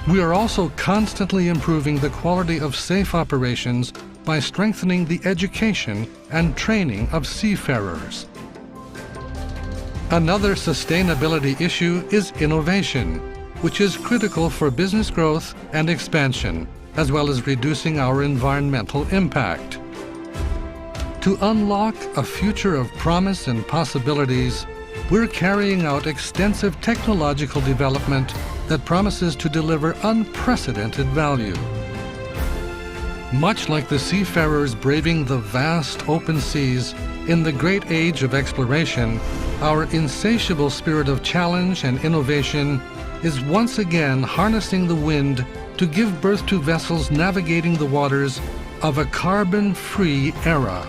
We are also constantly improving the quality of safe operations by strengthening the education and training of seafarers. Another sustainability issue is innovation, which is critical for business growth and expansion, as well as reducing our environmental impact. To unlock a future of promise and possibilities, we're carrying out extensive technological development that promises to deliver unprecedented value. Much like the seafarers braving the vast open seas in the great age of exploration, our insatiable spirit of challenge and innovation is once again harnessing the wind to give birth to vessels navigating the waters of a carbon-free era.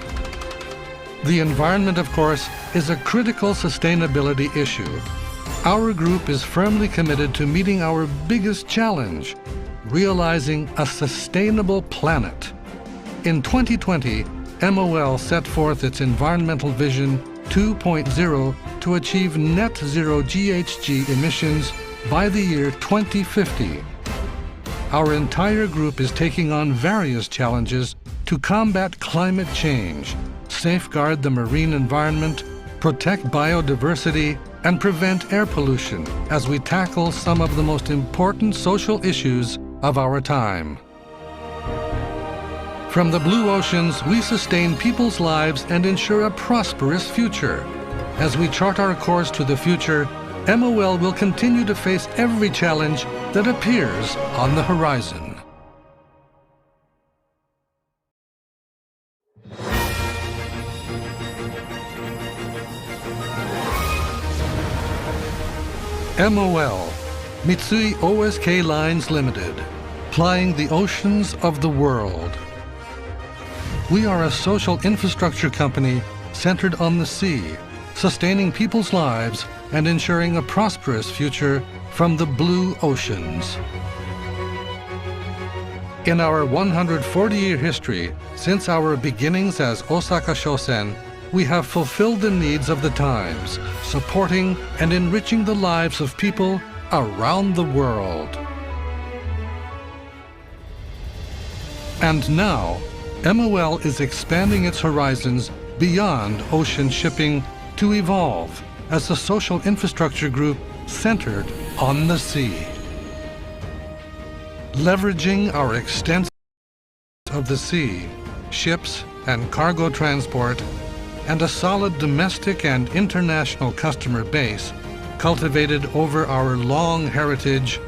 The environment, of course, is a critical sustainability issue. Our group is firmly committed to meeting our biggest challenge, realizing a sustainable planet. In 2020, MOL set forth its Environmental Vision 2.0 to achieve net zero GHG emissions by the year 2050. Our entire group is taking on various challenges to combat climate change, safeguard the marine environment, protect biodiversity, and prevent air pollution as we tackle some of the most important social issues of our time. From the blue oceans, we sustain people's lives and ensure a prosperous future. As we chart our course to the future, MOL will continue to face every challenge that appears on the horizon. MOL, Mitsui OSK Lines Limited, plying the oceans of the world. We are a social infrastructure company centered on the sea, sustaining people's lives and ensuring a prosperous future from the blue oceans. In our 140-year history, since our beginnings as Osaka Shosen, we have fulfilled the needs of the times, supporting and enriching the lives of people around the world. And now, MOL is expanding its horizons beyond ocean shipping to evolve as a social infrastructure group centered on the sea. Leveraging our extensive of the sea, ships and cargo transport, and a solid domestic and international customer base cultivated over our long heritage,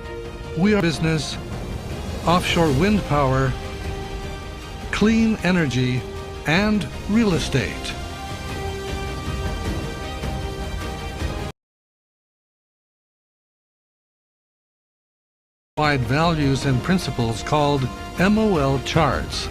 we are business, offshore wind power, clean energy, and real estate. Wide values and principles called MOL charts.